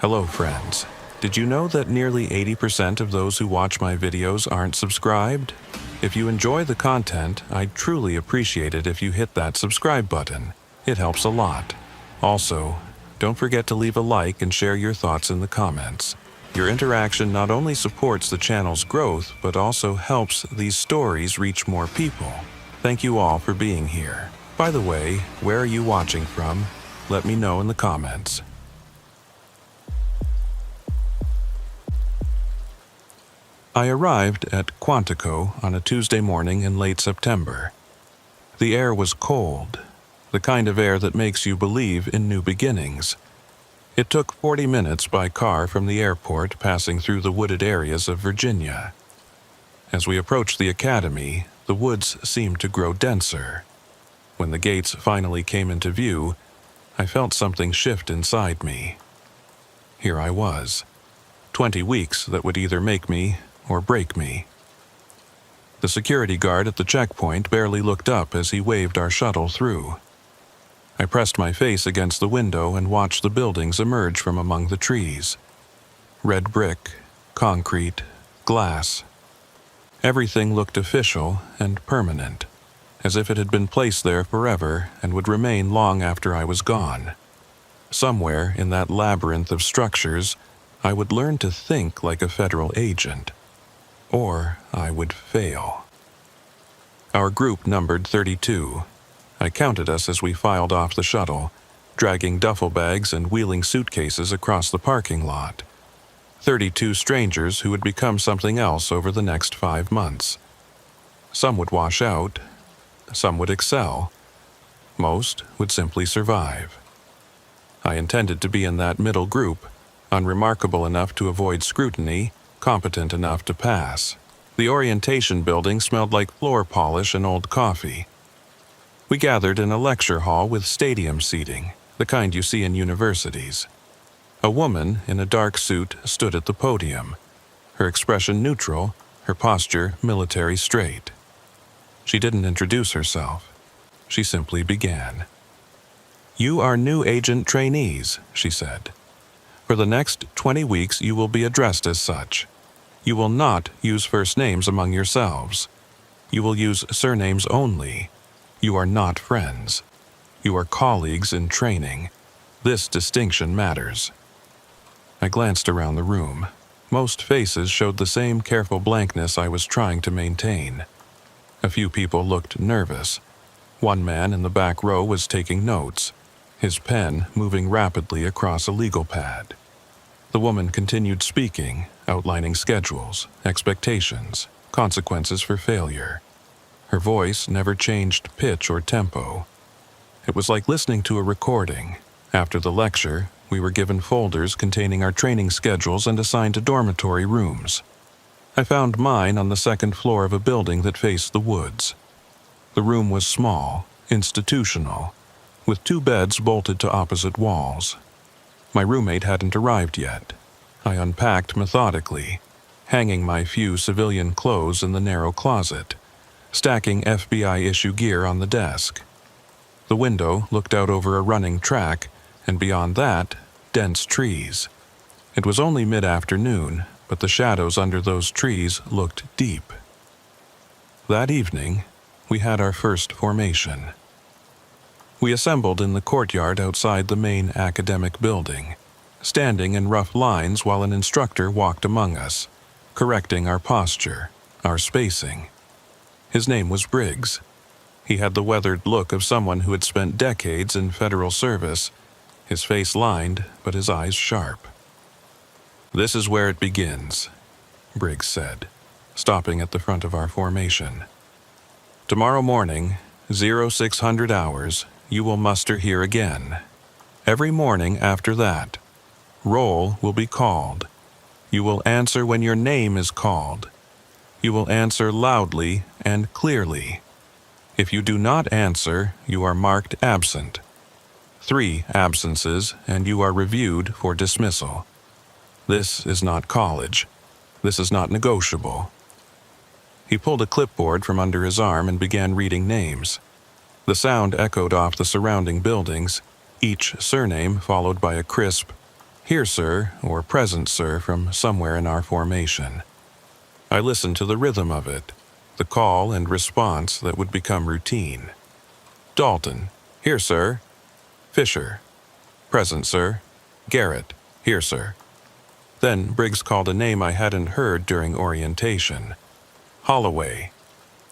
Hello, friends. Did you know that nearly 80% of those who watch my videos aren't subscribed? If you enjoy the content, I'd truly appreciate it if you hit that subscribe button. It helps a lot. Also, don't forget to leave a like and share your thoughts in the comments. Your interaction not only supports the channel's growth, but also helps these stories reach more people. Thank you all for being here. By the way, where are you watching from? Let me know in the comments. I arrived at Quantico on a Tuesday morning in late September. The air was cold, the kind of air that makes you believe in new beginnings. It took 40 minutes by car from the airport, passing through the wooded areas of Virginia. As we approached the academy, the woods seemed to grow denser. When the gates finally came into view, I felt something shift inside me. Here I was, 20 weeks that would either make me or break me. The security guard at the checkpoint barely looked up as he waved our shuttle through. I pressed my face against the window and watched the buildings emerge from among the trees. Red brick, concrete, glass. Everything looked official and permanent, as if it had been placed there forever and would remain long after I was gone. Somewhere in that labyrinth of structures, I would learn to think like a federal agent. Or I would fail. Our group numbered 32. I counted us as we filed off the shuttle, dragging duffel bags and wheeling suitcases across the parking lot. 32 strangers who would become something else over the next 5 months. Some would wash out, some would excel, most would simply survive. I intended to be in that middle group, unremarkable enough to avoid scrutiny, competent enough to pass. The orientation building smelled like floor polish and old coffee. We gathered in a lecture hall with stadium seating, the kind you see in universities. A woman in a dark suit stood at the podium, her expression neutral, her posture military straight. She didn't introduce herself. She simply began. "You are new agent trainees," she said. "For the next 20 weeks you will be addressed as such. You will not use first names among yourselves. You will use surnames only. You are not friends. You are colleagues in training. This distinction matters." I glanced around the room. Most faces showed the same careful blankness I was trying to maintain. A few people looked nervous. One man in the back row was taking notes, his pen moving rapidly across a legal pad. The woman continued speaking, outlining schedules, expectations, consequences for failure. Her voice never changed pitch or tempo. It was like listening to a recording. After the lecture, we were given folders containing our training schedules and assigned to dormitory rooms. I found mine on the second floor of a building that faced the woods. The room was small, institutional, with 2 beds bolted to opposite walls. My roommate hadn't arrived yet. I unpacked methodically, hanging my few civilian clothes in the narrow closet, stacking FBI-issue gear on the desk. The window looked out over a running track, and beyond that, dense trees. It was only mid-afternoon, but the shadows under those trees looked deep. That evening, we had our first formation. We assembled in the courtyard outside the main academic building, standing in rough lines while an instructor walked among us, correcting our posture, our spacing. His name was Briggs. He had the weathered look of someone who had spent decades in federal service, his face lined, but his eyes sharp. "This is where it begins," Briggs said, stopping at the front of our formation. "Tomorrow morning, 0600 hours, you will muster here again. Every morning after that, roll will be called. You will answer when your name is called. You will answer loudly and clearly. If you do not answer, you are marked absent. 3 absences, and you are reviewed for dismissal. This is not college. This is not negotiable." He pulled a clipboard from under his arm and began reading names. The sound echoed off the surrounding buildings, each surname followed by a crisp, "Here, sir," or "Present, sir," from somewhere in our formation. I listened to the rhythm of it, the call and response that would become routine. "Dalton, here, sir." "Fisher, present, sir." "Garrett, here, sir." Then Briggs called a name I hadn't heard during orientation. "Holloway."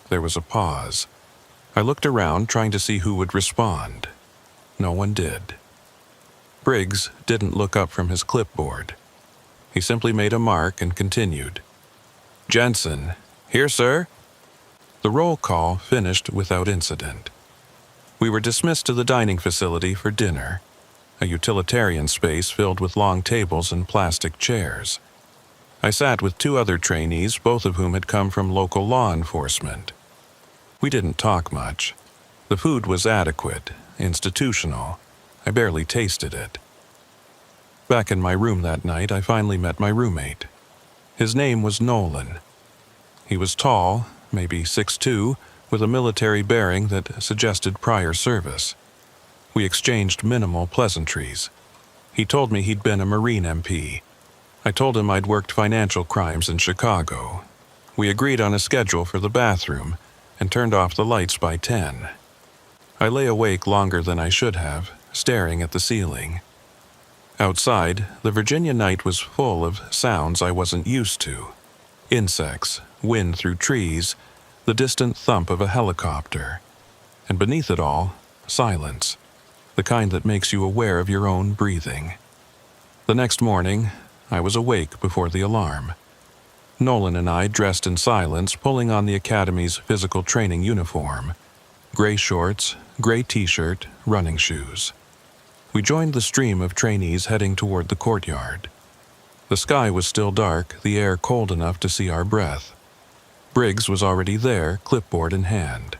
There was a pause. I looked around, trying to see who would respond. No one did. Briggs didn't look up from his clipboard. He simply made a mark and continued. "Jensen, here, sir." The roll call finished without incident. We were dismissed to the dining facility for dinner, a utilitarian space filled with long tables and plastic chairs. I sat with 2 other trainees, both of whom had come from local law enforcement. We didn't talk much. The food was adequate, institutional. I barely tasted it. Back in my room that night, I finally met my roommate. His name was Nolan. He was tall, maybe 6'2", with a military bearing that suggested prior service. We exchanged minimal pleasantries. He told me he'd been a Marine MP. I told him I'd worked financial crimes in Chicago. We agreed on a schedule for the bathroom and turned off the lights by 10. I lay awake longer than I should have, staring at the ceiling. Outside, the Virginia night was full of sounds I wasn't used to. Insects, wind through trees, the distant thump of a helicopter. And beneath it all, silence, the kind that makes you aware of your own breathing. The next morning, I was awake before the alarm. Nolan and I dressed in silence, pulling on the Academy's physical training uniform. Gray shorts, gray t-shirt, running shoes. We joined the stream of trainees heading toward the courtyard. The sky was still dark, the air cold enough to see our breath. Briggs was already there, clipboard in hand.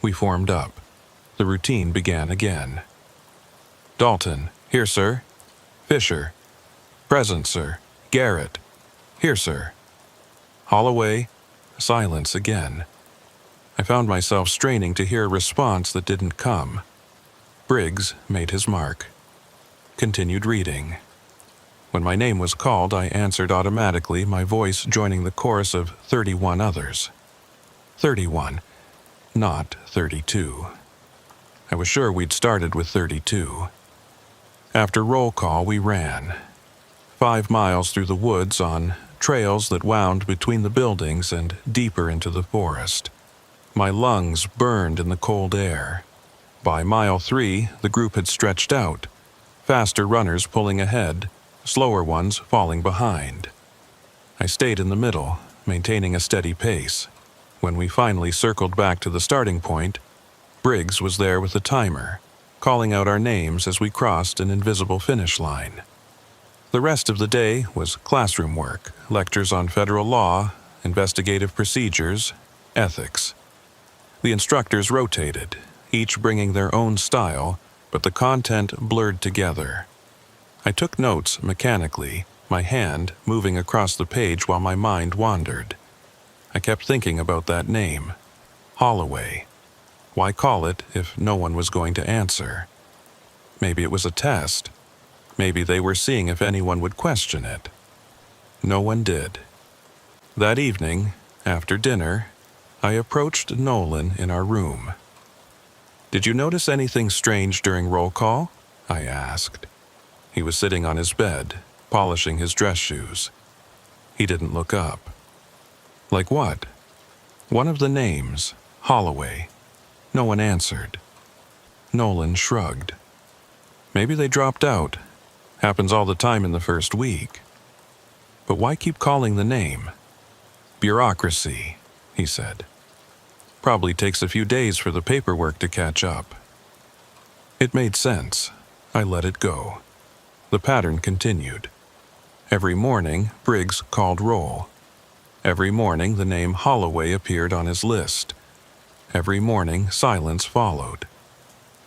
We formed up. The routine began again. "Dalton, here, sir." "Fisher, present, sir." "Garrett, here, sir." Holloway, silence again. I found myself straining to hear a response that didn't come. Briggs made his mark. Continued reading. When my name was called, I answered automatically, my voice joining the chorus of 31 others. 31, not 32. I was sure we'd started with 32. After roll call, we ran. 5 miles through the woods on trails that wound between the buildings and deeper into the forest. My lungs burned in the cold air. By mile 3, the group had stretched out, faster runners pulling ahead, slower ones falling behind. I stayed in the middle, maintaining a steady pace. When we finally circled back to the starting point, Briggs was there with a timer, calling out our names as we crossed an invisible finish line. The rest of the day was classroom work, lectures on federal law, investigative procedures, ethics. The instructors rotated, each bringing their own style, but the content blurred together. I took notes mechanically, my hand moving across the page while my mind wandered. I kept thinking about that name, Holloway. Why call it if no one was going to answer? Maybe it was a test. Maybe they were seeing if anyone would question it. No one did. That evening, after dinner, I approached Nolan in our room. "Did you notice anything strange during roll call?" I asked. He was sitting on his bed, polishing his dress shoes. He didn't look up. "Like what?" "One of the names, Holloway." No one answered. Nolan shrugged. "Maybe they dropped out. Happens all the time in the first week." "But why keep calling the name?" "Bureaucracy," he said. "Probably takes a few days for the paperwork to catch up." It made sense. I let it go. The pattern continued. Every morning, Briggs called roll. Every morning, the name Holloway appeared on his list. Every morning, silence followed.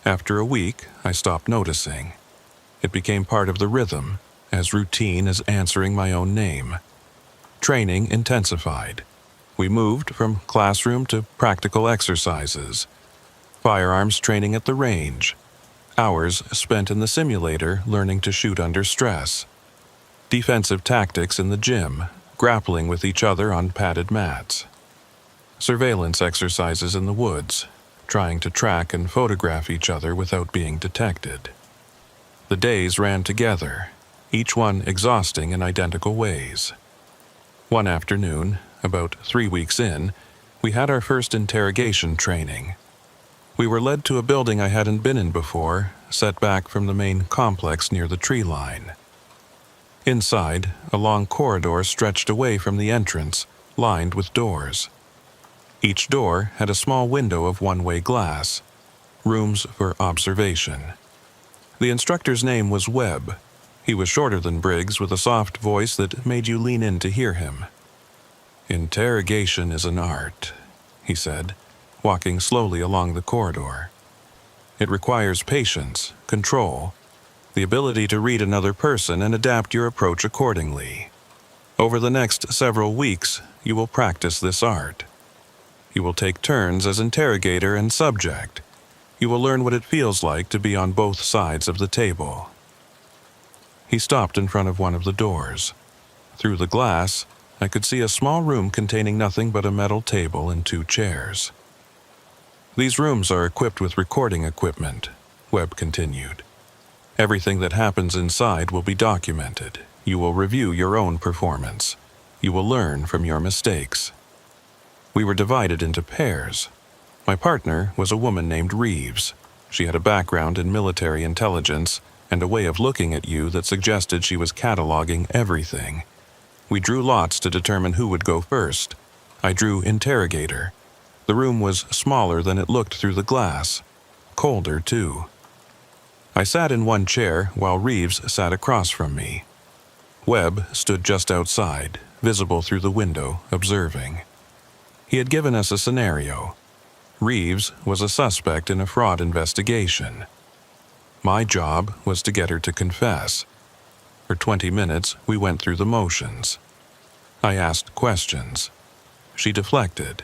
After a week, I stopped noticing. It became part of the rhythm, as routine as answering my own name. Training intensified. We moved from classroom to practical exercises. Firearms training at the range. Hours spent in the simulator learning to shoot under stress. defensive tactics in the gym, grappling with each other on padded mats. Surveillance exercises in the woods, trying to track and photograph each other without being detected. The days ran together, each one exhausting in identical ways. One afternoon, about 3 weeks in, we had our first interrogation training. We were led to a building I hadn't been in before, set back from the main complex near the tree line. Inside, a long corridor stretched away from the entrance, lined with doors. Each door had a small window of one-way glass, rooms for observation. The instructor's name was Webb. He was shorter than Briggs, with a soft voice that made you lean in to hear him. "Interrogation is an art," he said, walking slowly along the corridor. "It requires patience, control, the ability to read another person and adapt your approach accordingly. Over the next several weeks, you will practice this art. You will take turns as interrogator and subject. You will learn what it feels like to be on both sides of the table." He stopped in front of one of the doors. Through the glass, I could see a small room containing nothing but a metal table and 2 chairs. "These rooms are equipped with recording equipment," Webb continued. "Everything that happens inside will be documented. You will review your own performance. You will learn from your mistakes." We were divided into pairs. My partner was a woman named Reeves. She had a background in military intelligence and a way of looking at you that suggested she was cataloging everything. We drew lots to determine who would go first. I drew interrogator. The room was smaller than it looked through the glass. Colder, too. I sat in one chair while Reeves sat across from me. Webb stood just outside, visible through the window, observing. He had given us a scenario. Reeves was a suspect in a fraud investigation. My job was to get her to confess. For 20 minutes, we went through the motions. I asked questions. She deflected.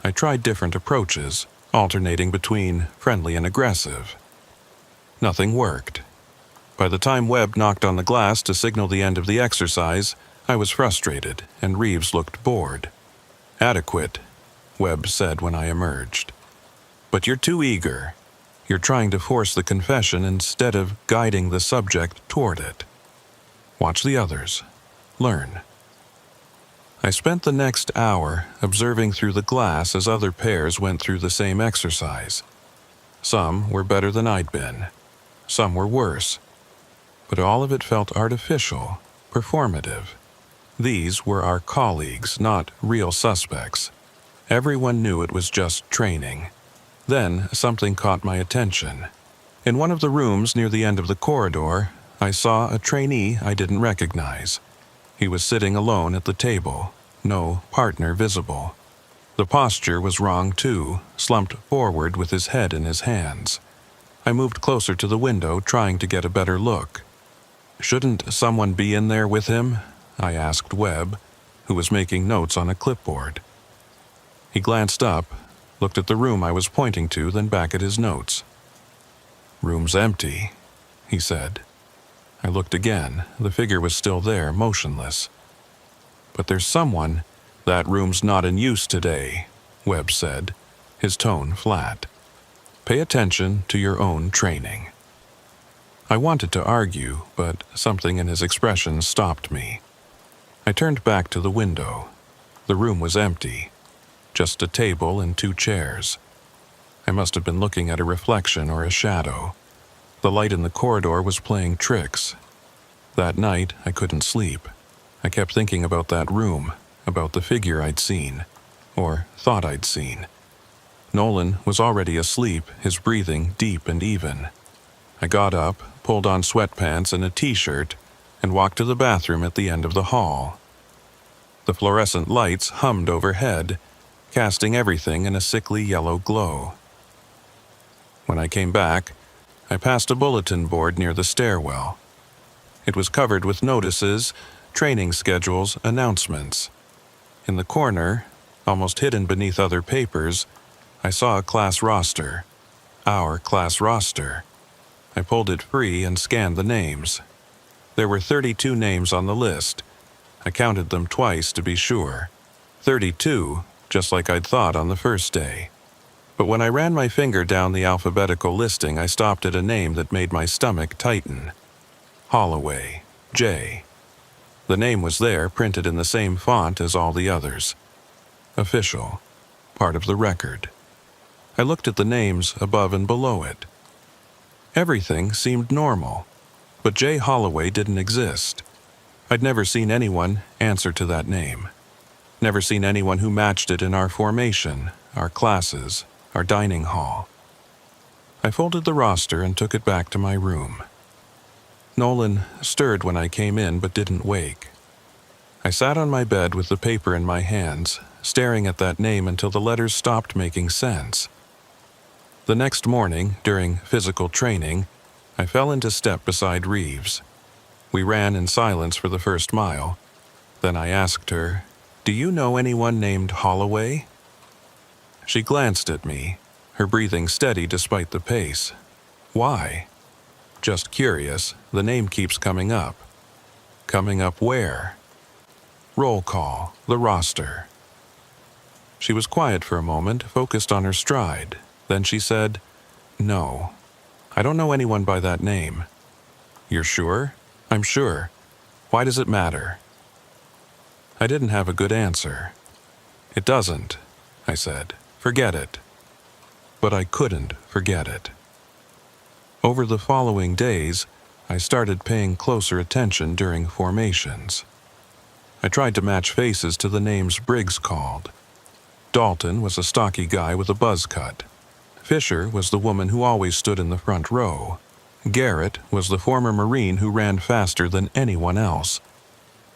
I tried different approaches, alternating between friendly and aggressive. Nothing worked. By the time Webb knocked on the glass to signal the end of the exercise, I was frustrated, and Reeves looked bored. "Adequate," Webb said when I emerged. "But you're too eager. You're trying to force the confession instead of guiding the subject toward it. Watch the others. Learn." I spent the next hour observing through the glass as other pairs went through the same exercise. Some were better than I'd been. Some were worse. But all of it felt artificial, performative. These were our colleagues, not real suspects. Everyone knew it was just training. Then something caught my attention. In one of the rooms near the end of the corridor, I saw a trainee I didn't recognize. He was sitting alone at the table, no partner visible. The posture was wrong too, slumped forward with his head in his hands. I moved closer to the window, trying to get a better look. "Shouldn't someone be in there with him?" I asked Webb, who was making notes on a clipboard. He glanced up, looked at the room I was pointing to, then back at his notes. "Room's empty," he said. I looked again. The figure was still there, motionless. "But there's someone." "That room's not in use today," Webb said, his tone flat. "Pay attention to your own training." I wanted to argue, but something in his expression stopped me. I turned back to the window. The room was empty. Just a table and 2 chairs. I must have been looking at a reflection or a shadow. The light in the corridor was playing tricks. That night, I couldn't sleep. I kept thinking about that room, about the figure I'd seen, or thought I'd seen. Nolan was already asleep, his breathing deep and even. I got up, pulled on sweatpants and a t-shirt, and walked to the bathroom at the end of the hall. The fluorescent lights hummed overhead, casting everything in a sickly yellow glow. When I came back, I passed a bulletin board near the stairwell. It was covered with notices, training schedules, announcements. In the corner, almost hidden beneath other papers, I saw a class roster. Our class roster. I pulled it free and scanned the names. There were 32 names on the list. I counted them twice to be sure. 32, just like I'd thought on the first day. But when I ran my finger down the alphabetical listing, I stopped at a name that made my stomach tighten. Holloway, J. The name was there, printed in the same font as all the others. Official, part of the record. I looked at the names above and below it. Everything seemed normal, but J. Holloway didn't exist. I'd never seen anyone answer to that name. Never seen anyone who matched it in our formation, our classes, our dining hall. I folded the roster and took it back to my room. Nolan stirred when I came in but didn't wake. I sat on my bed with the paper in my hands, staring at that name until the letters stopped making sense. The next morning, during physical training, I fell into step beside Reeves. We ran in silence for the first mile. Then I asked her, "Do you know anyone named Holloway?" She glanced at me, her breathing steady despite the pace. "Why?" "Just curious. The name keeps coming up." "Coming up where?" "Roll call, the roster." She was quiet for a moment, focused on her stride. Then she said, "No, I don't know anyone by that name." "You're sure?" "I'm sure. Why does it matter?" I didn't have a good answer. "It doesn't," I said. "Forget it." But I couldn't forget it. Over the following days, I started paying closer attention during formations. I tried to match faces to the names Briggs called. Dalton was a stocky guy with a buzz cut. Fisher was the woman who always stood in the front row. Garrett was the former Marine who ran faster than anyone else.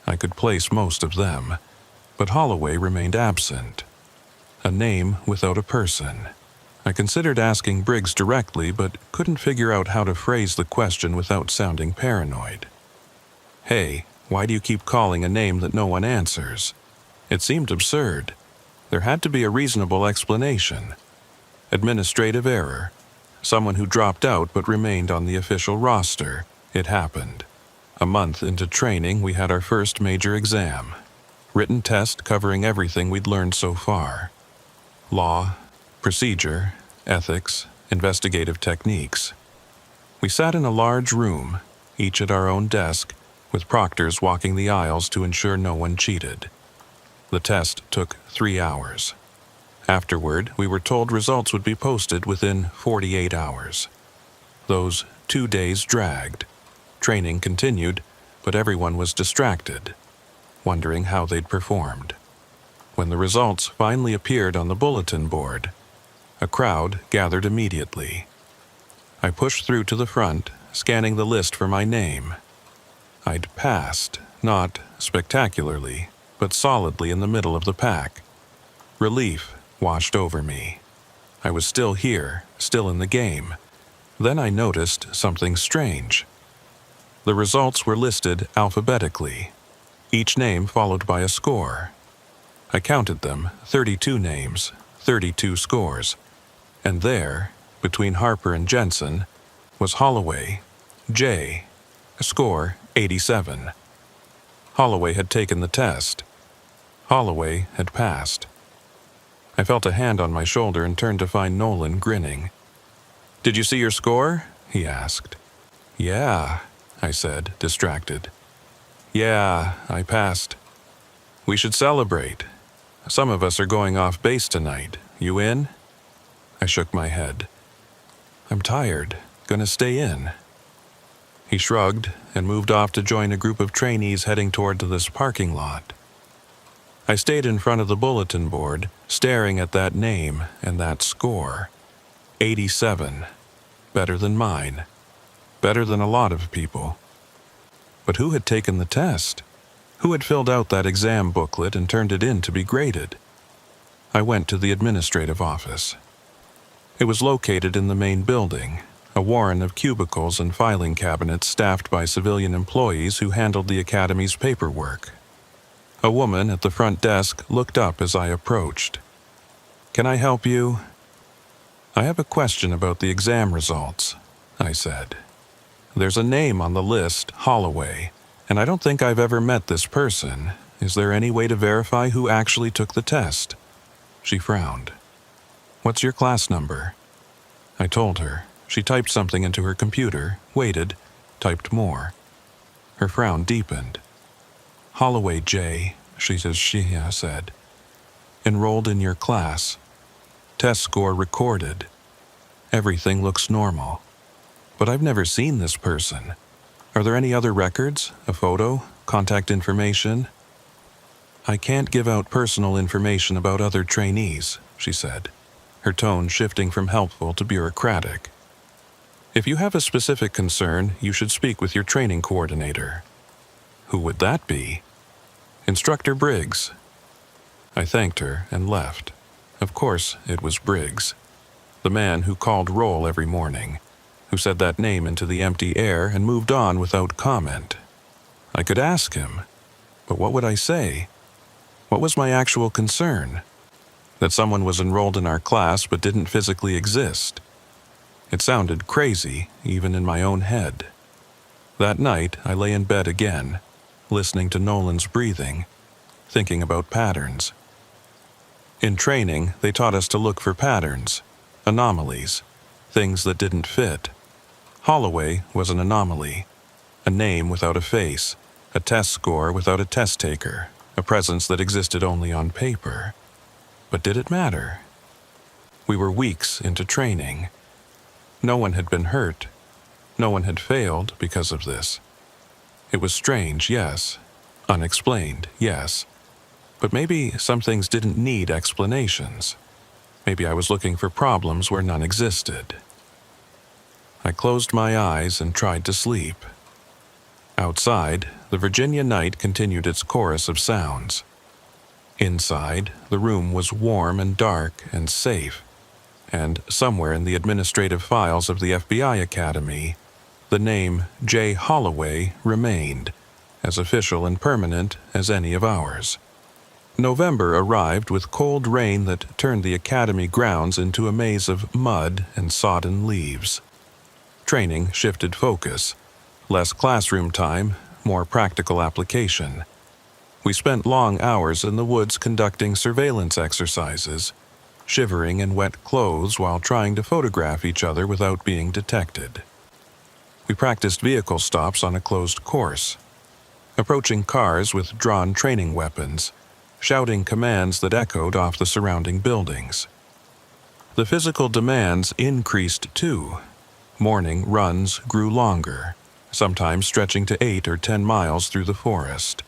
I could place most of them, but Holloway remained absent. A name without a person. I considered asking Briggs directly, but couldn't figure out how to phrase the question without sounding paranoid. "Hey, why do you keep calling a name that no one answers?" It seemed absurd. There had to be a reasonable explanation. Administrative error. Someone who dropped out but remained on the official roster. It happened. A month into training, we had our first major exam. Written test covering everything we'd learned so far. Law, procedure, ethics, investigative techniques. We sat in a large room, each at our own desk, with proctors walking the aisles to ensure no one cheated. The test took 3 hours. Afterward, we were told results would be posted within 48 hours. Those 2 days dragged. Training continued, but everyone was distracted, wondering how they'd performed. When the results finally appeared on the bulletin board, a crowd gathered immediately. I pushed through to the front, scanning the list for my name. I'd passed, not spectacularly, but solidly in the middle of the pack. Relief washed over me. I was still here, still in the game. Then I noticed something strange. The results were listed alphabetically, each name followed by a score. I counted them, 32 names, 32 scores. And there, between Harper and Jensen, was Holloway, J, score 87. Holloway had taken the test. Holloway had passed. I felt a hand on my shoulder and turned to find Nolan grinning. "Did you see your score?" he asked. "Yeah," I said, distracted. "Yeah, I passed." "We should celebrate. Some of us are going off base tonight. You in?" I shook my head. "I'm tired. Gonna stay in." He shrugged and moved off to join a group of trainees heading toward this parking lot. I stayed in front of the bulletin board, staring at that name and that score. 87. Better than mine. Better than a lot of people. But who had taken the test? Who had filled out that exam booklet and turned it in to be graded? I went to the administrative office. It was located in the main building, a warren of cubicles and filing cabinets staffed by civilian employees who handled the academy's paperwork. A woman at the front desk looked up as I approached. "Can I help you?" "I have a question about the exam results," I said. "There's a name on the list, Holloway, And I don't think I've ever met this person. Is there any way to verify who actually took the test? She frowned. What's your class number? I told her. She typed something into her computer, waited, typed more. Her frown deepened. Holloway J., she said. Enrolled in your class. Test score recorded. Everything looks normal. But I've never seen this person. Are there any other records? A photo? Contact information? I can't give out personal information about other trainees, she said, her tone shifting from helpful to bureaucratic. If you have a specific concern, you should speak with your training coordinator. Who would that be? Instructor Briggs. I thanked her and left. Of course, it was Briggs, the man who called roll every morning, who said that name into the empty air and moved on without comment. I could ask him, but what would I say? What was my actual concern? That someone was enrolled in our class but didn't physically exist. It sounded crazy, even in my own head. That night, I lay in bed again, listening to Nolan's breathing, thinking about patterns. In training, they taught us to look for patterns, anomalies, things that didn't fit. Holloway was an anomaly, a name without a face, a test score without a test taker, a presence that existed only on paper. But did it matter? We were weeks into training. No one had been hurt. No one had failed because of this. It was strange, yes. Unexplained, yes. But maybe some things didn't need explanations. Maybe I was looking for problems where none existed. I closed my eyes and tried to sleep. Outside, the Virginia night continued its chorus of sounds. Inside, the room was warm and dark and safe, and somewhere in the administrative files of the FBI Academy, the name J. Holloway remained, as official and permanent as any of ours. November arrived with cold rain that turned the academy grounds into a maze of mud and sodden leaves. Training shifted focus. Less classroom time, more practical application. We spent long hours in the woods conducting surveillance exercises, shivering in wet clothes while trying to photograph each other without being detected. We practiced vehicle stops on a closed course, approaching cars with drawn training weapons, shouting commands that echoed off the surrounding buildings. The physical demands increased too. Morning runs grew longer, sometimes stretching to 8 or 10 miles through the forest.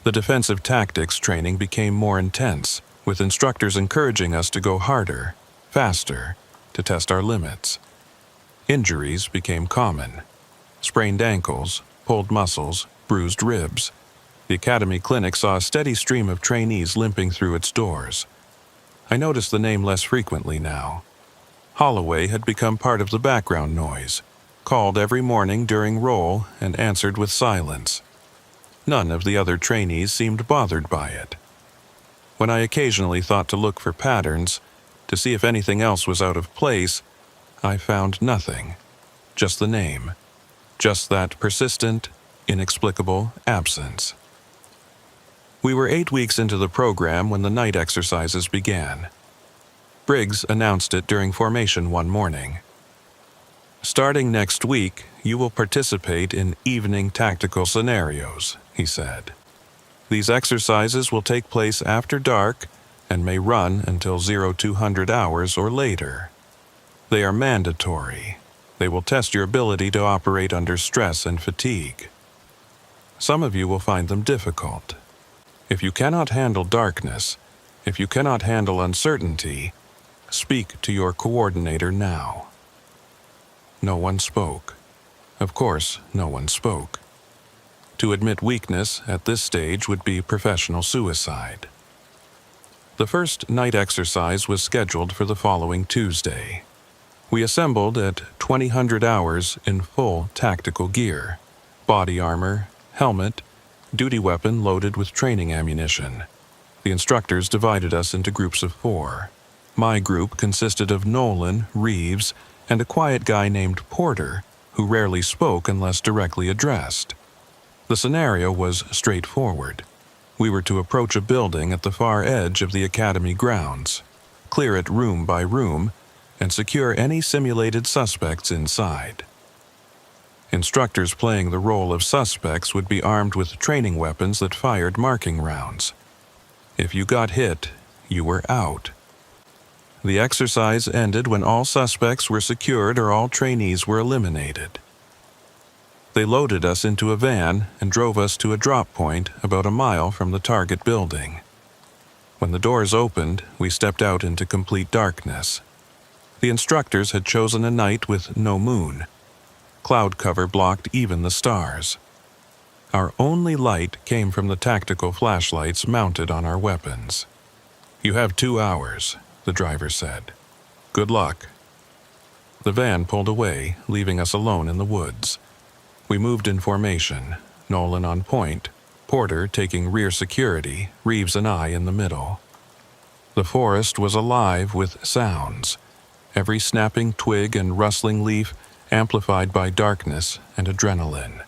The defensive tactics training became more intense, with instructors encouraging us to go harder, faster, to test our limits. Injuries became common. Sprained ankles, pulled muscles, bruised ribs. The academy clinic saw a steady stream of trainees limping through its doors. I noticed the name less frequently now. Holloway had become part of the background noise, called every morning during roll and answered with silence. None of the other trainees seemed bothered by it. When I occasionally thought to look for patterns, to see if anything else was out of place, I found nothing. Just the name. Just that persistent, inexplicable absence. We were 8 weeks into the program when the night exercises began. Briggs announced it during formation one morning. Starting next week, you will participate in evening tactical scenarios, he said. These exercises will take place after dark and may run until 0200 hours or later. They are mandatory. They will test your ability to operate under stress and fatigue. Some of you will find them difficult. If you cannot handle darkness, if you cannot handle uncertainty, speak to your coordinator now. No one spoke. Of course, no one spoke. To admit weakness at this stage would be professional suicide. The first night exercise was scheduled for the following Tuesday. We assembled at 2000 hours in full tactical gear, body armor, helmet, duty weapon loaded with training ammunition. The instructors divided us into groups of 4. My group consisted of Nolan, Reeves, and a quiet guy named Porter, who rarely spoke unless directly addressed. The scenario was straightforward. We were to approach a building at the far edge of the academy grounds, clear it room by room, and secure any simulated suspects inside. Instructors playing the role of suspects would be armed with training weapons that fired marking rounds. If you got hit, you were out. The exercise ended when all suspects were secured or all trainees were eliminated. They loaded us into a van and drove us to a drop point about a mile from the target building. When the doors opened, we stepped out into complete darkness. The instructors had chosen a night with no moon. Cloud cover blocked even the stars. Our only light came from the tactical flashlights mounted on our weapons. "You have 2 hours," the driver said. "Good luck." The van pulled away, leaving us alone in the woods. We moved in formation, Nolan on point, Porter taking rear security, Reeves and I in the middle. The forest was alive with sounds, every snapping twig and rustling leaf amplified by darkness and adrenaline.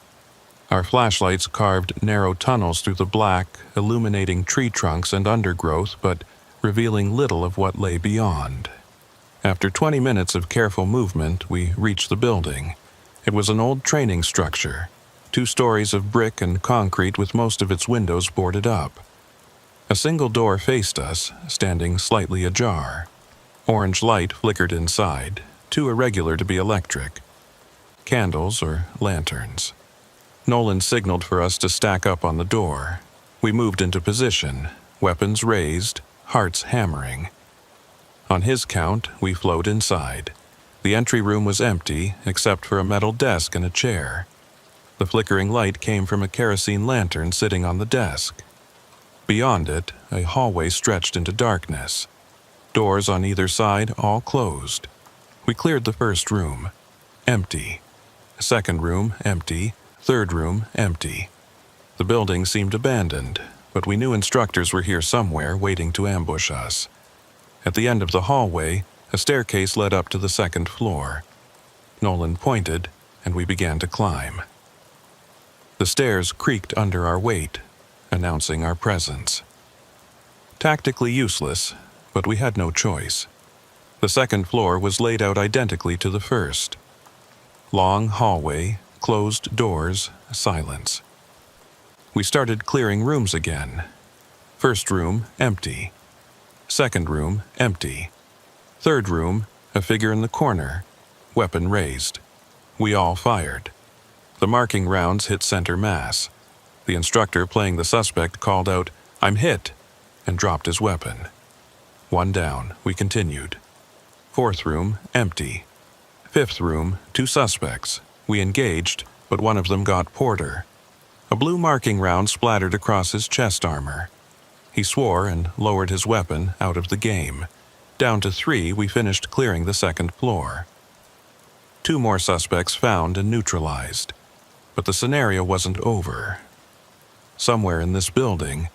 Our flashlights carved narrow tunnels through the black, illuminating tree trunks and undergrowth, but revealing little of what lay beyond. After 20 minutes of careful movement, we reached the building. It was an old training structure, 2 stories of brick and concrete with most of its windows boarded up. A single door faced us, standing slightly ajar. Orange light flickered inside, too irregular to be electric. Candles or lanterns. Nolan signaled for us to stack up on the door. We moved into position, weapons raised, hearts hammering. On his count, we flowed inside. The entry room was empty, except for a metal desk and a chair. The flickering light came from a kerosene lantern sitting on the desk. Beyond it, a hallway stretched into darkness. Doors on either side all closed. We cleared the first room. Empty. Second room, empty. Third room, empty. The building seemed abandoned, but we knew instructors were here somewhere waiting to ambush us. At the end of the hallway, a staircase led up to the second floor. Nolan pointed, and we began to climb. The stairs creaked under our weight, announcing our presence. Tactically useless, but we had no choice. The second floor was laid out identically to the first. Long hallway, closed doors, silence. We started clearing rooms again. First room, empty. Second room, empty. Third room, a figure in the corner, weapon raised. We all fired. The marking rounds hit center mass. The instructor playing the suspect called out, "I'm hit," and dropped his weapon. 1 down, we continued. Fourth room, empty. Fifth room, 2 suspects. We engaged, but one of them got Porter. A blue marking round splattered across his chest armor. He swore and lowered his weapon out of the game. Down to 3, we finished clearing the second floor. 2 more suspects found and neutralized. But the scenario wasn't over. Somewhere in this building,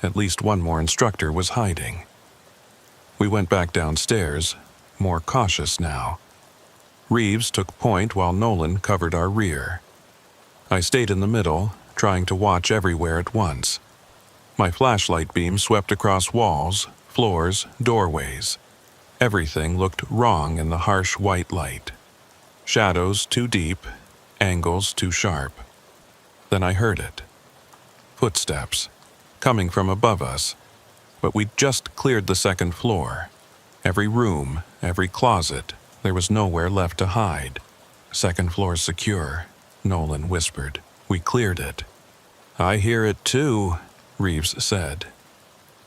at least one more instructor was hiding. We went back downstairs, more cautious now. Reeves took point while Nolan covered our rear. I stayed in the middle, trying to watch everywhere at once. My flashlight beam swept across walls, floors, doorways. Everything looked wrong in the harsh white light. Shadows too deep, angles too sharp. Then I heard it. Footsteps, coming from above us, but we'd just cleared the second floor. Every room, every closet, there was nowhere left to hide. "Second floor secure," Nolan whispered. "We cleared it." "I hear it too," Reeves said.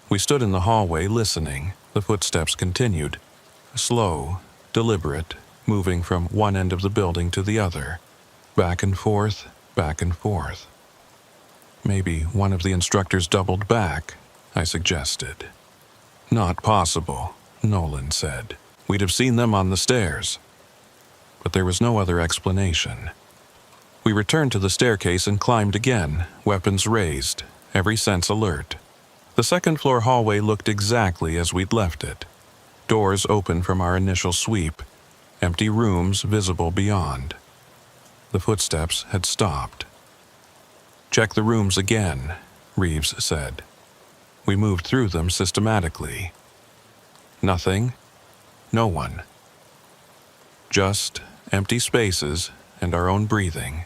We stood in the hallway listening. The footsteps continued. Slow, deliberate, moving from one end of the building to the other. Back and forth, back and forth. "Maybe one of the instructors doubled back," I suggested. "Not possible," Nolan said. "We'd have seen them on the stairs." But there was no other explanation. We returned to the staircase and climbed again, weapons raised, every sense alert. The second floor hallway looked exactly as we'd left it. Doors open from our initial sweep, empty rooms visible beyond. The footsteps had stopped. Check the rooms again, Reeves said. We moved through them systematically. Nothing. No one. Just empty spaces and our own breathing.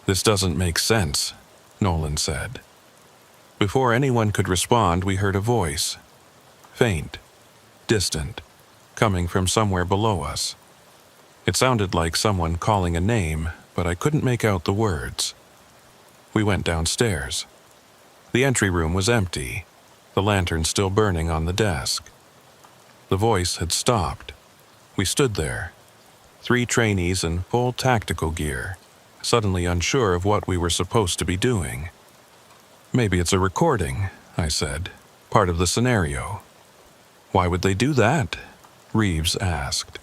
This doesn't make sense, Nolan said. Before anyone could respond, we heard a voice. Faint, distant, coming from somewhere below us. It sounded like someone calling a name, but I couldn't make out the words. We went downstairs. The entry room was empty, the lantern still burning on the desk. The voice had stopped. We stood there, 3 trainees in full tactical gear, suddenly unsure of what we were supposed to be doing. Maybe it's a recording, I said, part of the scenario. Why would they do that? Reeves asked.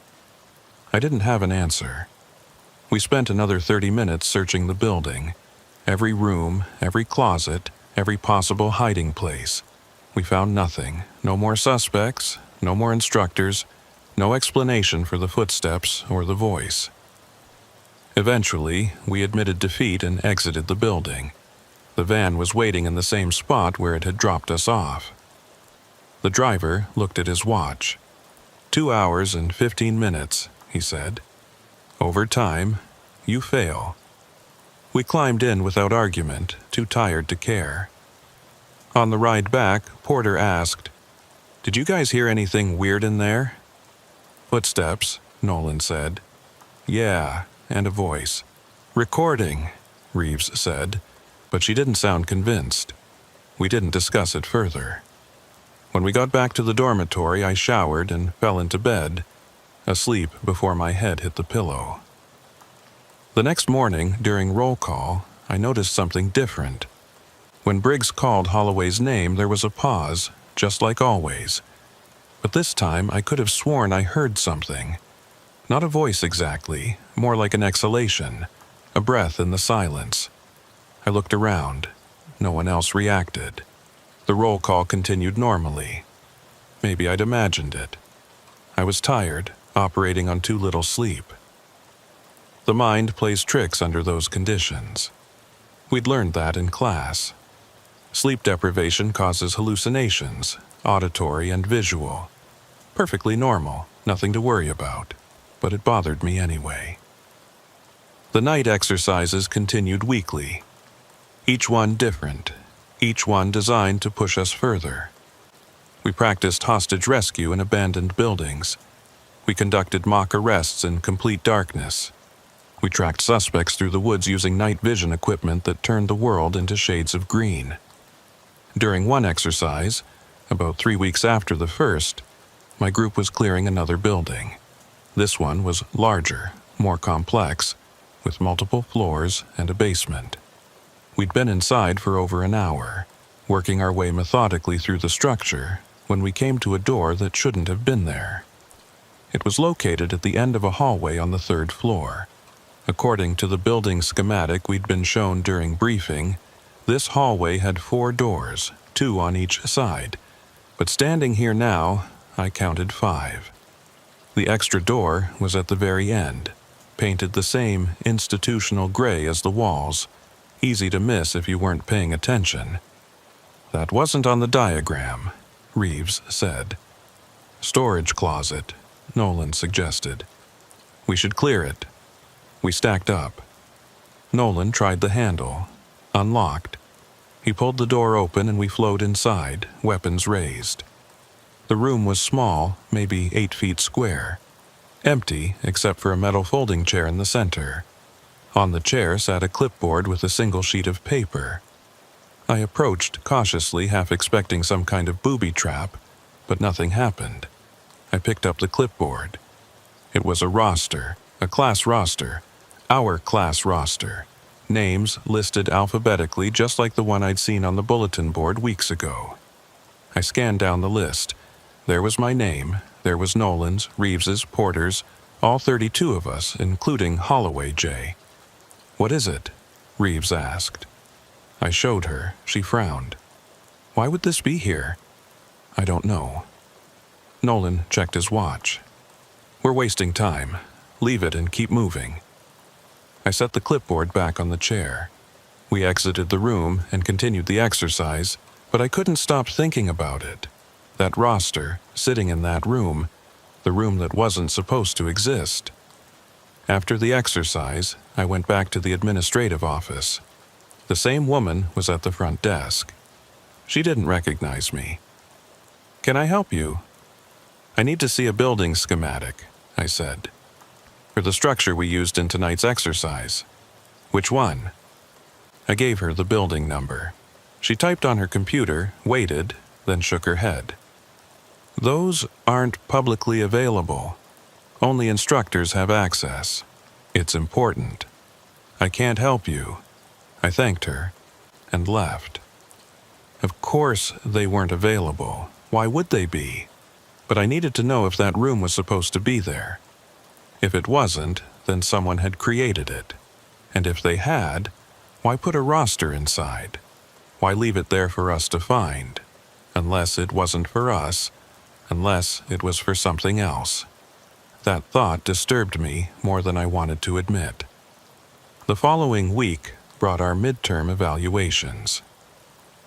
I didn't have an answer. We spent another 30 minutes searching the building, every room, every closet, every possible hiding place. We found nothing, no more suspects, no more instructors, no explanation for the footsteps or the voice. Eventually, we admitted defeat and exited the building. The van was waiting in the same spot where it had dropped us off. The driver looked at his watch. 2 hours and 15 minutes, he said. Over time, you fail. We climbed in without argument, too tired to care. On the ride back, Porter asked, "Did you guys hear anything weird in there?" "Footsteps," Nolan said. "Yeah," and a voice. "Recording," Reeves said, but she didn't sound convinced. We didn't discuss it further. When we got back to the dormitory, I showered and fell into bed, asleep before my head hit the pillow. The next morning, during roll call, I noticed something different. When Briggs called Holloway's name, there was a pause, just like always. But this time, I could have sworn I heard something. Not a voice exactly, more like an exhalation, a breath in the silence. I looked around. No one else reacted. The roll call continued normally. Maybe I'd imagined it. I was tired, operating on too little sleep. The mind plays tricks under those conditions. We'd learned that in class. Sleep deprivation causes hallucinations, auditory and visual. Perfectly normal, nothing to worry about, but it bothered me anyway. The night exercises continued weekly. Each one different, each one designed to push us further. We practiced hostage rescue in abandoned buildings. We conducted mock arrests in complete darkness. We tracked suspects through the woods using night vision equipment that turned the world into shades of green. During one exercise, about 3 weeks after the first, my group was clearing another building. This one was larger, more complex, with multiple floors and a basement. We'd been inside for over an hour, working our way methodically through the structure, when we came to a door that shouldn't have been there. It was located at the end of a hallway on the 3rd floor. According to the building schematic we'd been shown during briefing, this hallway had 4 doors, 2 on each side, but standing here now, I counted 5. The extra door was at the very end, painted the same institutional gray as the walls, easy to miss if you weren't paying attention. "That wasn't on the diagram," Reeves said. "Storage closet," Nolan suggested. "We should clear it." We stacked up. Nolan tried the handle. Unlocked. He pulled the door open and we flowed inside, weapons raised. The room was small, maybe 8 feet square. Empty, except for a metal folding chair in the center. On the chair sat a clipboard with a single sheet of paper. I approached cautiously, half expecting some kind of booby trap, but nothing happened. I picked up the clipboard. It was a roster, a class roster, our class roster. Names listed alphabetically just like the one I'd seen on the bulletin board weeks ago. I scanned down the list. There was my name, there was Nolan's, Reeves's, Porter's, all 32 of us, including Holloway J. "What is it?" Reeves asked. I showed her. She frowned. "Why would this be here?" "I don't know." Nolan checked his watch. "We're wasting time. Leave it and keep moving." I set the clipboard back on the chair. We exited the room and continued the exercise, but I couldn't stop thinking about it. That roster, sitting in that room, the room that wasn't supposed to exist. After the exercise, I went back to the administrative office. The same woman was at the front desk. She didn't recognize me. "Can I help you?" "I need to see a building schematic," I said, "for the structure we used in tonight's exercise." "Which one?" I gave her the building number. She typed on her computer, waited, then shook her head. "Those aren't publicly available. Only instructors have access. It's important. I can't help you." I thanked her and left. Of course they weren't available. Why would they be? But I needed to know if that room was supposed to be there. If it wasn't, then someone had created it. And if they had, why put a roster inside? Why leave it there for us to find? Unless it wasn't for us, unless it was for something else. That thought disturbed me more than I wanted to admit. The following week brought our midterm evaluations.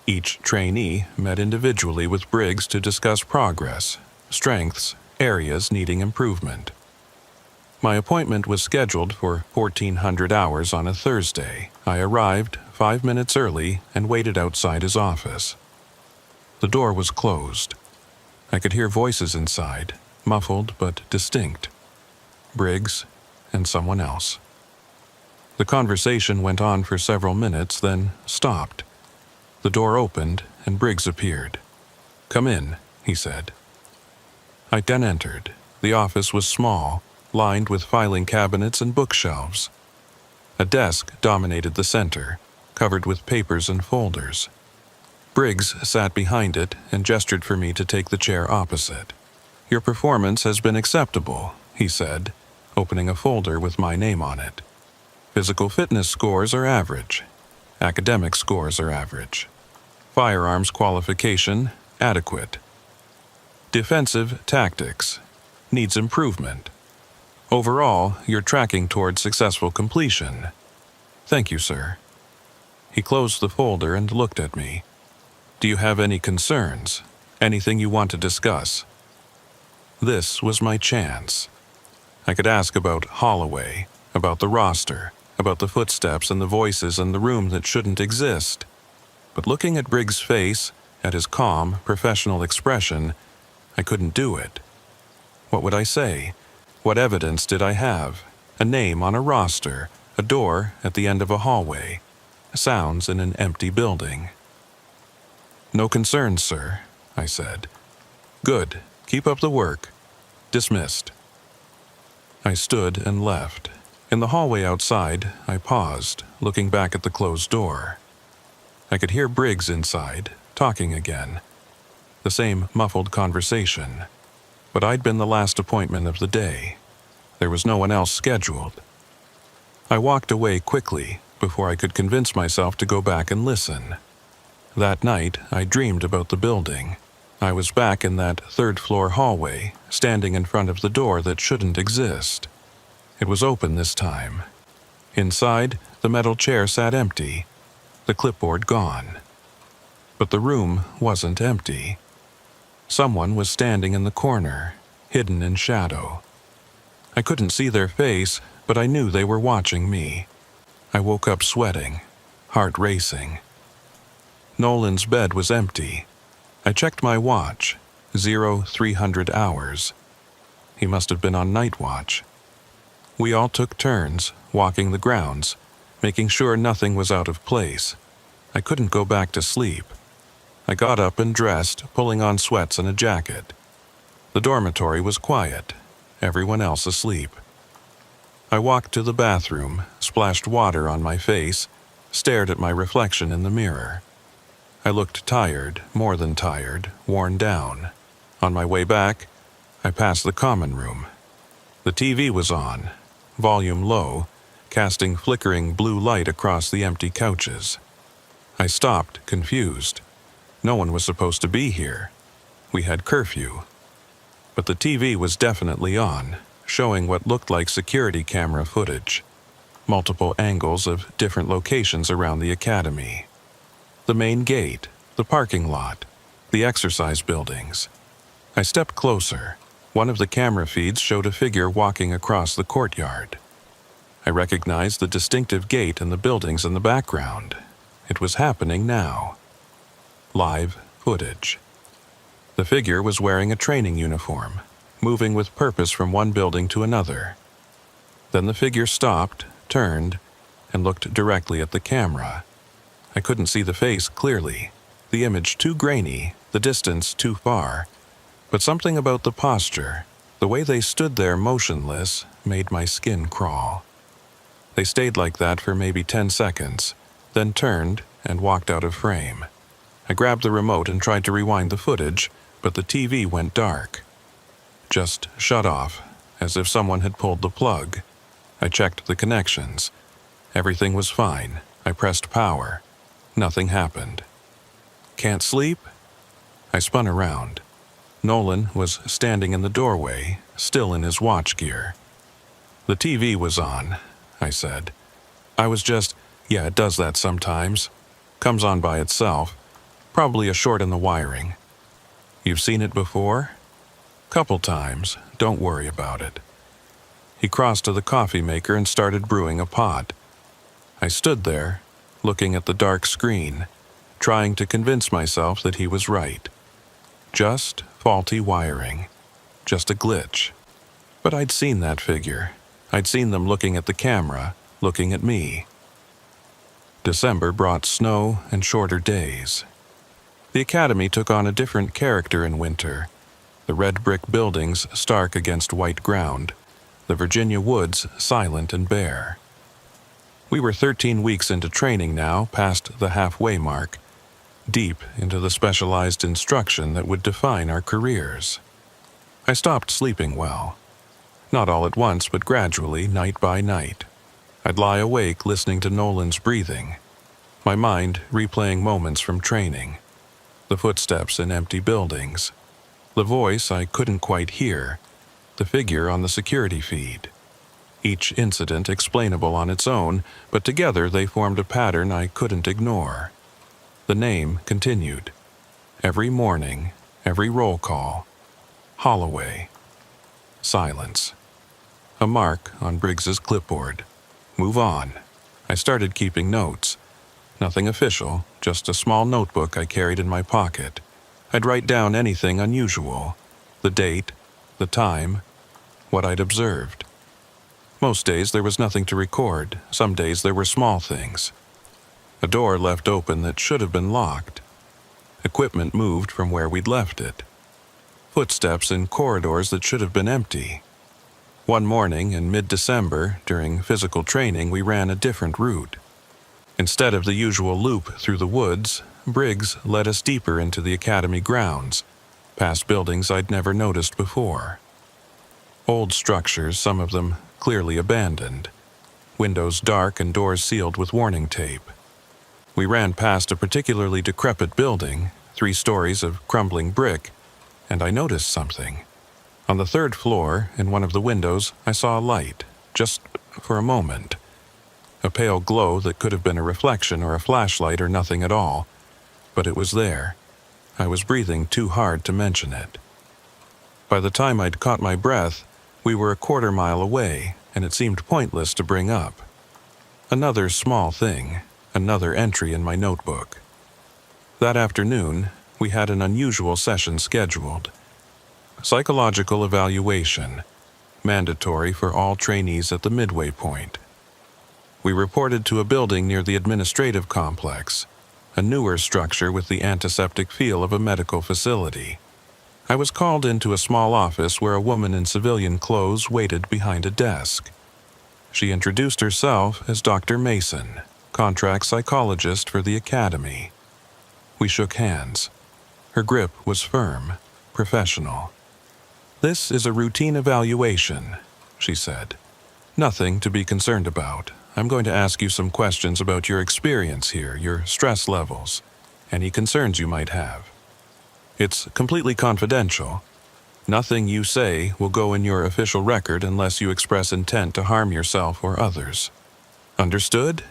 Each trainee met individually with Briggs to discuss progress, strengths, areas needing improvement. My appointment was scheduled for 1400 hours on a Thursday. I arrived 5 minutes early and waited outside his office. The door was closed. I could hear voices inside, muffled but distinct. Briggs and someone else. The conversation went on for several minutes, then stopped. The door opened and Briggs appeared. "Come in," he said. I then entered. The office was small, lined with filing cabinets and bookshelves. A desk dominated the center, covered with papers and folders. Briggs sat behind it and gestured for me to take the chair opposite. "Your performance has been acceptable," he said, opening a folder with my name on it. "Physical fitness scores are average. Academic scores are average. Firearms qualification, adequate. Defensive tactics, needs improvement. Overall, you're tracking toward successful completion. Thank you, sir." He closed the folder and looked at me. "Do you have any concerns? Anything you want to discuss?" This was my chance. I could ask about Holloway, about the roster, about the footsteps and the voices in the room that shouldn't exist. But looking at Briggs' face, at his calm, professional expression, I couldn't do it. What would I say? What evidence did I have? A name on a roster, a door at the end of a hallway, sounds in an empty building. "No concerns, sir," I said. "Good. Keep up the work. Dismissed." I stood and left. In the hallway outside, I paused, looking back at the closed door. I could hear Briggs inside, talking again. The same muffled conversation. But I'd been the last appointment of the day. There was no one else scheduled. I walked away quickly before I could convince myself to go back and listen. That night, I dreamed about the building. I was back in that third-floor hallway, standing in front of the door that shouldn't exist. It was open this time. Inside, the metal chair sat empty, the clipboard gone. But the room wasn't empty. Someone was standing in the corner, hidden in shadow. I couldn't see their face, but I knew they were watching me. I woke up sweating, heart racing. Nolan's bed was empty. I checked my watch, 0300 hours. He must have been on night watch. We all took turns, walking the grounds, making sure nothing was out of place. I couldn't go back to sleep. I got up and dressed, pulling on sweats and a jacket. The dormitory was quiet, everyone else asleep. I walked to the bathroom, splashed water on my face, stared at my reflection in the mirror. I looked tired, more than tired, worn down. On my way back, I passed the common room. The TV was on, volume low, casting flickering blue light across the empty couches. I stopped, confused. No one was supposed to be here. We had curfew. But the TV was definitely on, showing what looked like security camera footage. multiple angles of different locations around the academy. The main gate, the parking lot, the exercise buildings. I stepped closer. One of the camera feeds showed a figure walking across the courtyard. I recognized the distinctive gate and the buildings in the background. It was happening now. Live footage. The figure was wearing a training uniform, moving with purpose from one building to another. Then the figure stopped, turned, and looked directly at the camera. I couldn't see the face clearly, the image too grainy, the distance too far, but something about the posture, the way they stood there motionless, made my skin crawl. They stayed like that for maybe 10 seconds, then turned and walked out of frame. I grabbed the remote and tried to rewind the footage, but the TV went dark. Just shut off, as if someone had pulled the plug. I checked the connections. Everything was fine. I pressed power. Nothing happened. Can't sleep? I spun around. Nolan was standing in the doorway, still in his watch gear. The TV was on, I said. I was just, yeah, it does that sometimes. Comes on by itself. Probably a short in the wiring. You've seen it before? Couple times. Don't worry about it. He crossed to the coffee maker and started brewing a pot. I stood there, looking at the dark screen, trying to convince myself that he was right. Just faulty wiring. Just a glitch. But I'd seen that figure. I'd seen them looking at the camera, looking at me. December brought snow and shorter days. The academy took on a different character in winter. The red brick buildings stark against white ground. The Virginia woods silent and bare. We were 13 weeks into training now, past the halfway mark, deep into the specialized instruction that would define our careers. I stopped sleeping well. Not all at once, but gradually, night by night. I'd lie awake listening to Nolan's breathing, my mind replaying moments from training, the footsteps in empty buildings, the voice I couldn't quite hear, the figure on the security feed. Each incident explainable on its own, but together they formed a pattern I couldn't ignore. The name continued. Every morning, every roll call. Holloway. Silence. A mark on Briggs's clipboard. Move on. I started keeping notes. Nothing official, just a small notebook I carried in my pocket. I'd write down anything unusual. The date, the time, what I'd observed. Most days there was nothing to record. Some days there were small things. A door left open that should have been locked. Equipment moved from where we'd left it. Footsteps in corridors that should have been empty. One morning in mid-December, during physical training, we ran a different route. Instead of the usual loop through the woods, Briggs led us deeper into the academy grounds, past buildings I'd never noticed before. Old structures, some of them clearly abandoned. Windows dark and doors sealed with warning tape. We ran past a particularly decrepit building, 3 stories of crumbling brick, and I noticed something. On the 3rd floor, in one of the windows, I saw a light, just for a moment. A pale glow that could have been a reflection or a flashlight or nothing at all, but it was there. I was breathing too hard to mention it. By the time I'd caught my breath, we were a quarter mile away, and it seemed pointless to bring up. Another small thing, another entry in my notebook. That afternoon, we had an unusual session scheduled. Psychological evaluation, mandatory for all trainees at the midway point. We reported to a building near the administrative complex, a newer structure with the antiseptic feel of a medical facility. I was called into a small office where a woman in civilian clothes waited behind a desk. She introduced herself as Dr. Mason, contract psychologist for the academy. We shook hands. Her grip was firm, professional. "This is a routine evaluation," she said. "Nothing to be concerned about. I'm going to ask you some questions about your experience here, your stress levels, any concerns you might have. It's completely confidential. Nothing you say will go in your official record unless you express intent to harm yourself or others." Understood?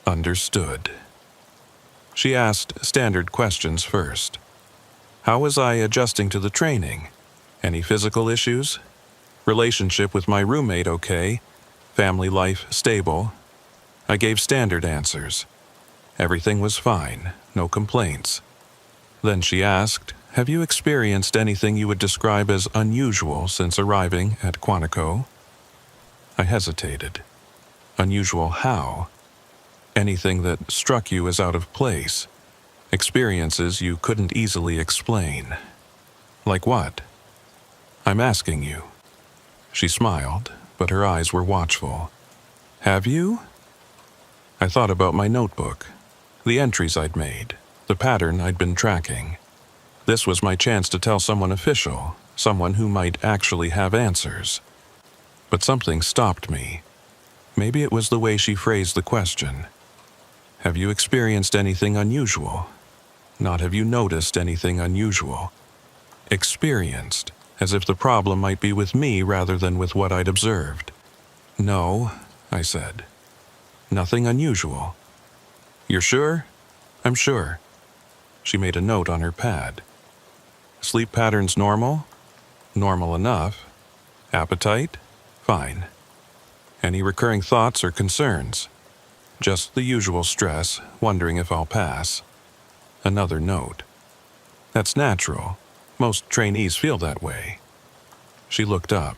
Understood. She asked standard questions first. How was I adjusting to the training? Any physical issues? Relationship with my roommate okay? Family life stable? I gave standard answers. Everything was fine, no complaints. Then she asked, have you experienced anything you would describe as unusual since arriving at Quantico? I hesitated. Unusual how? Anything that struck you as out of place? Experiences you couldn't easily explain? Like what? I'm asking you. She smiled, but her eyes were watchful. Have you? I thought about my notebook, the entries I'd made, the pattern I'd been tracking. This was my chance to tell someone official, someone who might actually have answers. But something stopped me. Maybe it was the way she phrased the question. Have you experienced anything unusual? Not have you noticed anything unusual. Experienced, as if the problem might be with me rather than with what I'd observed. No, I said. Nothing unusual. You're sure? I'm sure. She made a note on her pad. Sleep patterns normal? Normal enough. Appetite? Fine. Any recurring thoughts or concerns? Just the usual stress, wondering if I'll pass. Another note. That's natural. Most trainees feel that way. She looked up.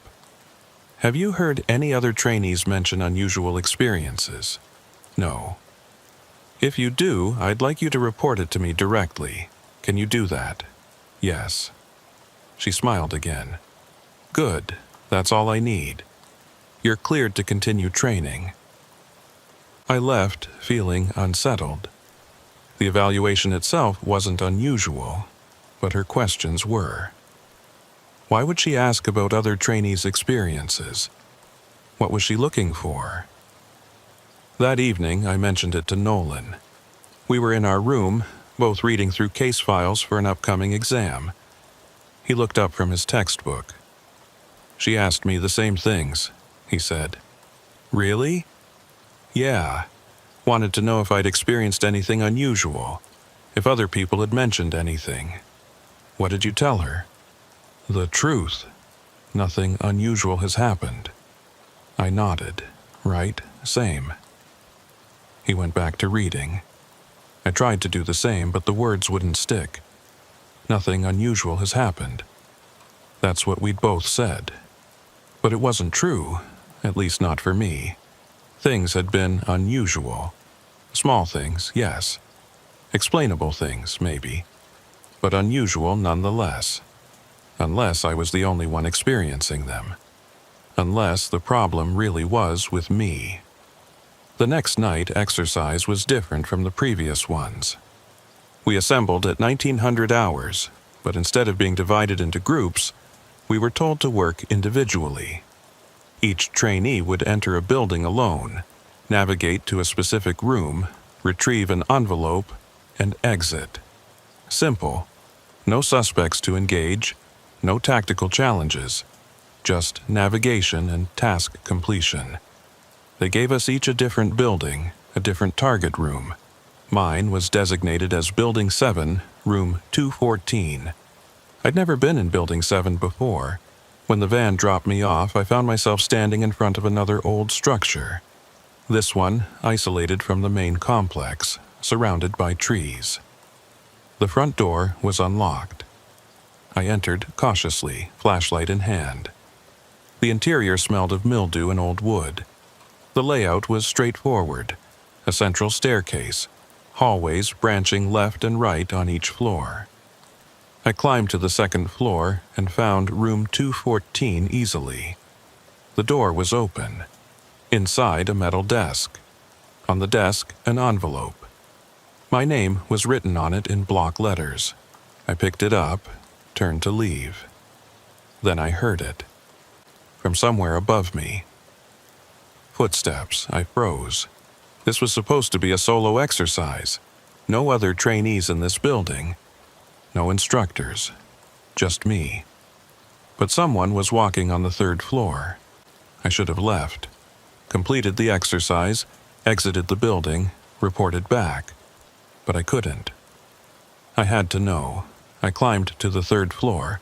Have you heard any other trainees mention unusual experiences? No. If you do, I'd like you to report it to me directly. Can you do that? Yes. She smiled again. Good. That's all I need. You're cleared to continue training. I left feeling unsettled. The evaluation itself wasn't unusual, but her questions were. Why would she ask about other trainees' experiences? What was she looking for? That evening, I mentioned it to Nolan. We were in our room, both reading through case files for an upcoming exam. He looked up from his textbook. She asked me the same things, he said. Really? Yeah. Wanted to know if I'd experienced anything unusual, if other people had mentioned anything. What did you tell her? The truth. Nothing unusual has happened. I nodded. Right, same. He went back to reading. I tried to do the same, but the words wouldn't stick. Nothing unusual has happened. That's what we'd both said. But it wasn't true, at least not for me. Things had been unusual. Small things, yes. Explainable things, maybe. But unusual nonetheless. Unless I was the only one experiencing them. Unless the problem really was with me. The next night, exercise was different from the previous ones. We assembled at 1900 hours, but instead of being divided into groups, we were told to work individually. Each trainee would enter a building alone, navigate to a specific room, retrieve an envelope, and exit. Simple. No suspects to engage, no tactical challenges, just navigation and task completion. They gave us each a different building, a different target room. Mine was designated as Building 7, Room 214. I'd never been in Building 7 before. When the van dropped me off, I found myself standing in front of another old structure. This one isolated from the main complex, surrounded by trees. The front door was unlocked. I entered cautiously, flashlight in hand. The interior smelled of mildew and old wood. The layout was straightforward. A central staircase, hallways branching left and right on each floor. I climbed to the second floor and found room 214 easily. The door was open. Inside, a metal desk. On the desk, an envelope. My name was written on it in block letters. I picked it up, turned to leave. Then I heard it. From somewhere above me. Footsteps. I froze. This was supposed to be a solo exercise. No other trainees in this building. No instructors. Just me. But someone was walking on the third floor. I should have left. completed the exercise, exited the building, reported back. But I couldn't. I had to know. I climbed to the 3rd floor.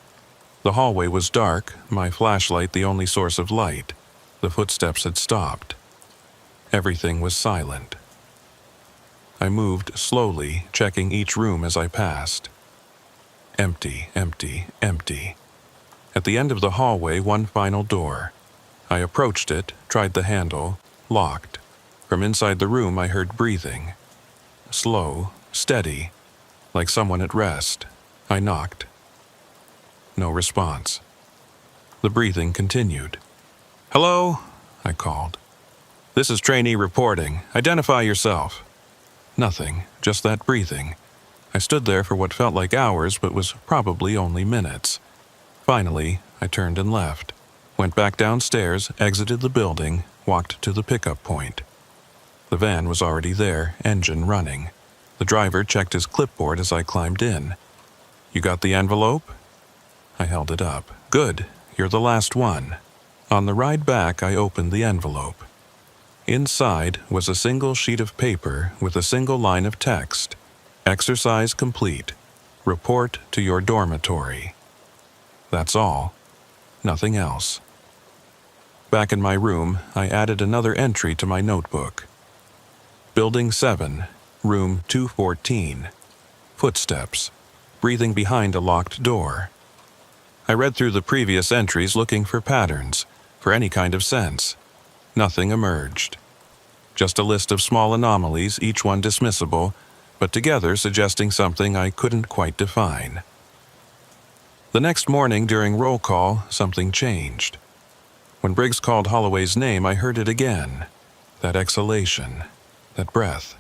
The hallway was dark, my flashlight the only source of light. The footsteps had stopped. Everything was silent. I moved slowly, checking each room as I passed. Empty, empty, empty. At the end of the hallway, one final door. I approached it, tried the handle, locked. From inside the room, I heard breathing. Slow, steady, like someone at rest. I knocked. No response. The breathing continued. "Hello?" I called. "This is trainee reporting. Identify yourself." Nothing, just that breathing. I stood there for what felt like hours, but was probably only minutes. Finally, I turned and left. Went back downstairs, exited the building, walked to the pickup point. The van was already there, engine running. The driver checked his clipboard as I climbed in. "You got the envelope?" I held it up. "Good, you're the last one." On the ride back, I opened the envelope. Inside was a single sheet of paper with a single line of text. "Exercise complete. Report to your dormitory." That's all. Nothing else. Back in my room, I added another entry to my notebook. Building 7, room 214. Footsteps. Breathing behind a locked door. I read through the previous entries looking for patterns, for any kind of sense. Nothing emerged. Just a list of small anomalies, each one dismissible, but together suggesting something I couldn't quite define. The next morning during roll call, something changed. When Briggs called Holloway's name, I heard it again. That exhalation, that breath.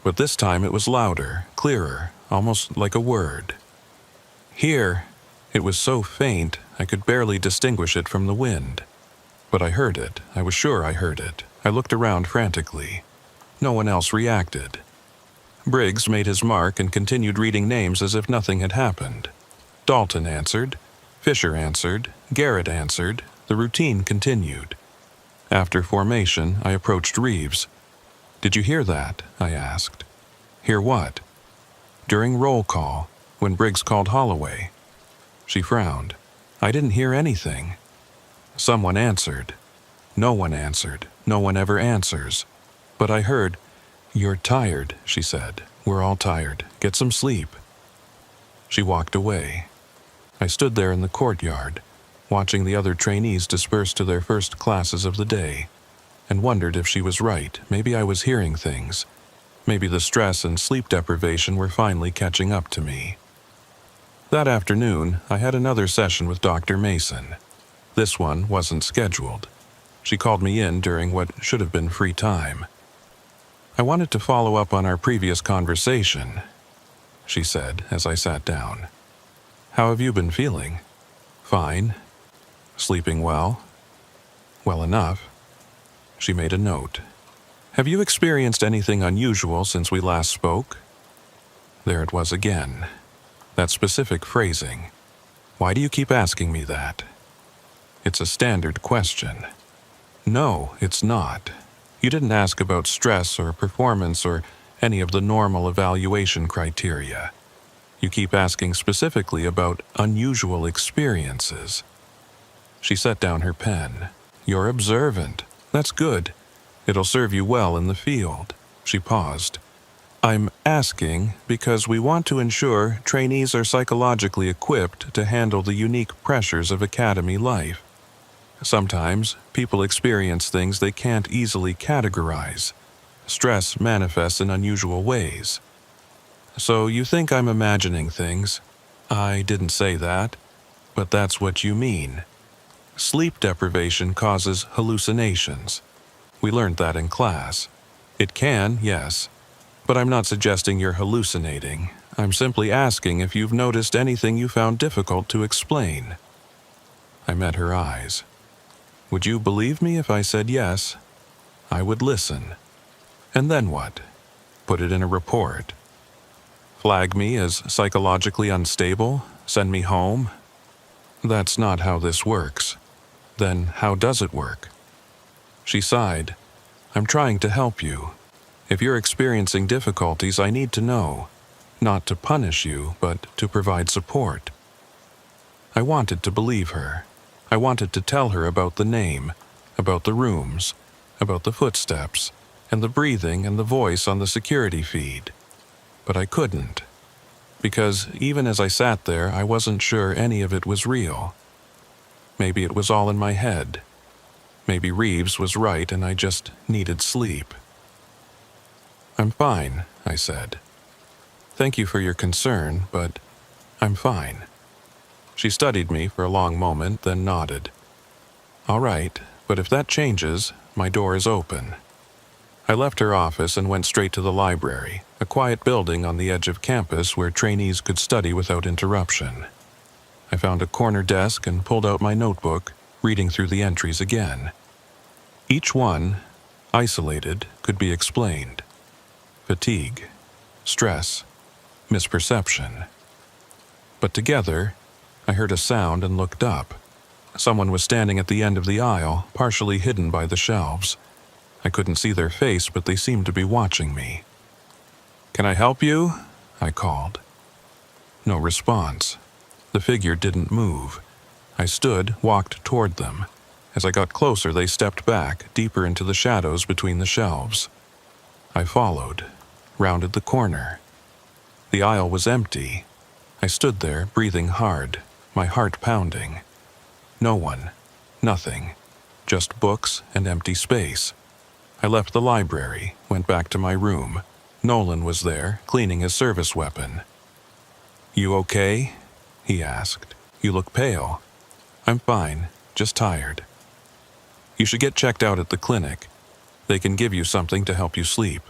But this time it was louder, clearer, almost like a word. "Here." It was so faint, I could barely distinguish it from the wind. But I heard it. I was sure I heard it. I looked around frantically. No one else reacted. Briggs made his mark and continued reading names as if nothing had happened. Dalton answered. Fisher answered. Garrett answered. The routine continued. After formation, I approached Reeves. "Did you hear that?" I asked. "Hear what?" "During roll call, when Briggs called Holloway." She frowned. "I didn't hear anything." Someone answered. No one answered. No one ever answers. But I heard, "You're tired," she said. "We're all tired. Get some sleep." She walked away. I stood there in the courtyard, watching the other trainees disperse to their first classes of the day, and wondered if she was right. Maybe I was hearing things. Maybe the stress and sleep deprivation were finally catching up to me. That afternoon, I had another session with Dr. Mason. This one wasn't scheduled. She called me in during what should have been free time. "I wanted to follow up on our previous conversation," she said as I sat down. "How have you been feeling?" "Fine." "Sleeping well?" "Well enough." She made a note. "Have you experienced anything unusual since we last spoke?" There it was again. That specific phrasing. Why do you keep asking me that? It's a standard question. No, it's not. You didn't ask about stress or performance or any of the normal evaluation criteria. You keep asking specifically about unusual experiences. She set down her pen. "You're observant. That's good. It'll serve you well in the field." She paused. "I'm asking because we want to ensure trainees are psychologically equipped to handle the unique pressures of academy life. Sometimes people experience things they can't easily categorize. Stress manifests in unusual ways. So you think I'm imagining things? I didn't say that, but that's what you mean. Sleep deprivation causes hallucinations. We learned that in class. It can, yes, but I'm not suggesting you're hallucinating. I'm simply asking if you've noticed anything you found difficult to explain." I met her eyes. "Would you believe me if I said yes?" "I would listen." "And then what? Put it in a report? Flag me as psychologically unstable? Send me home? That's not how this works. Then how does it work?" She sighed. "I'm trying to help you. If you're experiencing difficulties, I need to know. Not to punish you, but to provide support." I wanted to believe her. I wanted to tell her about the name, about the rooms, about the footsteps, and the breathing and the voice on the security feed. But I couldn't. Because even as I sat there, I wasn't sure any of it was real. Maybe it was all in my head. Maybe Reeves was right and I just needed sleep. "I'm fine," I said. "Thank you for your concern, but I'm fine." She studied me for a long moment, then nodded. "All right, but if that changes, my door is open." I left her office and went straight to the library, a quiet building on the edge of campus where trainees could study without interruption. I found a corner desk and pulled out my notebook, reading through the entries again. Each one, isolated, could be explained. Fatigue, stress, misperception. But together, I heard a sound and looked up. Someone was standing at the end of the aisle, partially hidden by the shelves. I couldn't see their face, but they seemed to be watching me. "Can I help you?" I called. No response. The figure didn't move. I stood, walked toward them. As I got closer, they stepped back, deeper into the shadows between the shelves. I followed, rounded the corner. The aisle was empty. I stood there, breathing hard, my heart pounding. No one, nothing, just books and empty space. I left the library, went back to my room. Nolan was there, cleaning his service weapon. "You okay?" he asked. "You look pale." "I'm fine, just tired." "You should get checked out at the clinic. They can give you something to help you sleep."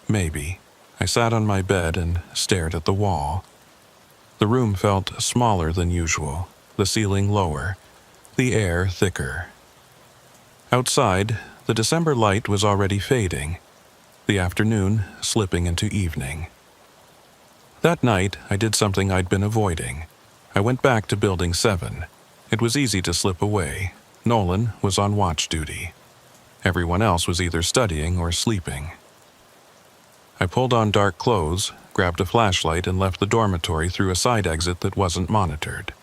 "Maybe." I sat on my bed and stared at the wall. The room felt smaller than usual, the ceiling lower, the air thicker. Outside, the December light was already fading, the afternoon slipping into evening. That night, I did something I'd been avoiding. I went back to Building 7. It was easy to slip away. Nolan was on watch duty. Everyone else was either studying or sleeping. I pulled on dark clothes, grabbed a flashlight, and left the dormitory through a side exit that wasn't monitored.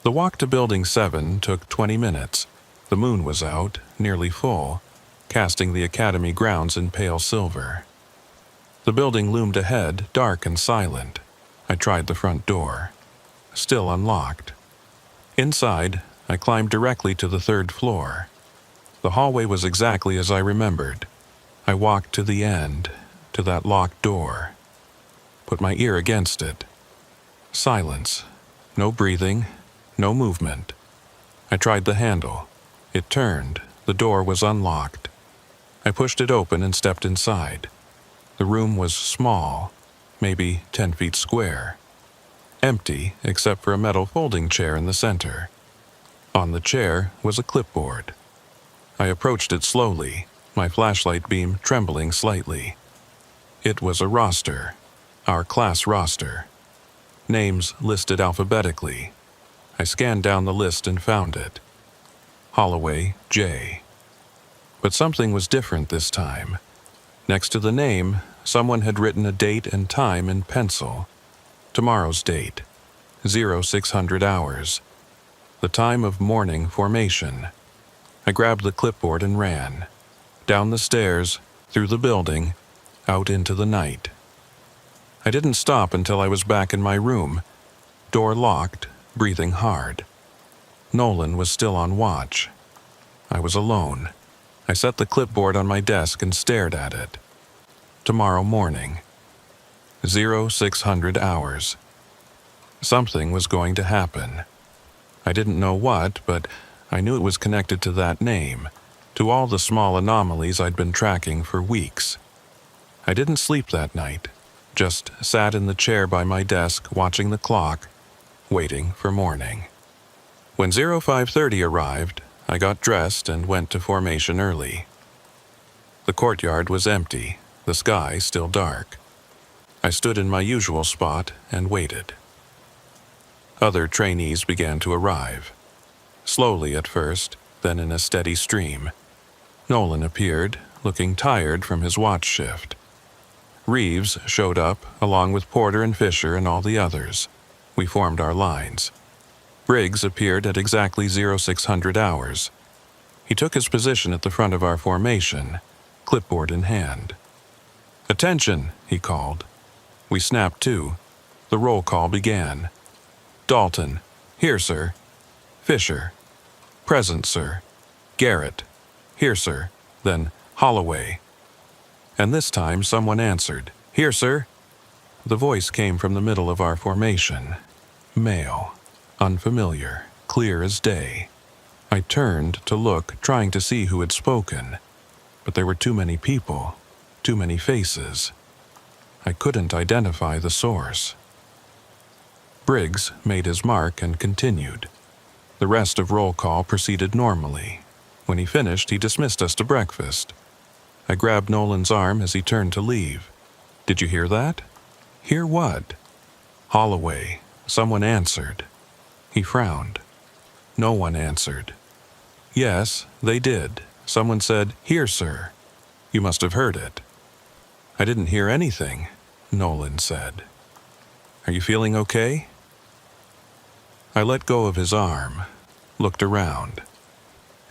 The walk to Building 7 took 20 minutes. The moon was out, nearly full, casting the academy grounds in pale silver. The building loomed ahead, dark and silent. I tried the front door. Still unlocked. Inside, I climbed directly to the 3rd floor. The hallway was exactly as I remembered. I walked to the end, to that locked door. Put my ear against it. Silence. No breathing, no movement. I tried the handle. It turned. The door was unlocked. I pushed it open and stepped inside. The room was small, maybe 10 feet square. Empty, except for a metal folding chair in the center. On the chair was a clipboard. I approached it slowly, my flashlight beam trembling slightly. It was a roster, our class roster. Names listed alphabetically. I scanned down the list and found it. Holloway, J. But something was different this time. Next to the name, someone had written a date and time in pencil. Tomorrow's date, 0600 hours. The time of morning formation. I grabbed the clipboard and ran. Down the stairs, through the building, out into the night. I didn't stop until I was back in my room. Door locked, breathing hard. Nolan was still on watch. I was alone. I set the clipboard on my desk and stared at it. Tomorrow morning. 0600 hours. Something was going to happen. I didn't know what, but I knew it was connected to that name, to all the small anomalies I'd been tracking for weeks. I didn't sleep that night, just sat in the chair by my desk watching the clock, waiting for morning. When 0530 arrived, I got dressed and went to formation early. The courtyard was empty, the sky still dark. I stood in my usual spot and waited. Other trainees began to arrive. Slowly at first, then in a steady stream. Nolan appeared, looking tired from his watch shift. Reeves showed up, along with Porter and Fisher and all the others. We formed our lines. Briggs appeared at exactly 0600 hours. He took his position at the front of our formation, clipboard in hand. "Attention," he called. We snapped to. The roll call began. Dalton, "Here, sir." Fisher, "Present, sir." Garrett, "Here, sir." Then Holloway. And this time someone answered, "Here, sir." The voice came from the middle of our formation. Male, unfamiliar, clear as day. I turned to look, trying to see who had spoken, but there were too many people, too many faces. I couldn't identify the source. Briggs made his mark and continued. The rest of roll call proceeded normally. When he finished, he dismissed us to breakfast. I grabbed Nolan's arm as he turned to leave. "Did you hear that?" "Hear what?" "Holloway. Someone answered." He frowned. No one answered. "Yes, they did. Someone said, 'Here, sir.' You must have heard it." "I didn't hear anything," Nolan said. "Are you feeling okay?" I let go of his arm, looked around.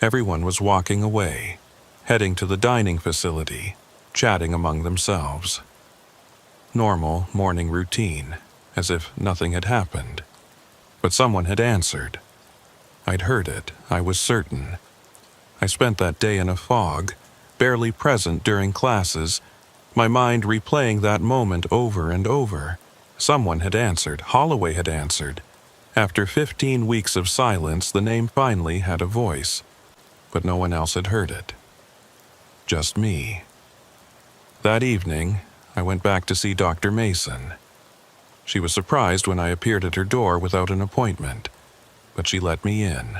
Everyone was walking away, heading to the dining facility, chatting among themselves. Normal morning routine, as if nothing had happened. But someone had answered. I'd heard it, I was certain. I spent that day in a fog, barely present during classes, my mind replaying that moment over and over. Someone had answered, Holloway had answered. After 15 weeks of silence, the name finally had a voice, but no one else had heard it. Just me. That evening, I went back to see Dr. Mason. She was surprised when I appeared at her door without an appointment, but she let me in.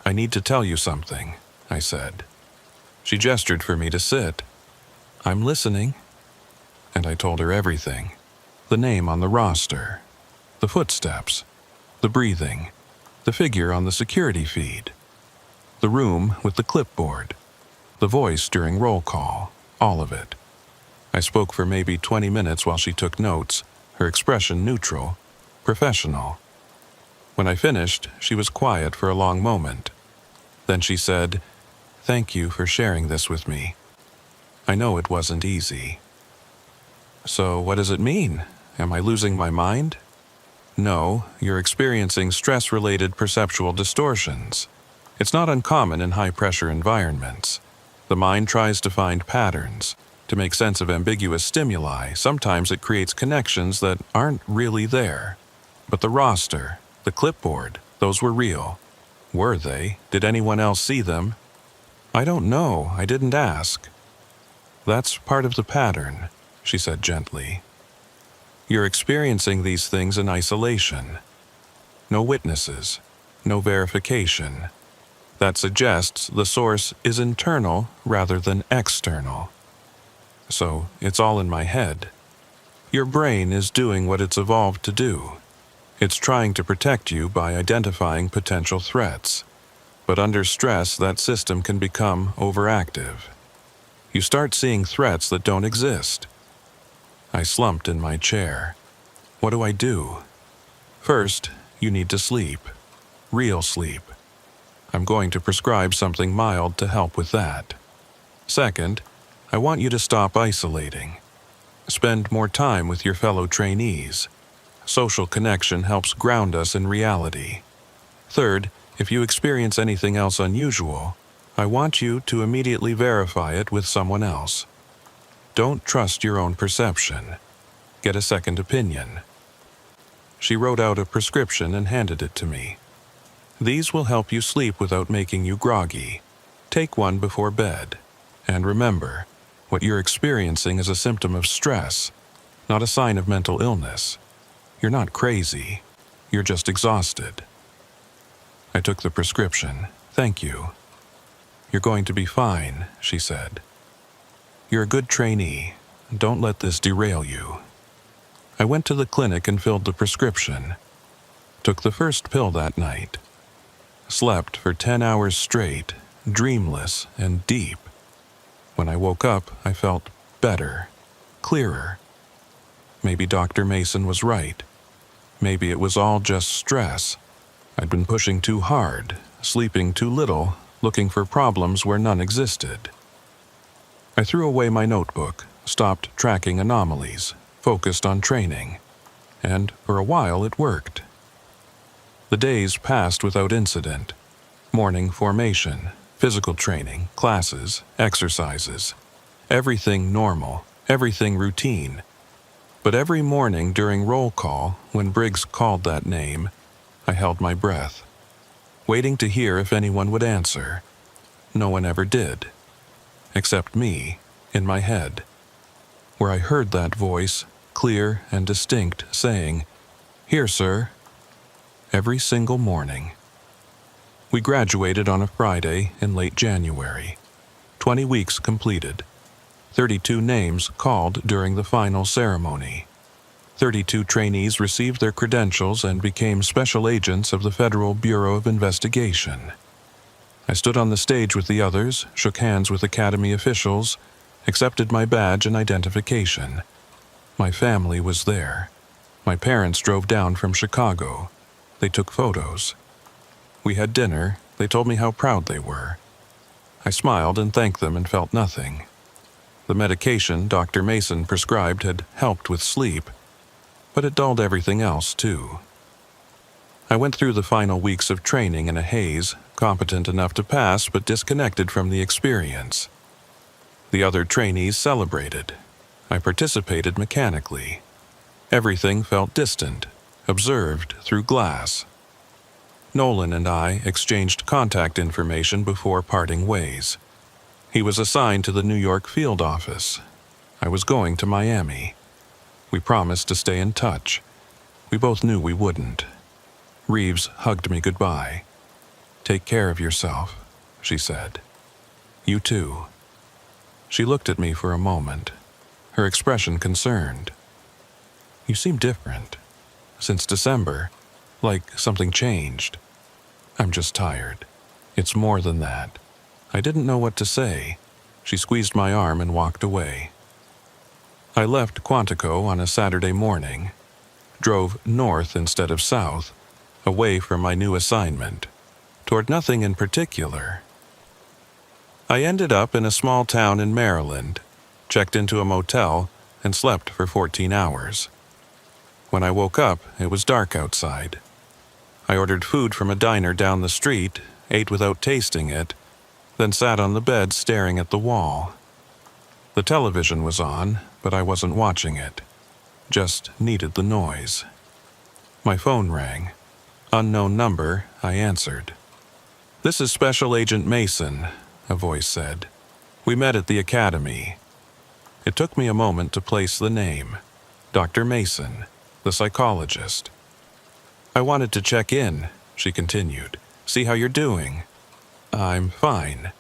"I need to tell you something," I said. She gestured for me to sit. "I'm listening." And I told her everything. The name on the roster, the footsteps, the breathing, the figure on the security feed, the room with the clipboard, the voice during roll call, all of it. I spoke for maybe 20 minutes while she took notes, her expression neutral, professional. When I finished, she was quiet for a long moment. Then she said, "Thank you for sharing this with me. I know it wasn't easy." "So what does it mean? Am I losing my mind?" "No, you're experiencing stress-related perceptual distortions. It's not uncommon in high-pressure environments. The mind tries to find patterns, to make sense of ambiguous stimuli. Sometimes it creates connections that aren't really there. But the roster, the clipboard, those were real. Were they? Did anyone else see them?" "I don't know. I didn't ask." "That's part of the pattern," she said gently. "You're experiencing these things in isolation. No witnesses, no verification. That suggests the source is internal rather than external. So it's all in my head. Your brain is doing what it's evolved to do. It's trying to protect you by identifying potential threats. But under stress, that system can become overactive. You start seeing threats that don't exist." I slumped in my chair. "What do I do?" "First, you need to sleep. Real sleep. I'm going to prescribe something mild to help with that. Second, I want you to stop isolating. Spend more time with your fellow trainees. Social connection helps ground us in reality. Third, if you experience anything else unusual, I want you to immediately verify it with someone else. Don't trust your own perception. Get a second opinion." She wrote out a prescription and handed it to me. "These will help you sleep without making you groggy. Take one before bed. And remember, what you're experiencing is a symptom of stress, not a sign of mental illness. You're not crazy. You're just exhausted." I took the prescription. "Thank you." "You're going to be fine," she said. "You're a good trainee. Don't let this derail you." I went to the clinic and filled the prescription. Took the first pill that night. slept for 10 hours straight, dreamless and deep. When I woke up, I felt better, clearer. Maybe Dr. Mason was right. Maybe it was all just stress. I'd been pushing too hard, sleeping too little, looking for problems where none existed. I threw away my notebook, stopped tracking anomalies, focused on training, and for a while it worked. The days passed without incident. Morning formation, physical training, classes, exercises. Everything normal, everything routine. But every morning during roll call, when Briggs called that name, I held my breath, waiting to hear if anyone would answer. No one ever did. Except me, in my head, where I heard that voice, clear and distinct, saying, "Here, sir," every single morning. We graduated on a Friday in late January. 20 weeks completed. 32 names called during the final ceremony. 32 trainees received their credentials and became special agents of the Federal Bureau of Investigation. I stood on the stage with the others, shook hands with Academy officials, accepted my badge and identification. My family was there. My parents drove down from Chicago. They took photos. We had dinner. They told me how proud they were. I smiled and thanked them and felt nothing. The medication Dr. Mason prescribed had helped with sleep, but it dulled everything else too. I went through the final weeks of training in a haze, competent enough to pass but disconnected from the experience. The other trainees celebrated. I participated mechanically. Everything felt distant, observed through glass. Nolan and I exchanged contact information before parting ways. He was assigned to the New York field office. I was going to Miami. We promised to stay in touch. We both knew we wouldn't. Reeves hugged me goodbye. "Take care of yourself," she said. "You too." She looked at me for a moment, her expression concerned. "You seem different. Since December, like something changed." "I'm just tired. It's more than that." I didn't know what to say. She squeezed my arm and walked away. I left Quantico on a Saturday morning, drove north instead of south, away from my new assignment, toward nothing in particular. I ended up in a small town in Maryland, checked into a motel, and slept for 14 hours. When I woke up, it was dark outside. I ordered food from a diner down the street, ate without tasting it, then sat on the bed staring at the wall. The television was on, but I wasn't watching it. Just needed the noise. My phone rang. Unknown number, I answered. "This is Special Agent Mason," a voice said. "We met at the academy." It took me a moment to place the name. Dr. Mason, the psychologist. "I wanted to check in," she continued. "See how you're doing." "I'm fine."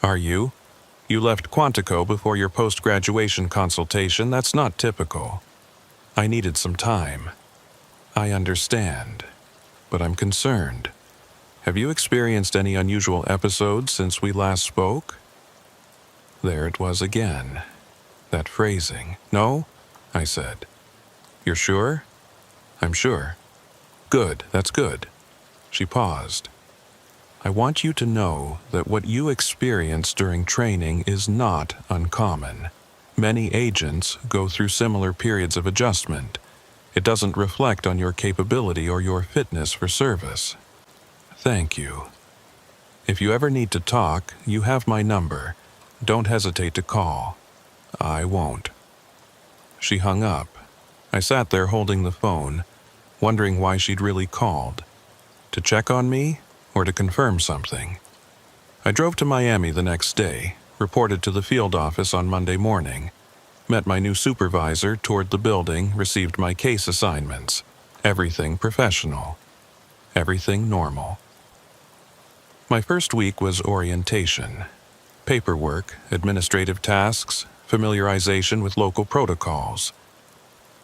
"Are you? You left Quantico before your post-graduation consultation. That's not typical." "I needed some time." "I understand, but I'm concerned. Have you experienced any unusual episodes since we last spoke?" There it was again. That phrasing. "No?" I said. "You're sure?" "I'm sure." "Good, that's good." She paused. "I want you to know that what you experience during training is not uncommon. Many agents go through similar periods of adjustment. It doesn't reflect on your capability or your fitness for service." "Thank you. If you ever need to talk, you have my number. Don't hesitate to call." "I won't." She hung up. I sat there holding the phone, wondering why she'd really called. To check on me, or to confirm something? I drove to Miami the next day, reported to the field office on Monday morning, met my new supervisor, toured the building, received my case assignments. Everything professional. Everything normal. My first week was orientation. Paperwork, administrative tasks, familiarization with local protocols.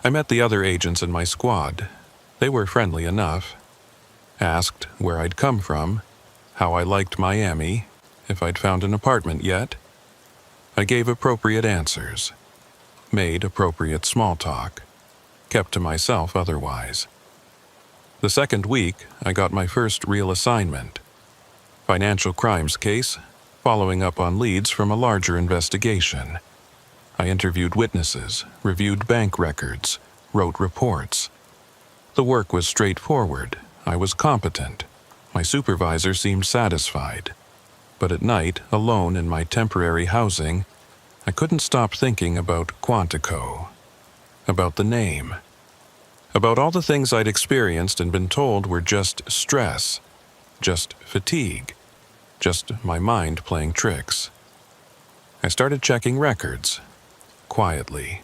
I met the other agents in my squad. They were friendly enough. Asked where I'd come from, how I liked Miami, if I'd found an apartment yet. I gave appropriate answers, made appropriate small talk, kept to myself otherwise. The second week, I got my first real assignment. Financial crimes case, following up on leads from a larger investigation. I interviewed witnesses, reviewed bank records, wrote reports. The work was straightforward. I was competent. My supervisor seemed satisfied. But at night, alone in my temporary housing, I couldn't stop thinking about Quantico, about the name, about all the things I'd experienced and been told were just stress, just fatigue, just my mind playing tricks. I started checking records, quietly,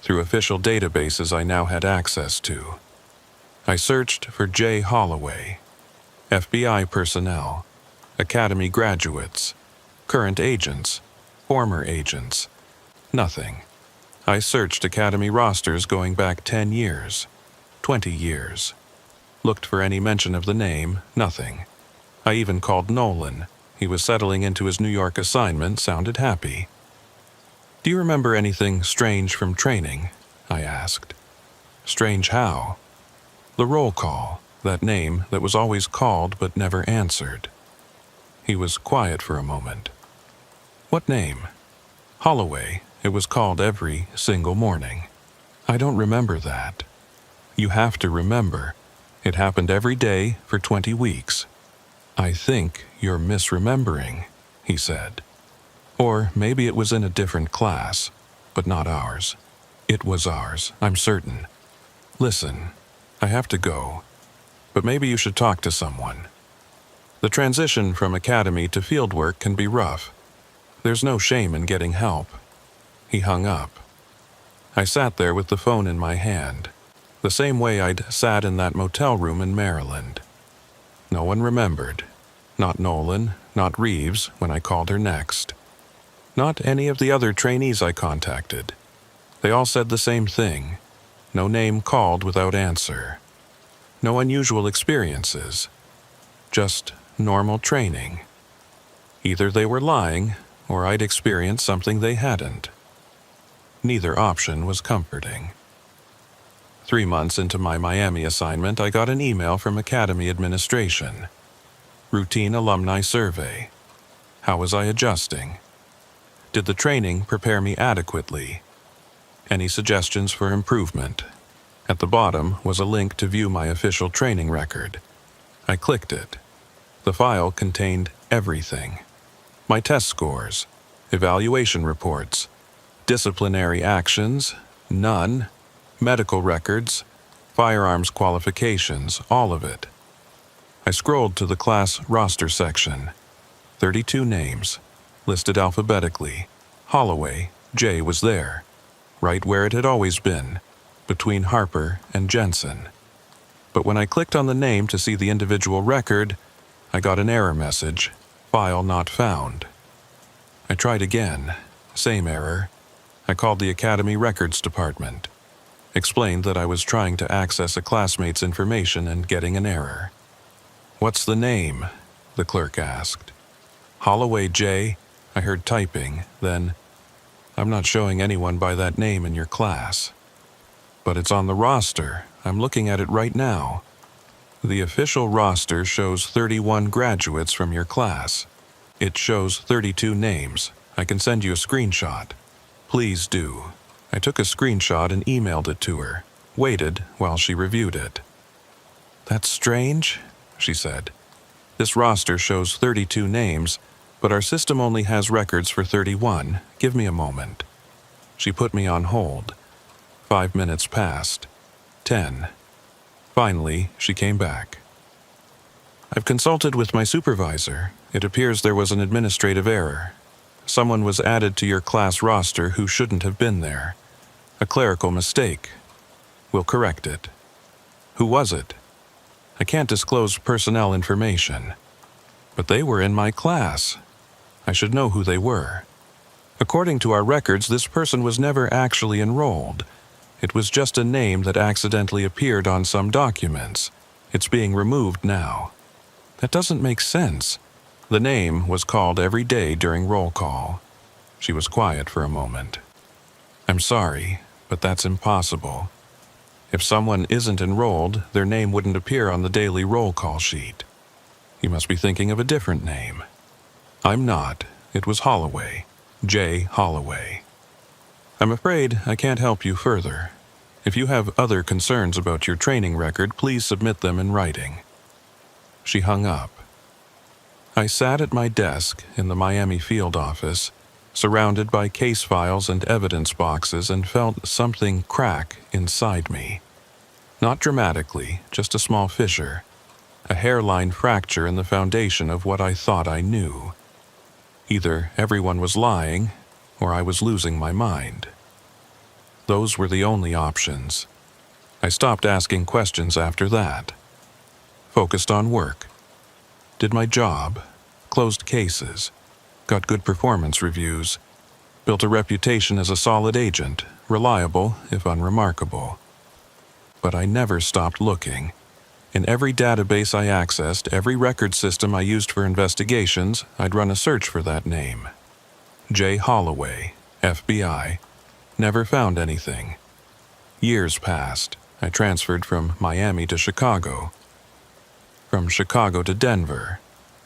through official databases I now had access to. I searched for J. Holloway, FBI personnel, academy graduates, current agents, former agents. Nothing. I searched academy rosters going back 10 years, 20 years. Looked for any mention of the name, nothing. I even called Nolan. He was settling into his New York assignment, sounded happy. "Do you remember anything strange from training?" I asked. "Strange how?" "The roll call, that name that was always called but never answered." He was quiet for a moment. "What name?" "Holloway. It was called every single morning." "I don't remember that." "You have to remember. It happened every day for 20 weeks. "I think you're misremembering," he said. "Or maybe it was in a different class, but not ours." "It was ours, I'm certain. Listen, I have to go, but maybe you should talk to someone. The transition from academy to fieldwork can be rough. There's no shame in getting help." He hung up. I sat there with the phone in my hand, the same way I'd sat in that motel room in Maryland. No one remembered. Not Nolan, not Reeves when I called her next. Not any of the other trainees I contacted. They all said the same thing. No name called without answer. No unusual experiences. Just normal training. Either they were lying, or I'd experienced something they hadn't. Neither option was comforting. 3 months into my Miami assignment, I got an email from Academy administration. Routine alumni survey. How was I adjusting? Did the training prepare me adequately? Any suggestions for improvement? At the bottom was a link to view my official training record. I clicked it. The file contained everything. My test scores, evaluation reports, disciplinary actions, none, medical records, firearms qualifications, all of it. I scrolled to the class roster section. 32 names, listed alphabetically. Holloway, J, was there, right where it had always been, between Harper and Jensen. But when I clicked on the name to see the individual record, I got an error message, file not found. I tried again, same error. I called the Academy Records Department, explained that I was trying to access a classmate's information and getting an error. "What's the name?" the clerk asked. "Holloway J," I heard typing, then, "I'm not showing anyone by that name in your class." "But it's on the roster. I'm looking at it right now." "The official roster shows 31 graduates from your class. It shows 32 names. I can send you a screenshot." "Please do." I took a screenshot and emailed it to her, waited while she reviewed it. "That's strange," she said. "This roster shows 32 names, but our system only has records for 31. Give me a moment." She put me on hold. 5 minutes passed. 10. Finally, she came back. "I've consulted with my supervisor. It appears there was an administrative error. Someone was added to your class roster who shouldn't have been there. A clerical mistake. We'll correct it." "Who was it?" "I can't disclose personnel information." "But they were in my class. I should know who they were. According to our records, this person was never actually enrolled. It was just a name that accidentally appeared on some documents. It's being removed now. That doesn't make sense. The name was called every day during roll call. She was quiet for a moment. I'm sorry, but that's impossible. If someone isn't enrolled, their name wouldn't appear on the daily roll call sheet. You must be thinking of a different name. I'm not. It was Holloway. J. Holloway. I'm afraid I can't help you further. If you have other concerns about your training record, please submit them in writing. She hung up. I sat at my desk in the Miami field office, surrounded by case files and evidence boxes, and felt something crack inside me. Not dramatically, just a small fissure, a hairline fracture in the foundation of what I thought I knew. Either everyone was lying, or I was losing my mind. Those were the only options. I stopped asking questions after that. Focused on work. Did my job, closed cases, got good performance reviews, built a reputation as a solid agent, reliable if unremarkable. But I never stopped looking. In every database I accessed, every record system I used for investigations, I'd run a search for that name. J. Holloway, FBI. Never found anything. Years passed. I transferred from Miami to Chicago. From Chicago to Denver.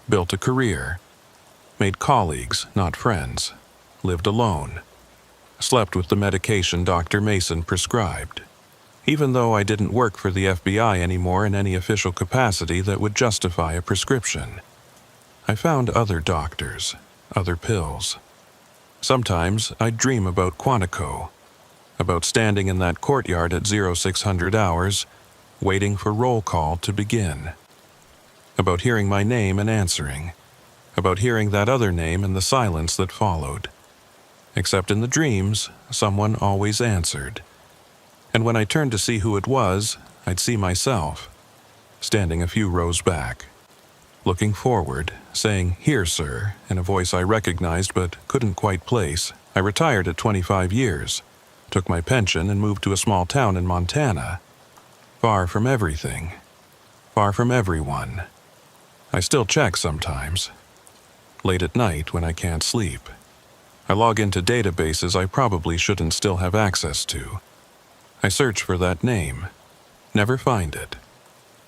Built a career. Made colleagues, not friends. Lived alone. Slept with the medication Dr. Mason prescribed. Even though I didn't work for the FBI anymore in any official capacity that would justify a prescription. I found other doctors, other pills. Sometimes I'd dream about Quantico, about standing in that courtyard at 0600 hours, waiting for roll call to begin. About hearing my name and answering. About hearing that other name and the silence that followed. Except in the dreams, someone always answered. And when I turned to see who it was, I'd see myself, standing a few rows back, looking forward, saying, "Here, sir," in a voice I recognized but couldn't quite place. I retired at 25 years, took my pension and moved to a small town in Montana. Far from everything, far from everyone. I still check sometimes, late at night when I can't sleep. I log into databases I probably shouldn't still have access to. I search for that name, never find it.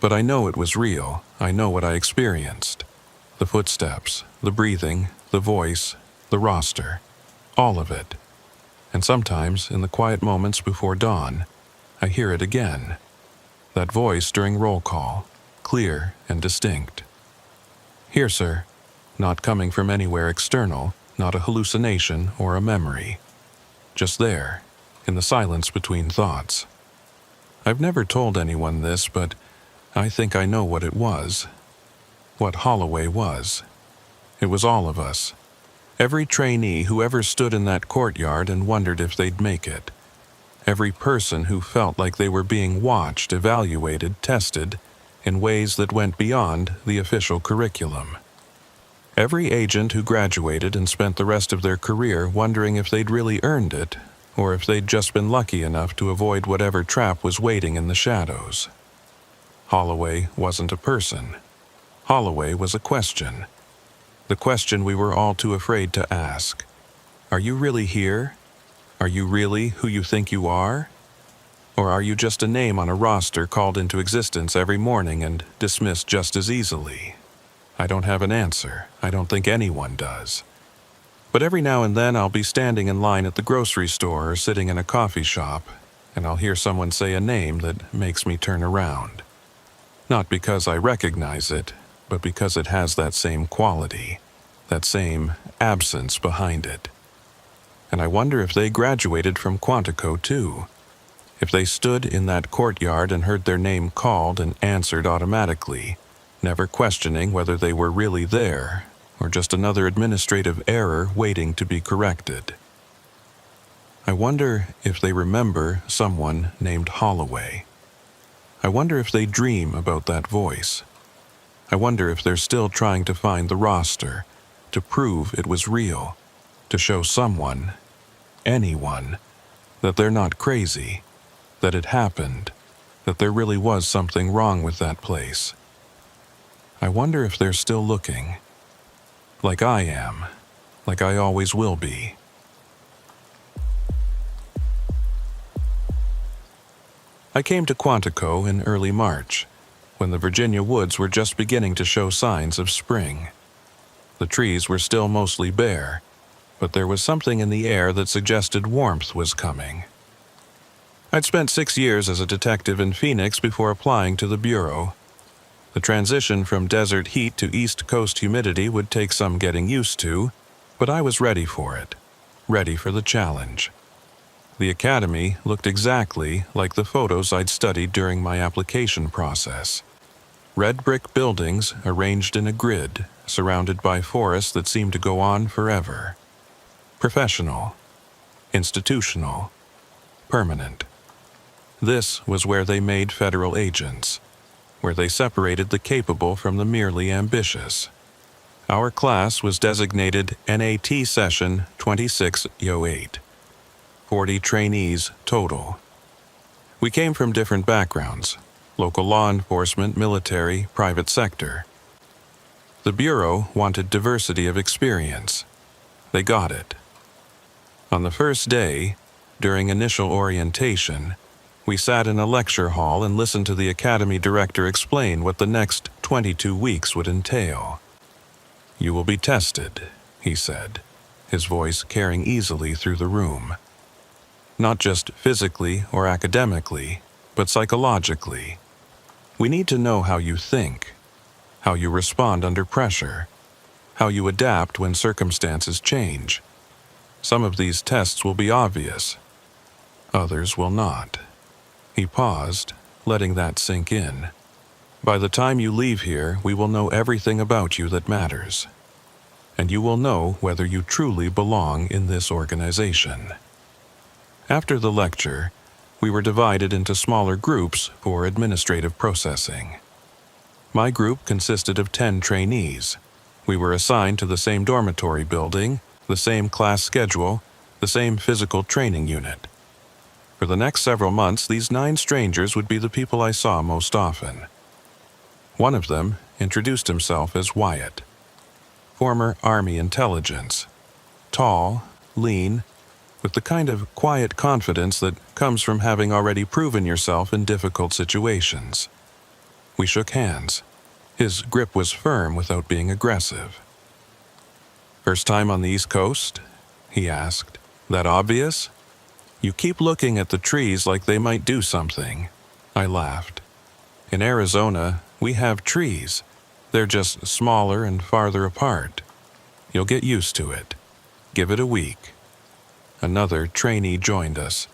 But I know it was real. I know what I experienced. The footsteps, the breathing, the voice, the roster, all of it. And sometimes, in the quiet moments before dawn, I hear it again. That voice during roll call, clear and distinct. "Here, sir," not coming from anywhere external, not a hallucination or a memory. Just there, in the silence between thoughts. I've never told anyone this, but I think I know what it was. What Holloway was. It was all of us. Every trainee who ever stood in that courtyard and wondered if they'd make it. Every person who felt like they were being watched, evaluated, tested in ways that went beyond the official curriculum. Every agent who graduated and spent the rest of their career wondering if they'd really earned it, or if they'd just been lucky enough to avoid whatever trap was waiting in the shadows. Holloway wasn't a person. Holloway was a question. The question we were all too afraid to ask. Are you really here? Are you really who you think you are? Or are you just a name on a roster called into existence every morning and dismissed just as easily? I don't have an answer. I don't think anyone does. But every now and then I'll be standing in line at the grocery store or sitting in a coffee shop, and I'll hear someone say a name that makes me turn around. Not because I recognize it, but because it has that same quality, that same absence behind it. And I wonder if they graduated from Quantico too. If they stood in that courtyard and heard their name called and answered automatically, never questioning whether they were really there, or just another administrative error waiting to be corrected. I wonder if they remember someone named Holloway. I wonder if they dream about that voice. I wonder if they're still trying to find the roster, to prove it was real, to show someone, anyone, that they're not crazy, that it happened, that there really was something wrong with that place. I wonder if they're still looking. Like I am. Like I always will be. I came to Quantico in early March, when the Virginia woods were just beginning to show signs of spring. The trees were still mostly bare, but there was something in the air that suggested warmth was coming. I'd spent 6 years as a detective in Phoenix before applying to the Bureau. The transition from desert heat to East Coast humidity would take some getting used to, but I was ready for it, ready for the challenge. The academy looked exactly like the photos I'd studied during my application process. Red brick buildings arranged in a grid, surrounded by forests that seemed to go on forever. Professional, institutional, permanent. This was where they made federal agents, where they separated the capable from the merely ambitious. Our class was designated NAT Session 2608. 40 trainees total. We came from different backgrounds: local law enforcement, military, private sector. The Bureau wanted diversity of experience. They got it. On the first day, during initial orientation, we sat in a lecture hall and listened to the academy director explain what the next 22 weeks would entail. "You will be tested," he said, his voice carrying easily through the room. "Not just physically or academically, but psychologically. We need to know how you think, how you respond under pressure, how you adapt when circumstances change. Some of these tests will be obvious. Others will not." He paused, letting that sink in. "By the time you leave here, we will know everything about you that matters. And you will know whether you truly belong in this organization." After the lecture, we were divided into smaller groups for administrative processing. My group consisted of 10 trainees. We were assigned to the same dormitory building, the same class schedule, the same physical training unit. For the next several months, these 9 strangers would be the people I saw most often. One of them introduced himself as Wyatt. Former Army intelligence. Tall, lean, with the kind of quiet confidence that comes from having already proven yourself in difficult situations. We shook hands. His grip was firm without being aggressive. "First time on the East Coast?" he asked. "That obvious? You keep looking at the trees like they might do something." I laughed. "In Arizona, we have trees. They're just smaller and farther apart. You'll get used to it. Give it a week." Another trainee joined us.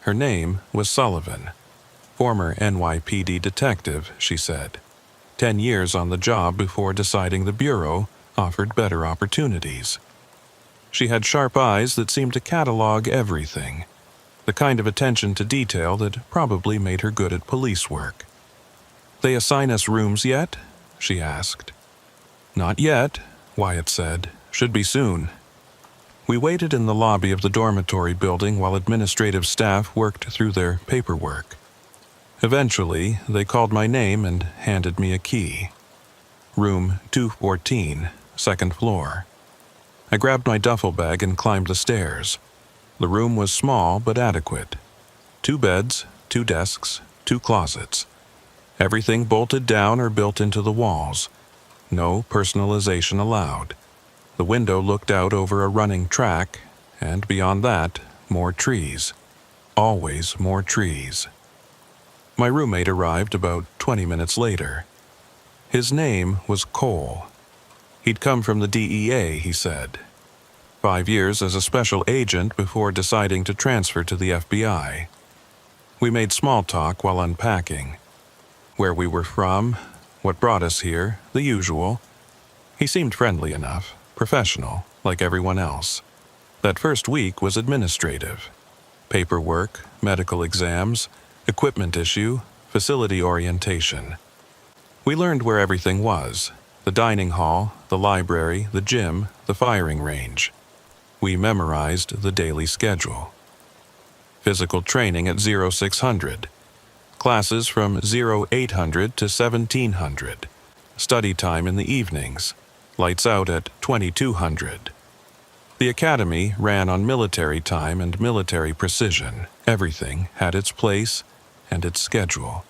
Her name was Sullivan. Former NYPD detective, she said. 10 years on the job before deciding the Bureau offered better opportunities. She had sharp eyes that seemed to catalog everything, the kind of attention to detail that probably made her good at police work. "They assign us rooms yet?" she asked. "Not yet," Wyatt said. "Should be soon." We waited in the lobby of the dormitory building while administrative staff worked through their paperwork. Eventually, they called my name and handed me a key. Room 214, second floor. I grabbed my duffel bag and climbed the stairs. The room was small but adequate. 2 beds, 2 desks, 2 closets. Everything bolted down or built into the walls. No personalization allowed. The window looked out over a running track, and beyond that, more trees. Always more trees. My roommate arrived about 20 minutes later. His name was Cole. He'd come from the DEA, he said. 5 years as a special agent before deciding to transfer to the FBI. We made small talk while unpacking. Where we were from, what brought us here, the usual. He seemed friendly enough. Professional, like everyone else. That first week was administrative. Paperwork, medical exams, equipment issue, facility orientation. We learned where everything was: the dining hall, the library, the gym, the firing range. We memorized the daily schedule. Physical training at 0600. Classes from 0800 to 1700. Study time in the evenings. Lights out at 2200. The academy ran on military time and military precision. Everything had its place and its schedule.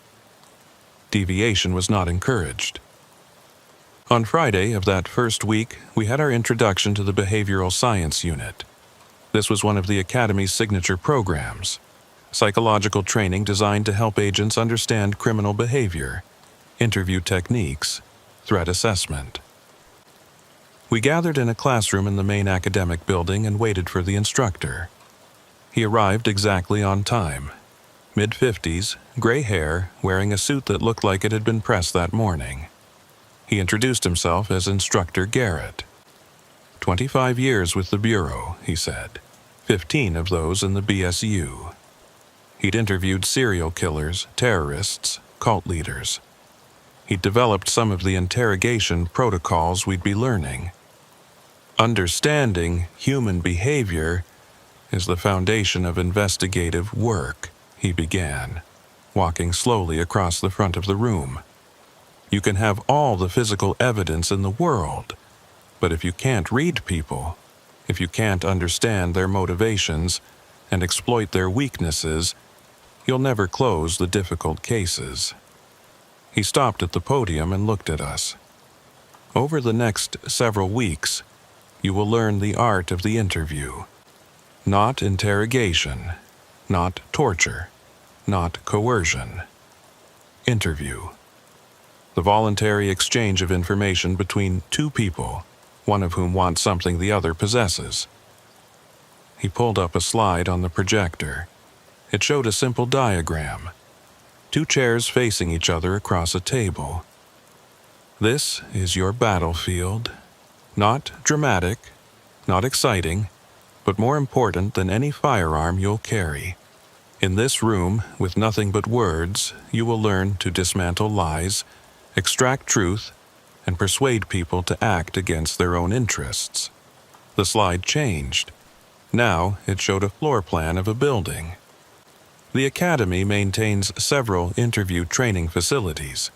Deviation was not encouraged. On Friday of that first week, we had our introduction to the behavioral science unit. This was one of the academy's signature programs. Psychological training designed to help agents understand criminal behavior, interview techniques, threat assessment. We gathered in a classroom in the main academic building and waited for the instructor. He arrived exactly on time. Mid-50s, gray hair, wearing a suit that looked like it had been pressed that morning. He introduced himself as Instructor Garrett. 25 years with the Bureau, he said. 15 of those in the BSU. He'd interviewed serial killers, terrorists, cult leaders. He'd developed some of the interrogation protocols we'd be learning. Understanding human behavior is the foundation of investigative work, he began, walking slowly across the front of the room. You can have all the physical evidence in the world, but if you can't read people, if you can't understand their motivations and exploit their weaknesses, you'll never close the difficult cases. He stopped at the podium and looked at us. Over the next several weeks, you will learn the art of the interview. Not interrogation, not torture, not coercion. Interview. The voluntary exchange of information between two people, one of whom wants something the other possesses. He pulled up a slide on the projector. It showed a simple diagram. Two chairs facing each other across a table. This is your battlefield. Not dramatic, not exciting, but more important than any firearm you'll carry. In this room, with nothing but words, you will learn to dismantle lies, extract truth, and persuade people to act against their own interests. The slide changed. Now it showed a floor plan of a building. The academy maintains several interview training facilities.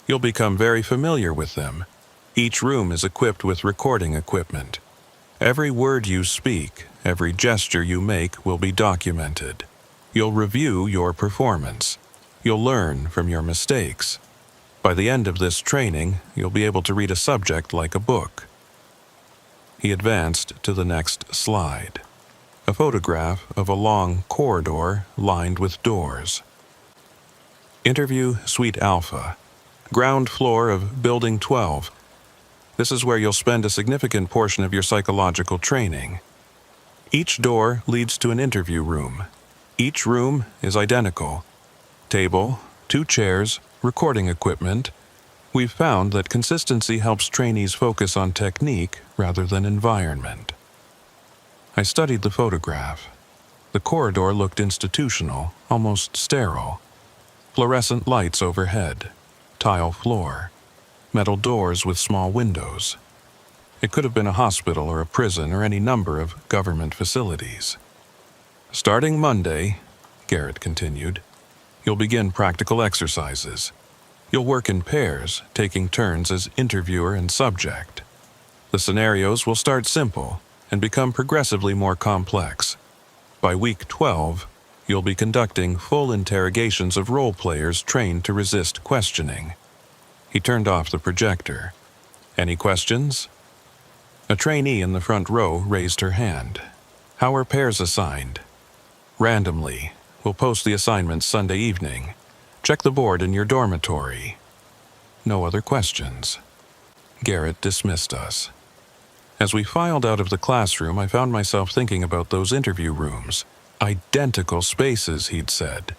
You'll become very familiar with them. Each room is equipped with recording equipment. Every word you speak, every gesture you make will be documented. You'll review your performance. You'll learn from your mistakes. By the end of this training, you'll be able to read a subject like a book. He advanced to the next slide. A photograph of a long corridor lined with doors. Interview Suite Alpha. Ground floor of Building 12. This is where you'll spend a significant portion of your psychological training. Each door leads to an interview room. Each room is identical. Table, 2 chairs, recording equipment. We've found that consistency helps trainees focus on technique rather than environment. I studied the photograph. The corridor looked institutional, almost sterile. Fluorescent lights overhead. Tile floor. Metal doors with small windows. It could have been a hospital or a prison or any number of government facilities. Starting Monday, Garrett continued, you'll begin practical exercises. You'll work in pairs, taking turns as interviewer and subject. The scenarios will start simple and become progressively more complex. By week 12, you'll be conducting full interrogations of role players trained to resist questioning. He turned off the projector. Any questions? A trainee in the front row raised her hand. How are pairs assigned? Randomly. We'll post the assignments Sunday evening. Check the board in your dormitory. No other questions. Garrett dismissed us. As we filed out of the classroom, I found myself thinking about those interview rooms. Identical spaces, he'd said.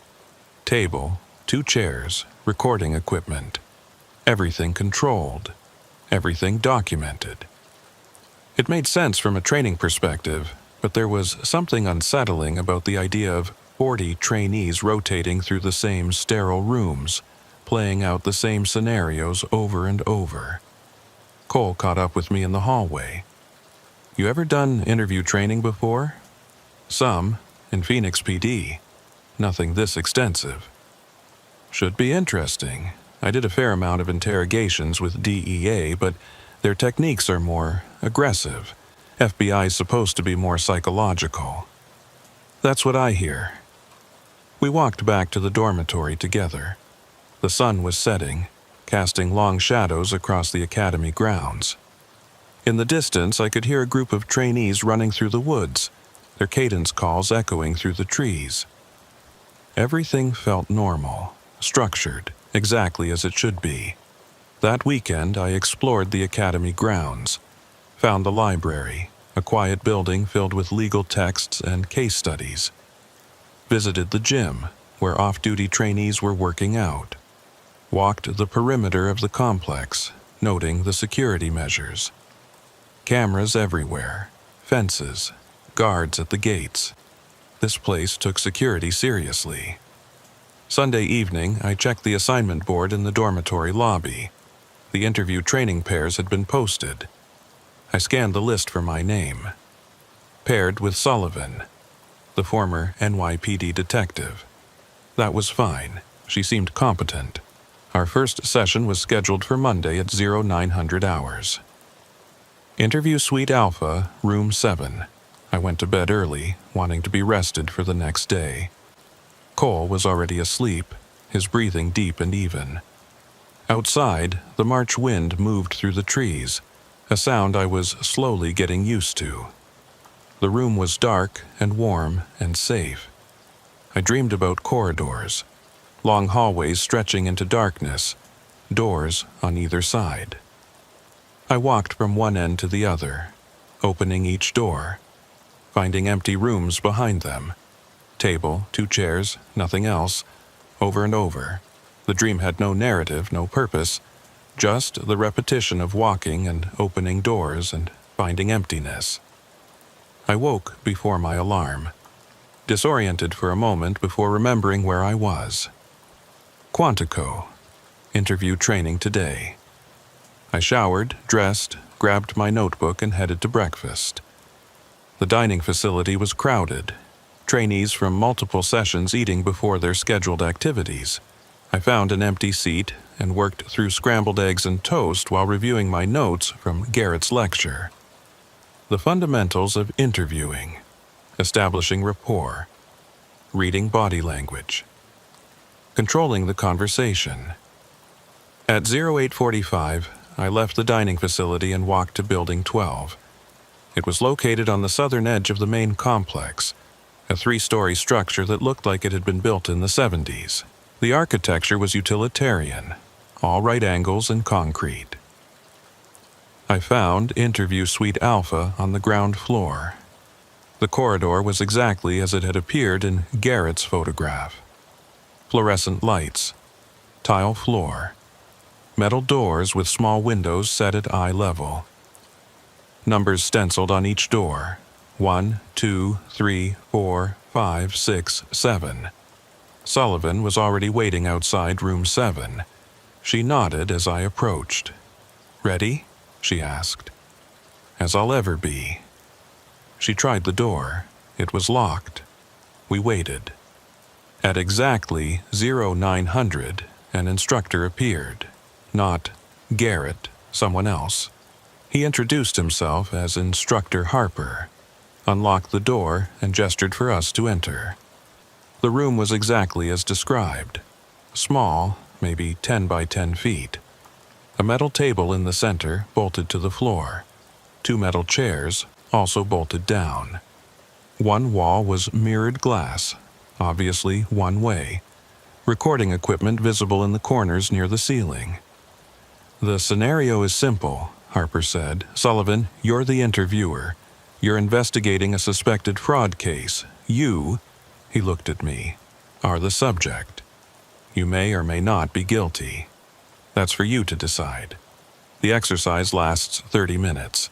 Table, 2 chairs, recording equipment. Everything controlled. Everything documented. It made sense from a training perspective, but there was something unsettling about the idea of 40 trainees rotating through the same sterile rooms, playing out the same scenarios over and over. Cole caught up with me in the hallway. You ever done interview training before? Some, in Phoenix PD. Nothing this extensive. Should be interesting. I did a fair amount of interrogations with DEA, but their techniques are more aggressive. FBI's supposed to be more psychological. That's what I hear. We walked back to the dormitory together. The sun was setting, casting long shadows across the academy grounds. In the distance, I could hear a group of trainees running through the woods, their cadence calls echoing through the trees. Everything felt normal, structured, exactly as it should be. That weekend, I explored the academy grounds, found the library, a quiet building filled with legal texts and case studies. Visited the gym, where off-duty trainees were working out. Walked the perimeter of the complex, noting the security measures. Cameras everywhere, fences, guards at the gates. This place took security seriously. Sunday evening, I checked the assignment board in the dormitory lobby. The interview training pairs had been posted. I scanned the list for my name. Paired with Sullivan, the former NYPD detective. That was fine. She seemed competent. Our first session was scheduled for Monday at 0900 hours. Interview Suite Alpha, Room 7. I went to bed early, wanting to be rested for the next day. Cole was already asleep, his breathing deep and even. Outside, the March wind moved through the trees, a sound I was slowly getting used to. The room was dark and warm and safe. I dreamed about corridors, long hallways stretching into darkness, doors on either side. I walked from one end to the other, opening each door, finding empty rooms behind them. Table, 2 chairs, nothing else, over and over. The dream had no narrative, no purpose, just the repetition of walking and opening doors and finding emptiness. I woke before my alarm, disoriented for a moment before remembering where I was. Quantico. Interview training today. I showered, dressed, grabbed my notebook and headed to breakfast. The dining facility was crowded, trainees from multiple sessions eating before their scheduled activities. I found an empty seat and worked through scrambled eggs and toast while reviewing my notes from Garrett's lecture. The fundamentals of interviewing, establishing rapport, reading body language, controlling the conversation. At 0845, I left the dining facility and walked to Building 12. It was located on the southern edge of the main complex, a 3-story structure that looked like it had been built in the 70s. The architecture was utilitarian, all right angles and concrete. I found Interview Suite Alpha on the ground floor. The corridor was exactly as it had appeared in Garrett's photograph. Fluorescent lights, tile floor, metal doors with small windows set at eye level. Numbers stenciled on each door, 1, 2, 3, 4, 5, 6, 7. Sullivan was already waiting outside room 7. She nodded as I approached. "Ready?" she asked. "As I'll ever be." She tried the door. It was locked. We waited. At exactly 0900, an instructor appeared. Not Garrett, someone else. He introduced himself as Instructor Harper, unlocked the door, and gestured for us to enter. The room was exactly as described. Small, maybe 10 by 10 feet. A metal table in the center, bolted to the floor. 2 metal chairs, also bolted down. One wall was mirrored glass, obviously one way. Recording equipment visible in the corners near the ceiling. "The scenario is simple," Harper said. "Sullivan, you're the interviewer. You're investigating a suspected fraud case. You," he looked at me, "are the subject. You may or may not be guilty. That's for you to decide. The exercise lasts 30 minutes.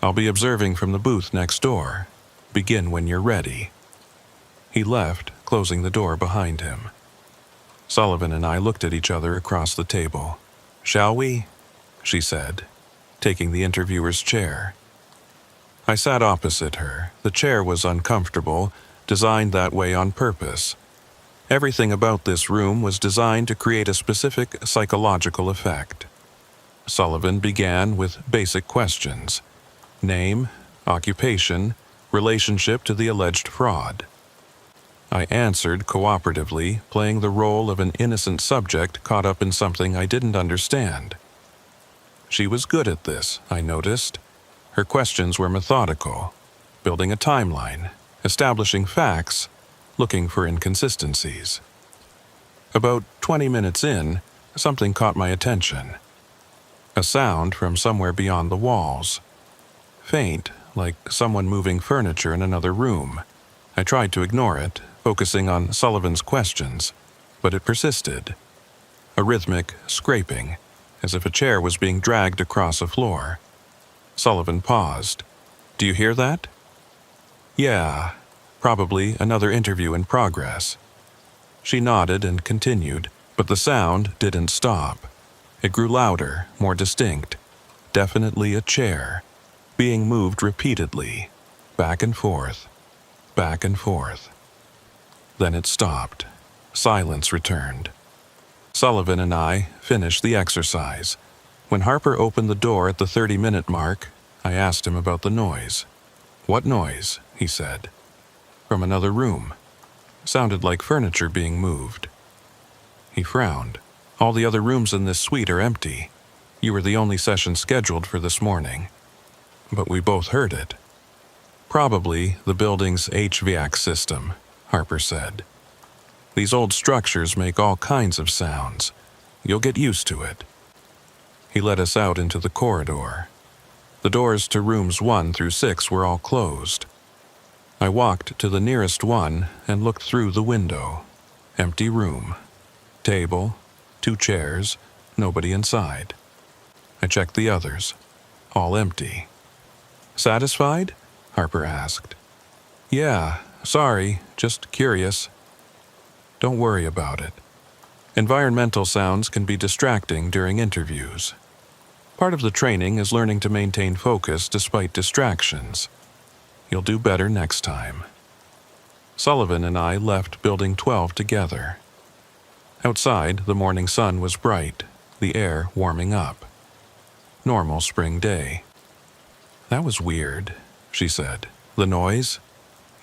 I'll be observing from the booth next door. Begin when you're ready." He left, closing the door behind him. Sullivan and I looked at each other across the table. "Shall we?" she said, taking the interviewer's chair. I sat opposite her. The chair was uncomfortable, designed that way on purpose. Everything about this room was designed to create a specific psychological effect. Sullivan began with basic questions: name, occupation, relationship to the alleged fraud. I answered cooperatively, playing the role of an innocent subject caught up in something I didn't understand. She was good at this, I noticed. Her questions were methodical, building a timeline, establishing facts, looking for inconsistencies. About 20 minutes in, something caught my attention. A sound from somewhere beyond the walls. Faint, like someone moving furniture in another room. I tried to ignore it, focusing on Sullivan's questions, but it persisted. A rhythmic scraping, as if a chair was being dragged across a floor. Sullivan paused. "Do you hear that?" "Yeah, probably another interview in progress." She nodded and continued, but the sound didn't stop. It grew louder, more distinct. Definitely a chair, being moved repeatedly, back and forth, back and forth. Then it stopped. Silence returned. Sullivan and I finished the exercise. When Harper opened the door at the 30-minute mark, I asked him about the noise. "What noise?" he said. "From another room. Sounded like furniture being moved." He frowned. "All the other rooms in this suite are empty. You were the only session scheduled for this morning." But we both heard it. "Probably the building's HVAC system," Harper said. "These old structures make all kinds of sounds. You'll get used to it." He led us out into the corridor. The doors to rooms 1 through 6 were all closed. I walked to the nearest one and looked through the window. Empty room. Table, 2 chairs, nobody inside. I checked the others. All empty. "Satisfied?" Harper asked. "Yeah, sorry, just curious." "Don't worry about it. Environmental sounds can be distracting during interviews. Part of the training is learning to maintain focus despite distractions. You'll do better next time." Sullivan and I left Building 12 together. Outside, the morning sun was bright, the air warming up. Normal spring day. "That was weird," she said. "The noise?"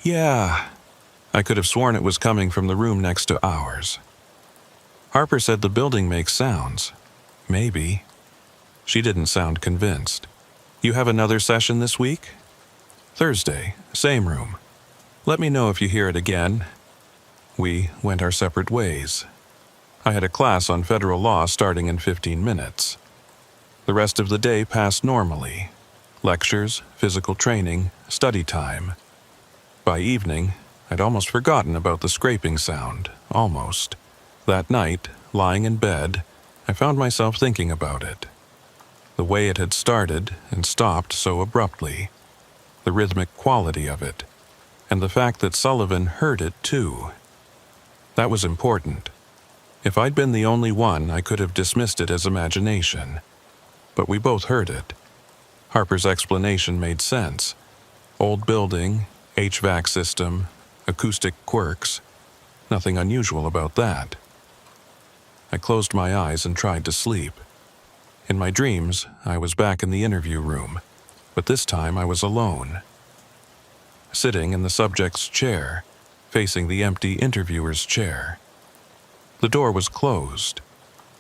"Yeah. I could have sworn it was coming from the room next to ours." "Harper said the building makes sounds." "Maybe." She didn't sound convinced. "You have another session this week?" "Thursday, same room. Let me know if you hear it again." We went our separate ways. I had a class on federal law starting in 15 minutes. The rest of the day passed normally. Lectures, physical training, study time. By evening, I'd almost forgotten about the scraping sound, almost. That night, lying in bed, I found myself thinking about it. The way it had started and stopped so abruptly. The rhythmic quality of it. And the fact that Sullivan heard it too. That was important. If I'd been the only one, I could have dismissed it as imagination. But we both heard it. Harper's explanation made sense. Old building, HVAC system, acoustic quirks. Nothing unusual about that. I closed my eyes and tried to sleep. In my dreams, I was back in the interview room, but this time I was alone. Sitting in the subject's chair, facing the empty interviewer's chair. The door was closed.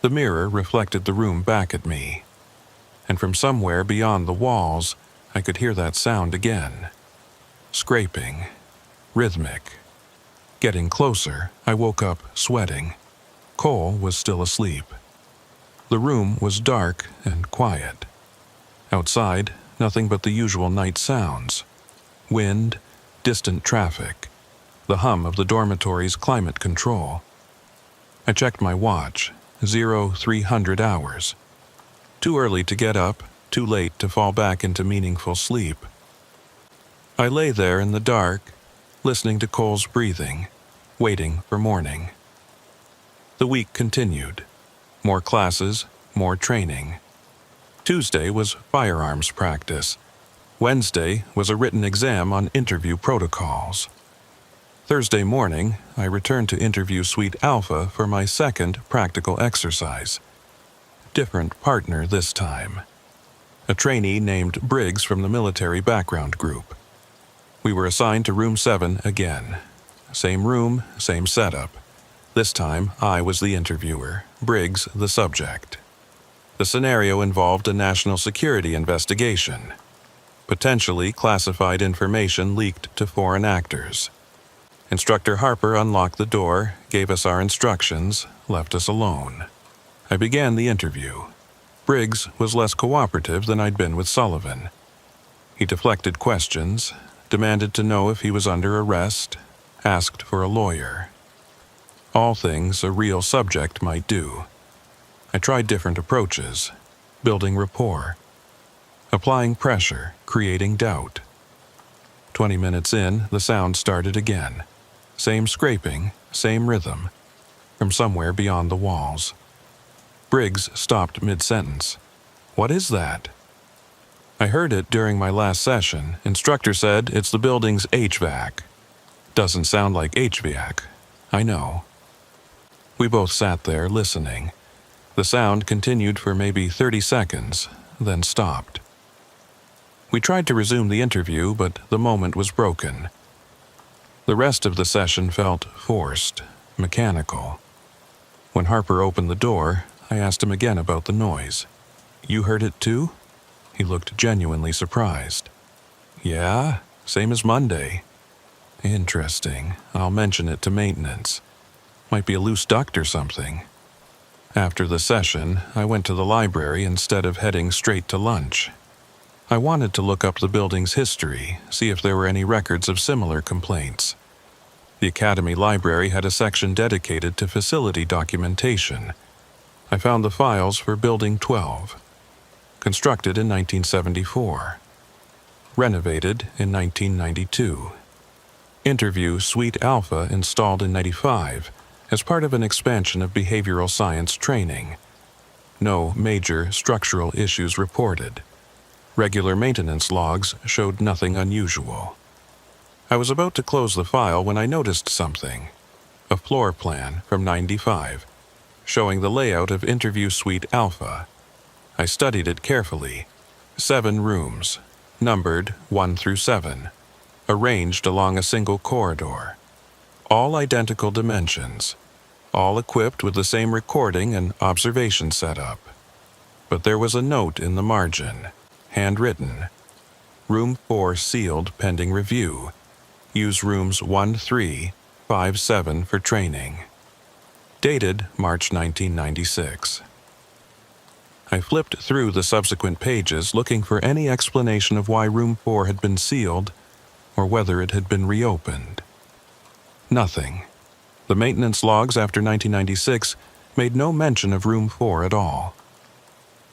The mirror reflected the room back at me. And from somewhere beyond the walls, I could hear that sound again. Scraping. Rhythmic. Getting closer, I woke up sweating. Cole was still asleep. The room was dark and quiet. Outside, nothing but the usual night sounds. Wind, distant traffic, the hum of the dormitory's climate control. I checked my watch, 0300 hours. Too early to get up, too late to fall back into meaningful sleep. I lay there in the dark, listening to Cole's breathing, waiting for morning. The week continued. More classes, more training. Tuesday was firearms practice. Wednesday was a written exam on interview protocols. Thursday morning, I returned to interview Suite Alpha for my second practical exercise. Different partner this time. A trainee named Briggs from the military background group. We were assigned to room 7 again. Same room, same setup. This time, I was the interviewer, Briggs the subject. The scenario involved a national security investigation. Potentially classified information leaked to foreign actors. Instructor Harper unlocked the door, gave us our instructions, left us alone. I began the interview. Briggs was less cooperative than I'd been with Sullivan. He deflected questions, demanded to know if he was under arrest, asked for a lawyer. All things a real subject might do. I tried different approaches, building rapport, applying pressure, creating doubt. 20 minutes in, the sound started again. Same scraping, same rhythm, from somewhere beyond the walls. Briggs stopped mid-sentence. "What is that?" "I heard it during my last session. Instructor said it's the building's HVAC. Doesn't sound like HVAC. I know." We both sat there listening. The sound continued for maybe 30 seconds, then stopped. We tried to resume the interview, but the moment was broken. The rest of the session felt forced, mechanical. When Harper opened the door, I asked him again about the noise. "You heard it too?" He looked genuinely surprised. "Yeah, same as Monday." "Interesting. I'll mention it to maintenance. Might be a loose duct or something." After the session, I went to the library instead of heading straight to lunch. I wanted to look up the building's history, see if there were any records of similar complaints. The Academy Library had a section dedicated to facility documentation. I found the files for Building 12. Constructed in 1974. Renovated in 1992. Interview Suite Alpha installed in 95 as part of an expansion of behavioral science training. No major structural issues reported. Regular maintenance logs showed nothing unusual. I was about to close the file when I noticed something. A floor plan from 95, showing the layout of Interview Suite Alpha. I studied it carefully. 7 rooms, numbered 1 through 7, arranged along a single corridor. All identical dimensions, all equipped with the same recording and observation setup. But there was a note in the margin, handwritten. Room 4 sealed pending review. Use rooms 1, 3, 5, 7 for training. Dated March 1996. I flipped through the subsequent pages looking for any explanation of why room 4 had been sealed or whether it had been reopened. Nothing. The maintenance logs after 1996 made no mention of room 4 at all.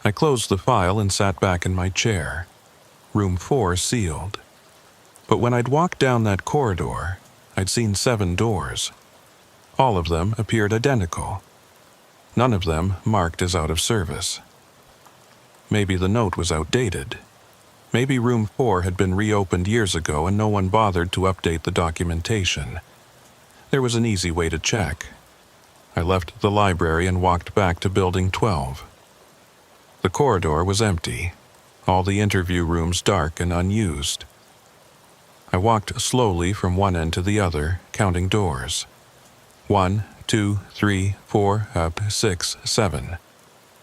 I closed the file and sat back in my chair. Room 4 sealed. But when I'd walked down that corridor, I'd seen 7 doors. All of them appeared identical. None of them marked as out of service. Maybe the note was outdated. Maybe room 4 had been reopened years ago and no one bothered to update the documentation. There was an easy way to check. I left the library and walked back to Building 12. The corridor was empty, all the interview rooms dark and unused. I walked slowly from one end to the other, counting doors. 1, 2, 3, 4, up, 6, 7.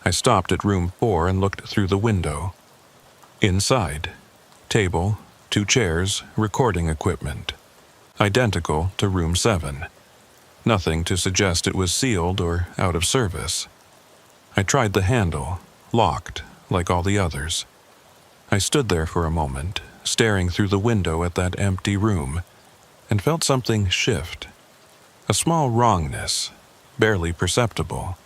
I stopped at room 4 and looked through the window. Inside, table, 2 chairs, recording equipment. Identical to room 7. Nothing to suggest it was sealed or out of service. I tried the handle, locked, like all the others. I stood there for a moment, staring through the window at that empty room, and felt something shift. A small wrongness, barely perceptible.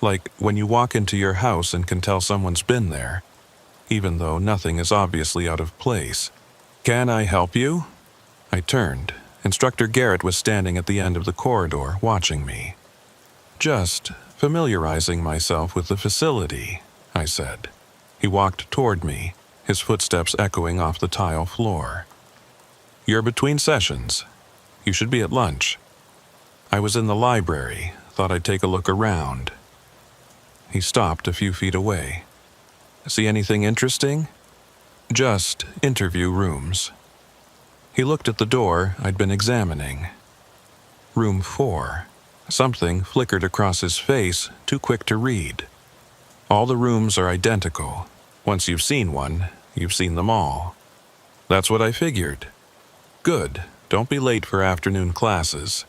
Like when you walk into your house and can tell someone's been there, even though nothing is obviously out of place. "Can I help you?" I turned. Instructor Garrett was standing at the end of the corridor, watching me. "Just familiarizing myself with the facility," I said. He walked toward me, his footsteps echoing off the tile floor. "You're between sessions?" You should be at lunch." "I was in the library. Thought I'd take a look around." He stopped a few feet away. "See anything interesting?" "Just interview rooms." He looked at the door I'd been examining. Room 4. Something flickered across his face, too quick to read. "All the rooms are identical. Once you've seen one, you've seen them all." "That's what I figured." "Good. Don't be late for afternoon classes."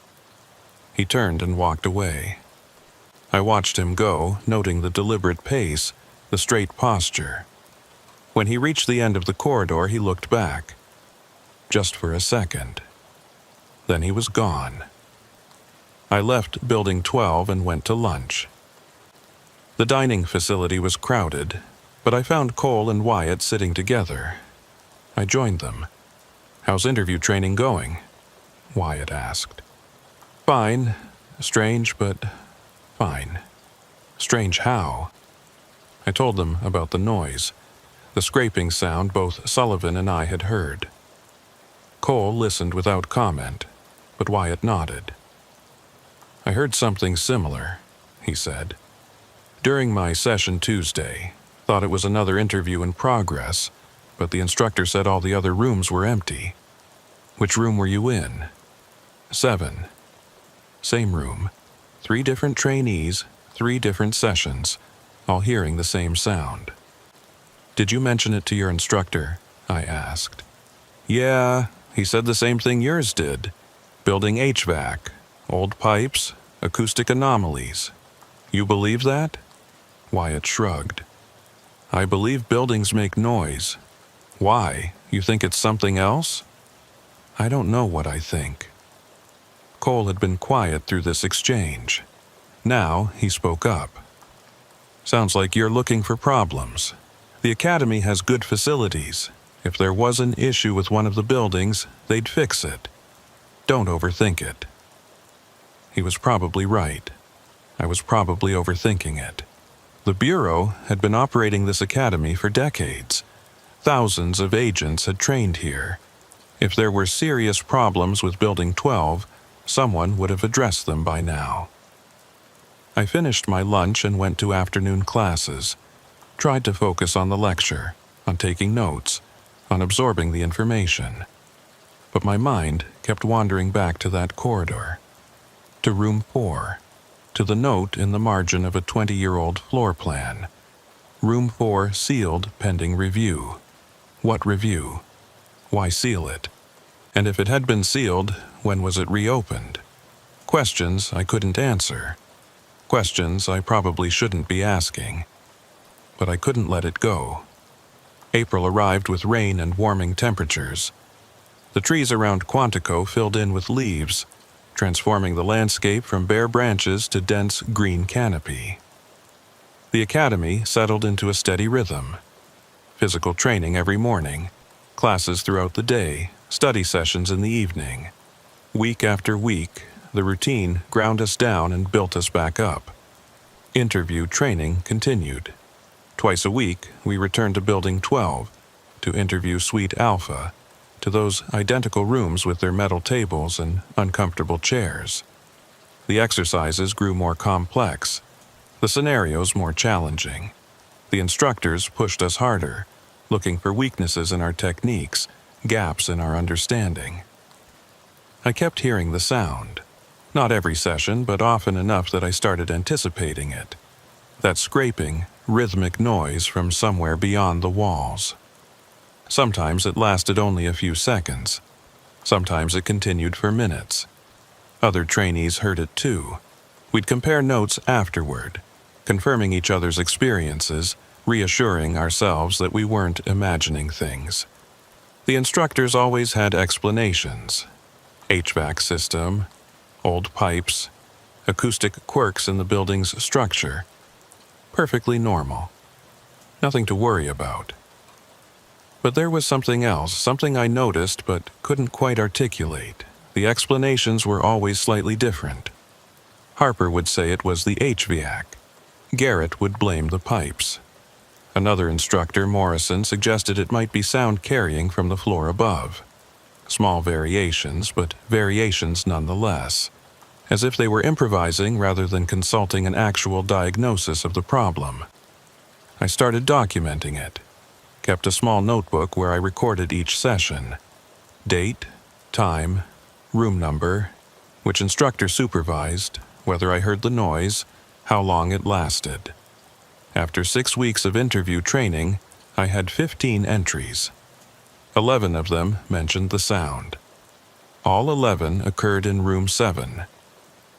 He turned and walked away. I watched him go, noting the deliberate pace, the straight posture. When he reached the end of the corridor, he looked back. Just for a second. Then he was gone. I left Building 12 and went to lunch. The dining facility was crowded, but I found Cole and Wyatt sitting together. I joined them. "How's interview training going?" Wyatt asked. "Fine. Strange, but fine." "Strange how?" I told them about the noise, the scraping sound both Sullivan and I had heard. Cole listened without comment, but Wyatt nodded. "I heard something similar," he said. "During my session Tuesday, thought it was another interview in progress, but the instructor said all the other rooms were empty." "Which room were you in?" 7. Same room. 3 different trainees, 3 different sessions, all hearing the same sound. "Did you mention it to your instructor?" I asked. "Yeah, he said the same thing yours did. Building HVAC, old pipes, acoustic anomalies. You believe that?" Wyatt shrugged. "I believe buildings make noise. Why? You think it's something else?" "I don't know what I think." Cole had been quiet through this exchange. Now he spoke up. "Sounds like you're looking for problems. The academy has good facilities. If there was an issue with one of the buildings, they'd fix it. Don't overthink it." He was probably right. I was probably overthinking it. The Bureau had been operating this academy for decades. Thousands of agents had trained here. If there were serious problems with Building 12, someone would have addressed them by now. I finished my lunch and went to afternoon classes. Tried to focus on the lecture, on taking notes, on absorbing the information. But my mind kept wandering back to that corridor, to room 4, to the note in the margin of a 20-year-old floor plan. Room 4 sealed pending review. What review? Why seal it? And if it had been sealed, when was it reopened? Questions I couldn't answer. Questions I probably shouldn't be asking. But I couldn't let it go. April arrived with rain and warming temperatures. The trees around Quantico filled in with leaves, transforming the landscape from bare branches to dense green canopy. The academy settled into a steady rhythm. Physical training every morning, classes throughout the day, study sessions in the evening. Week after week, the routine ground us down and built us back up. Interview training continued. Twice a week, we returned to Building 12 to interview Suite Alpha, to those identical rooms with their metal tables and uncomfortable chairs. The exercises grew more complex, the scenarios more challenging. The instructors pushed us harder, looking for weaknesses in our techniques, gaps in our understanding. I kept hearing the sound. Not every session, but often enough that I started anticipating it. That scraping, rhythmic noise from somewhere beyond the walls. Sometimes it lasted only a few seconds. Sometimes it continued for minutes. Other trainees heard it too. We'd compare notes afterward, confirming each other's experiences, reassuring ourselves that we weren't imagining things. The instructors always had explanations. HVAC system, old pipes, acoustic quirks in the building's structure. Perfectly normal. Nothing to worry about. But there was something else, something I noticed but couldn't quite articulate. The explanations were always slightly different. Harper would say it was the HVAC. Garrett would blame the pipes. Another instructor, Morrison, suggested it might be sound carrying from the floor above. Small variations, but variations nonetheless, as if they were improvising rather than consulting an actual diagnosis of the problem. I started documenting it, kept a small notebook where I recorded each session: date, time, room number, which instructor supervised, whether I heard the noise, how long it lasted. After 6 weeks of interview training, I had 15 entries. 11 of them mentioned the sound. All 11 occurred in room 7.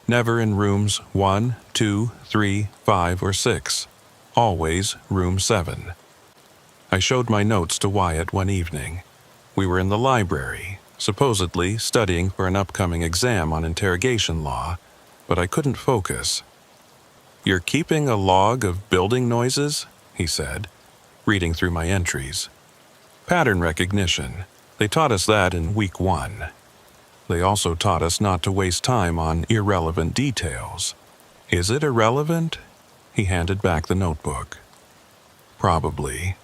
Never in rooms 1, 2, 3, 5, or 6. Always room 7. I showed my notes to Wyatt one evening. We were in the library, supposedly studying for an upcoming exam on interrogation law, but I couldn't focus. "You're keeping a log of building noises?" he said, reading through my entries. "Pattern recognition. They taught us that in week 1. They also taught us not to waste time on irrelevant details." "Is it irrelevant?" He handed back the notebook. "Probably.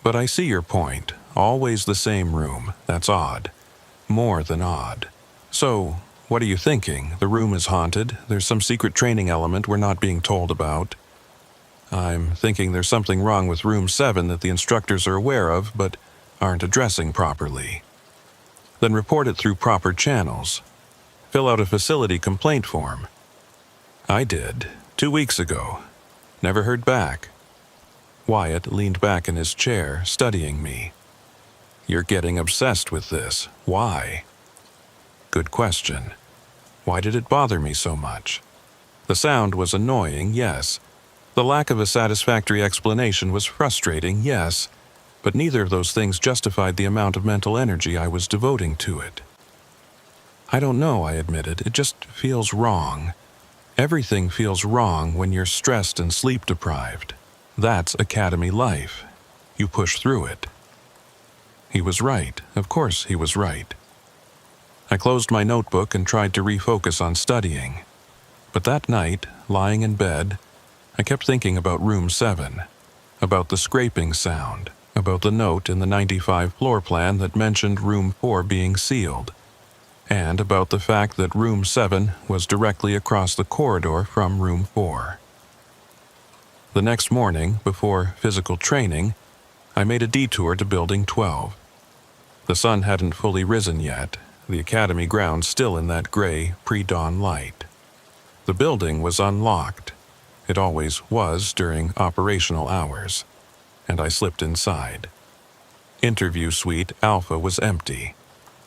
But I see your point. Always the same room. That's odd. More than odd. So, what are you thinking? The room is haunted? There's some secret training element we're not being told about?" "I'm thinking there's something wrong with room 7 that the instructors are aware of, but aren't addressing properly." "Then report it through proper channels. Fill out a facility complaint form." "I did, 2 weeks ago. Never heard back." Wyatt leaned back in his chair, studying me. "You're getting obsessed with this. Why?" "Good question. Why did it bother me so much? The sound was annoying, yes. The lack of a satisfactory explanation was frustrating, yes. But neither of those things justified the amount of mental energy I was devoting to it." "I don't know," I admitted. "It just feels wrong. Everything feels wrong when you're stressed and sleep-deprived. That's academy life. You push through it." He was right. Of course he was right. I closed my notebook and tried to refocus on studying. But that night, lying in bed, I kept thinking about room 7, about the scraping sound, about the note in the 95 floor plan that mentioned room 4 being sealed, and about the fact that room 7 was directly across the corridor from room 4. The next morning, before physical training, I made a detour to Building 12. The sun hadn't fully risen yet, the academy grounds still in that gray, pre-dawn light. The building was unlocked. It always was during operational hours, and I slipped inside. Interview suite Alpha was empty.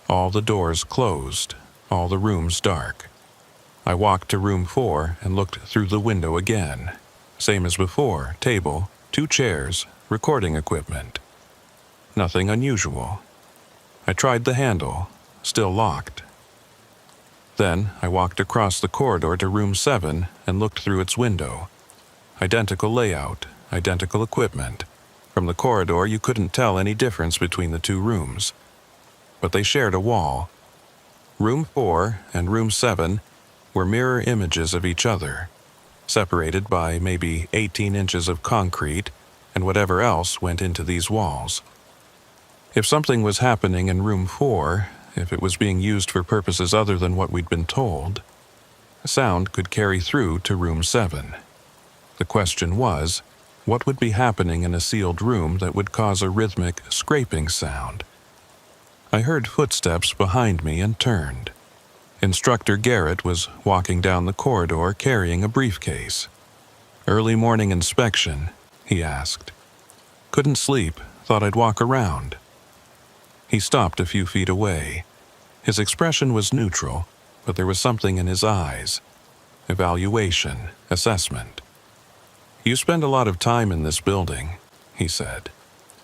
All the doors closed, all the rooms dark. I walked to room 4 and looked through the window again. Same as before, table, 2 chairs, recording equipment. Nothing unusual. I tried the handle, still locked. Then I walked across the corridor to room 7 and looked through its window. Identical layout, identical equipment. From the corridor you couldn't tell any difference between the 2 rooms. But they shared a wall. Room 4 and room 7 were mirror images of each other, separated by maybe 18 inches of concrete and whatever else went into these walls. If something was happening in room 4, if it was being used for purposes other than what we'd been told, sound could carry through to room 7. The question was, what would be happening in a sealed room that would cause a rhythmic scraping sound? I heard footsteps behind me and turned. Instructor Garrett was walking down the corridor carrying a briefcase. "Early morning inspection?" he asked. "Couldn't sleep, thought I'd walk around." He stopped a few feet away. His expression was neutral, but there was something in his eyes. Evaluation, assessment. "You spend a lot of time in this building," he said.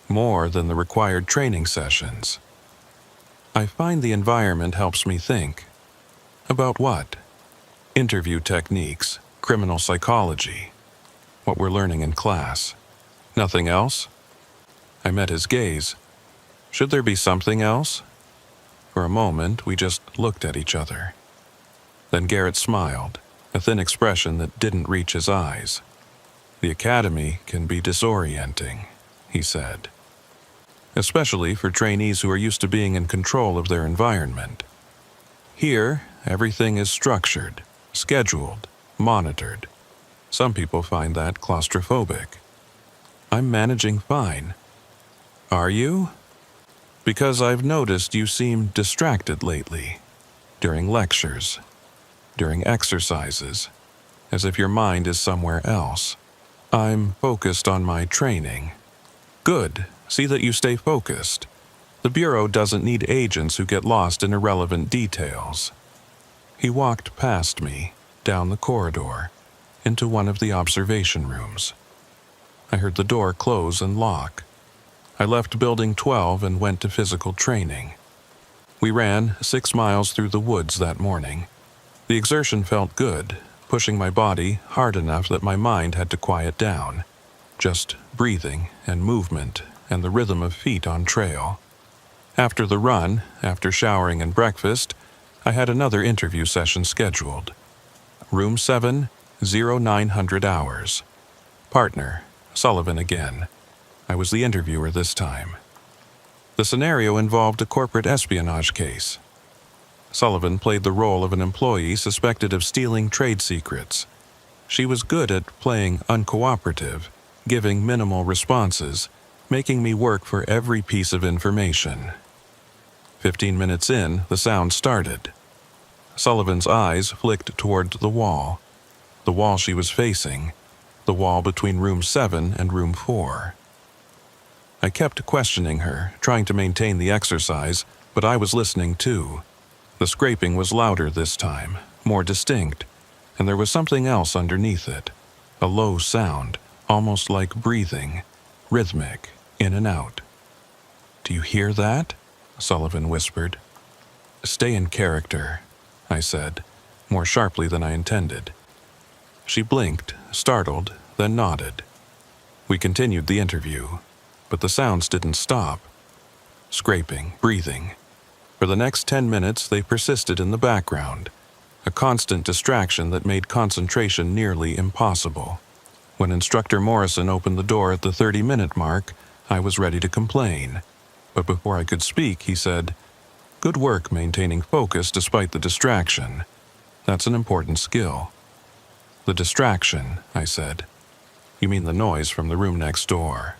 "More than the required training sessions." "I find the environment helps me think." "About what?" "Interview techniques, criminal psychology, what we're learning in class." "Nothing else?" I met his gaze. "Should there be something else?" For a moment, we just looked at each other. Then Garrett smiled, a thin expression that didn't reach his eyes. "The academy can be disorienting," he said. especially for trainees who are used to being in control of their environment. Here, everything is structured, scheduled, monitored. Some people find that claustrophobic. I'm managing fine. Are you? Because I've noticed you seem distracted lately. During lectures, during exercises, as if your mind is somewhere else. I'm focused on my training. Good. See that you stay focused. The Bureau doesn't need agents who get lost in irrelevant details. He walked past me, down the corridor, into one of the observation rooms. I heard the door close and lock. I left Building 12 and went to physical training. We ran 6 miles through the woods that morning. The exertion felt good, pushing my body hard enough that my mind had to quiet down. Just breathing and movement and the rhythm of feet on trail. After the run, after showering and breakfast, I had another interview session scheduled. Room 7, 0900 hours. Partner, Sullivan again. I was the interviewer this time. The scenario involved a corporate espionage case. Sullivan played the role of an employee suspected of stealing trade secrets. She was good at playing uncooperative, giving minimal responses, making me work for every piece of information. 15 minutes in, the sound started. Sullivan's eyes flicked toward the wall she was facing, the wall between room 7 and room 4. I kept questioning her, trying to maintain the exercise, but I was listening too. The scraping was louder this time, more distinct, and there was something else underneath it. A low sound, almost like breathing, rhythmic, in and out. "Do you hear that?" Sullivan whispered. "Stay in character," I said, more sharply than I intended. She blinked, startled, then nodded. We continued the interview, but the sounds didn't stop. Scraping, breathing. For the next 10 minutes, they persisted in the background, a constant distraction that made concentration nearly impossible. When Instructor Morrison opened the door at the 30-minute mark, I was ready to complain. But before I could speak, he said, "Good work maintaining focus despite the distraction. That's an important skill." "The distraction," I said. "You mean the noise from the room next door?"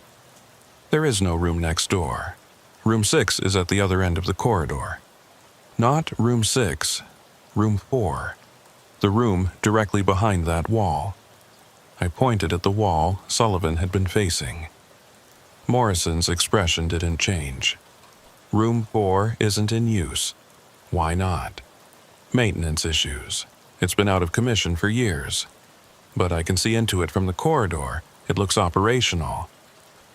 "There is no room next door. Room 6 is at the other end of the corridor." "Not room 6, room 4. The room directly behind that wall." I pointed at the wall Sullivan had been facing. Morrison's expression didn't change. "Room 4 isn't in use. Why not?" "Maintenance issues. It's been out of commission for years. But I can see into it from the corridor. It looks operational.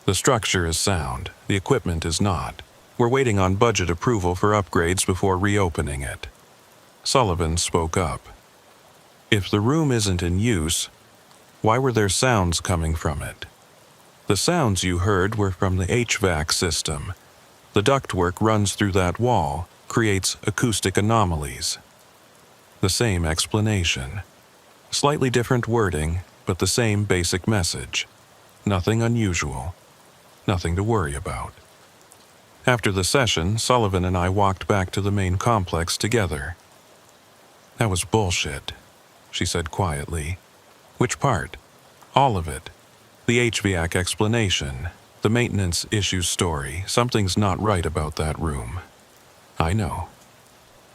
The structure is sound. The equipment is not. We're waiting on budget approval for upgrades before reopening it." Sullivan spoke up. "If the room isn't in use, why were there sounds coming from it?" "The sounds you heard were from the HVAC system. The ductwork runs through that wall, creates acoustic anomalies." The same explanation. Slightly different wording, but the same basic message. Nothing unusual. Nothing to worry about. After the session, Sullivan and I walked back to the main complex together. "That was bullshit," she said quietly. "Which part?" "All of it. The HVAC explanation, the maintenance issue story. Something's not right about that room." "I know.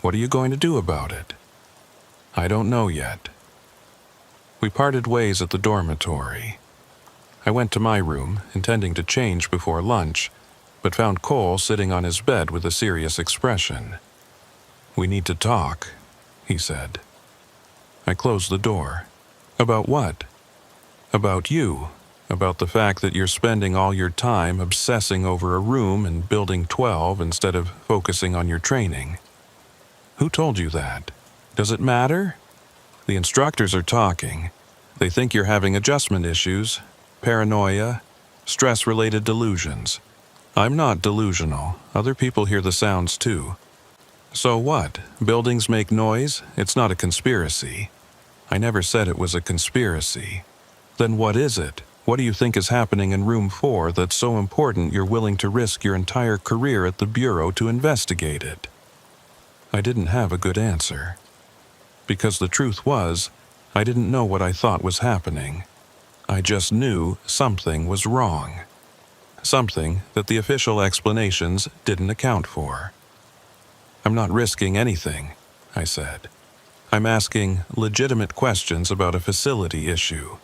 What are you going to do about it?" "I don't know yet." We parted ways at the dormitory. I went to my room, intending to change before lunch, but found Cole sitting on his bed with a serious expression. "We need to talk," he said. I closed the door. "About what?" "About you. About the fact that you're spending all your time obsessing over a room in Building 12 instead of focusing on your training." "Who told you that? Does it matter?" "The instructors are talking. They think you're having adjustment issues, paranoia, stress-related delusions. I'm not delusional. Other people hear the sounds too." "So what? Buildings make noise? It's not a conspiracy." "I never said it was a conspiracy." "Then what is it? What do you think is happening in room 4 that's so important you're willing to risk your entire career at the Bureau to investigate it? I didn't have a good answer. Because the truth was, I didn't know what I thought was happening. I just knew something was wrong. Something that the official explanations didn't account for. I'm not risking anything, I said. I'm asking legitimate questions about a facility issue.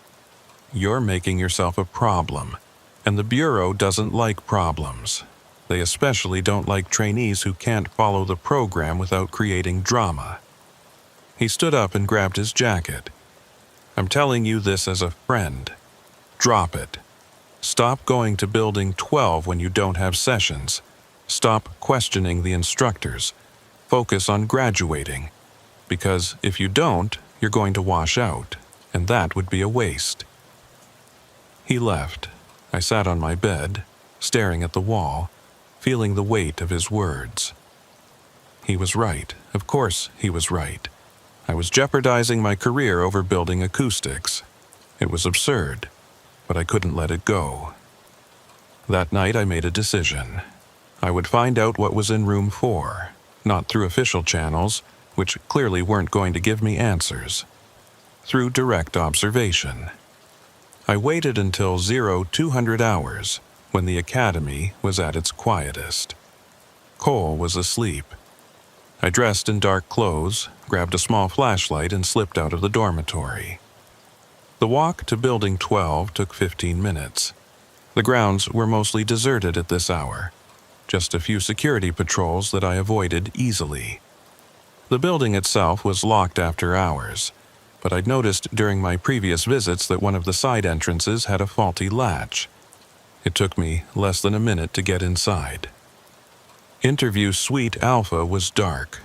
You're making yourself a problem, and the Bureau doesn't like problems. They especially don't like trainees who can't follow the program without creating drama. He stood up and grabbed his jacket. I'm telling you this as a friend. Drop it. Stop going to Building 12 when you don't have sessions. Stop questioning the instructors. Focus on graduating. Because if you don't, you're going to wash out, and that would be a waste. He left. I sat on my bed, staring at the wall, feeling the weight of his words. He was right. Of course he was right. I was jeopardizing my career over building acoustics. It was absurd, but I couldn't let it go. That night I made a decision. I would find out what was in room 4, not through official channels, which clearly weren't going to give me answers. Through direct observation. I waited until 0200 hours, when the academy was at its quietest. Cole was asleep. I dressed in dark clothes, grabbed a small flashlight, and slipped out of the dormitory. The walk to Building 12 took 15 minutes. The grounds were mostly deserted at this hour, just a few security patrols that I avoided easily. The building itself was locked after hours, but I'd noticed during my previous visits that one of the side entrances had a faulty latch. It took me less than a minute to get inside. Interview Suite Alpha was dark.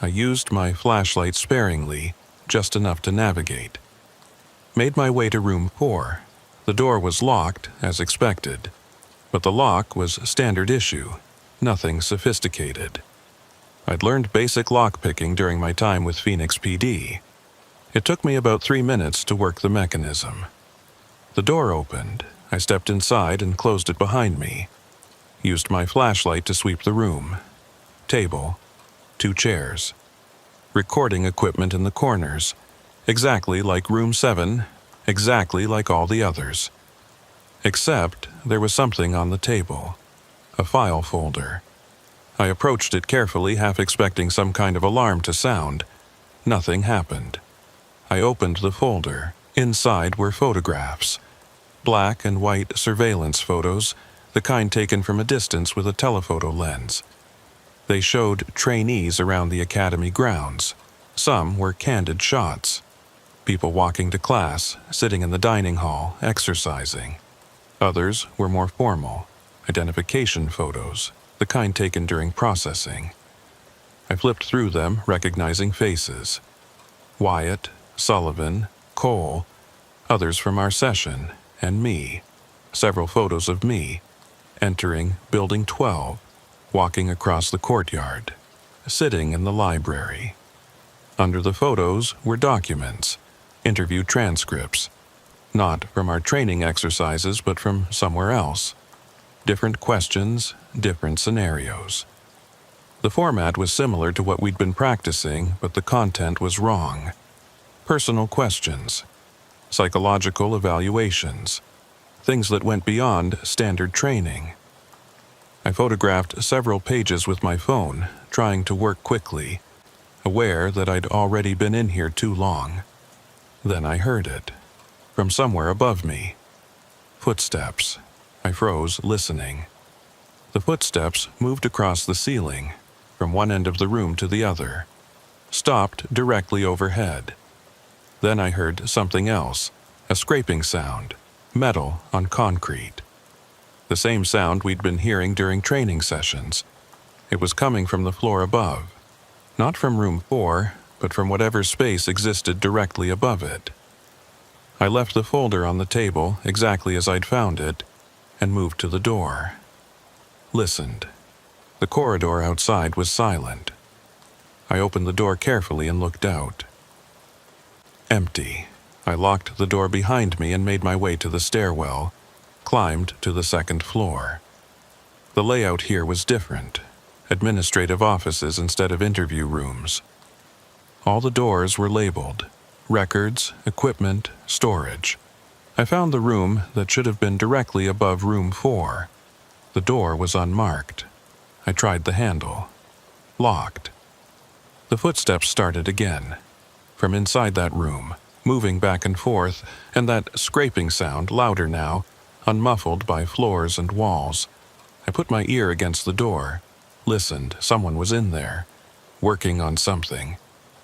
I used my flashlight sparingly, just enough to navigate. Made my way to room 4. The door was locked, as expected, but the lock was standard issue, nothing sophisticated. I'd learned basic lockpicking during my time with Phoenix PD. It took me about 3 minutes to work the mechanism. The door opened. I stepped inside and closed it behind me. Used my flashlight to sweep the room. Table, 2 chairs. Recording equipment in the corners. Exactly like room 7, exactly like all the others. Except there was something on the table. A file folder. I approached it carefully, half expecting some kind of alarm to sound. Nothing happened. I opened the folder. Inside were photographs. Black and white surveillance photos, the kind taken from a distance with a telephoto lens. They showed trainees around the academy grounds. Some were candid shots. People walking to class, sitting in the dining hall, exercising. Others were more formal, identification photos, the kind taken during processing. I flipped through them, recognizing faces. Wyatt, Sullivan, Cole, others from our session, and me. Several photos of me, entering Building 12, walking across the courtyard, sitting in the library. Under the photos were documents, interview transcripts, not from our training exercises but from somewhere else. Different questions, different scenarios. The format was similar to what we'd been practicing, but the content was wrong. Personal questions, psychological evaluations, things that went beyond standard training. I photographed several pages with my phone, trying to work quickly, aware that I'd already been in here too long. Then I heard it, from somewhere above me. Footsteps. I froze, listening. The footsteps moved across the ceiling, from one end of the room to the other, stopped directly overhead. Then I heard something else, a scraping sound, metal on concrete. The same sound we'd been hearing during training sessions. It was coming from the floor above, not from room 4, but from whatever space existed directly above it. I left the folder on the table exactly as I'd found it, and moved to the door. Listened. The corridor outside was silent. I opened the door carefully and looked out. Empty. I locked the door behind me and made my way to the stairwell, climbed to the second floor. The layout here was different. Administrative offices instead of interview rooms. All the doors were labeled: records, equipment, storage. I found the room that should have been directly above room 4. The door was unmarked. I tried the handle. Locked. The footsteps started again. From inside that room, moving back and forth, and that scraping sound, louder now, unmuffled by floors and walls. I put my ear against the door, listened. Someone was in there, working on something,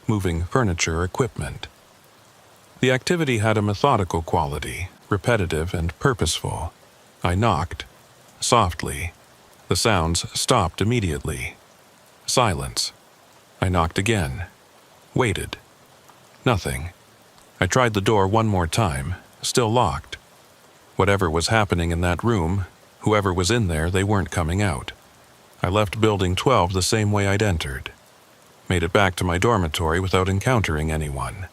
moving furniture, equipment. The activity had a methodical quality, repetitive and purposeful. I knocked, softly. The sounds stopped immediately. Silence. I knocked again. Waited. Nothing. I tried the door one more time, still locked. Whatever was happening in that room, whoever was in there, they weren't coming out. I left Building 12 the same way I'd entered. Made it back to my dormitory without encountering anyone.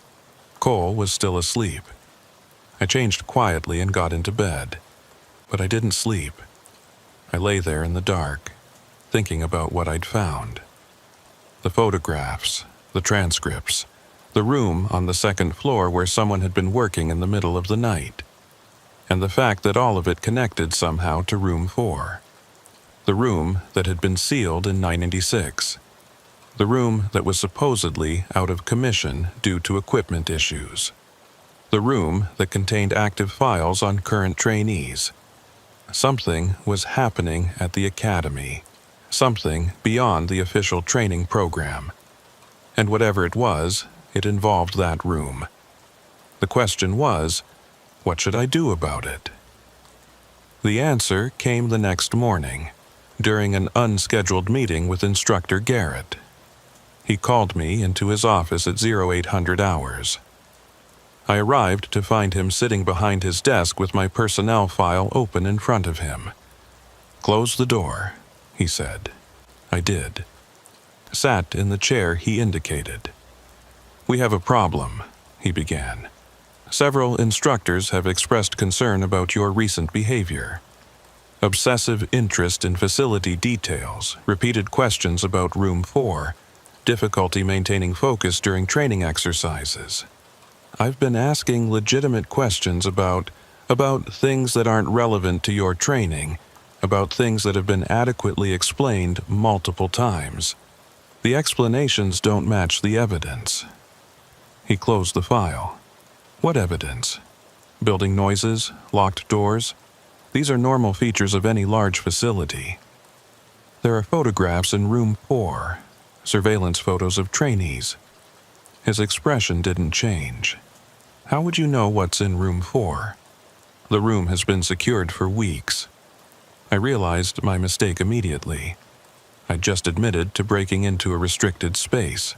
Cole was still asleep. I changed quietly and got into bed. But I didn't sleep. I lay there in the dark, thinking about what I'd found. The photographs, the transcripts, the room on the second floor where someone had been working in the middle of the night, and the fact that all of it connected somehow to room 4. The room that had been sealed in 996. The room that was supposedly out of commission due to equipment issues. The room that contained active files on current trainees. Something was happening at the academy. Something beyond the official training program. And whatever it was, it involved that room. The question was, what should I do about it? The answer came the next morning, during an unscheduled meeting with Instructor Garrett. He called me into his office at 0800 hours. I arrived to find him sitting behind his desk with my personnel file open in front of him. "Close the door," he said. I did. Sat in the chair he indicated. "We have a problem," he began. "Several instructors have expressed concern about your recent behavior. Obsessive interest in facility details, repeated questions about room 4, difficulty maintaining focus during training exercises. I've been asking legitimate questions about things that aren't relevant to your training, about things that have been adequately explained multiple times. The explanations don't match the evidence." He closed the file. "What evidence? Building noises, locked doors? These are normal features of any large facility. There are photographs in room 4, surveillance photos of trainees." His expression didn't change. "How would you know what's in room 4? The room has been secured for weeks." I realized my mistake immediately. I'd just admitted to breaking into a restricted space.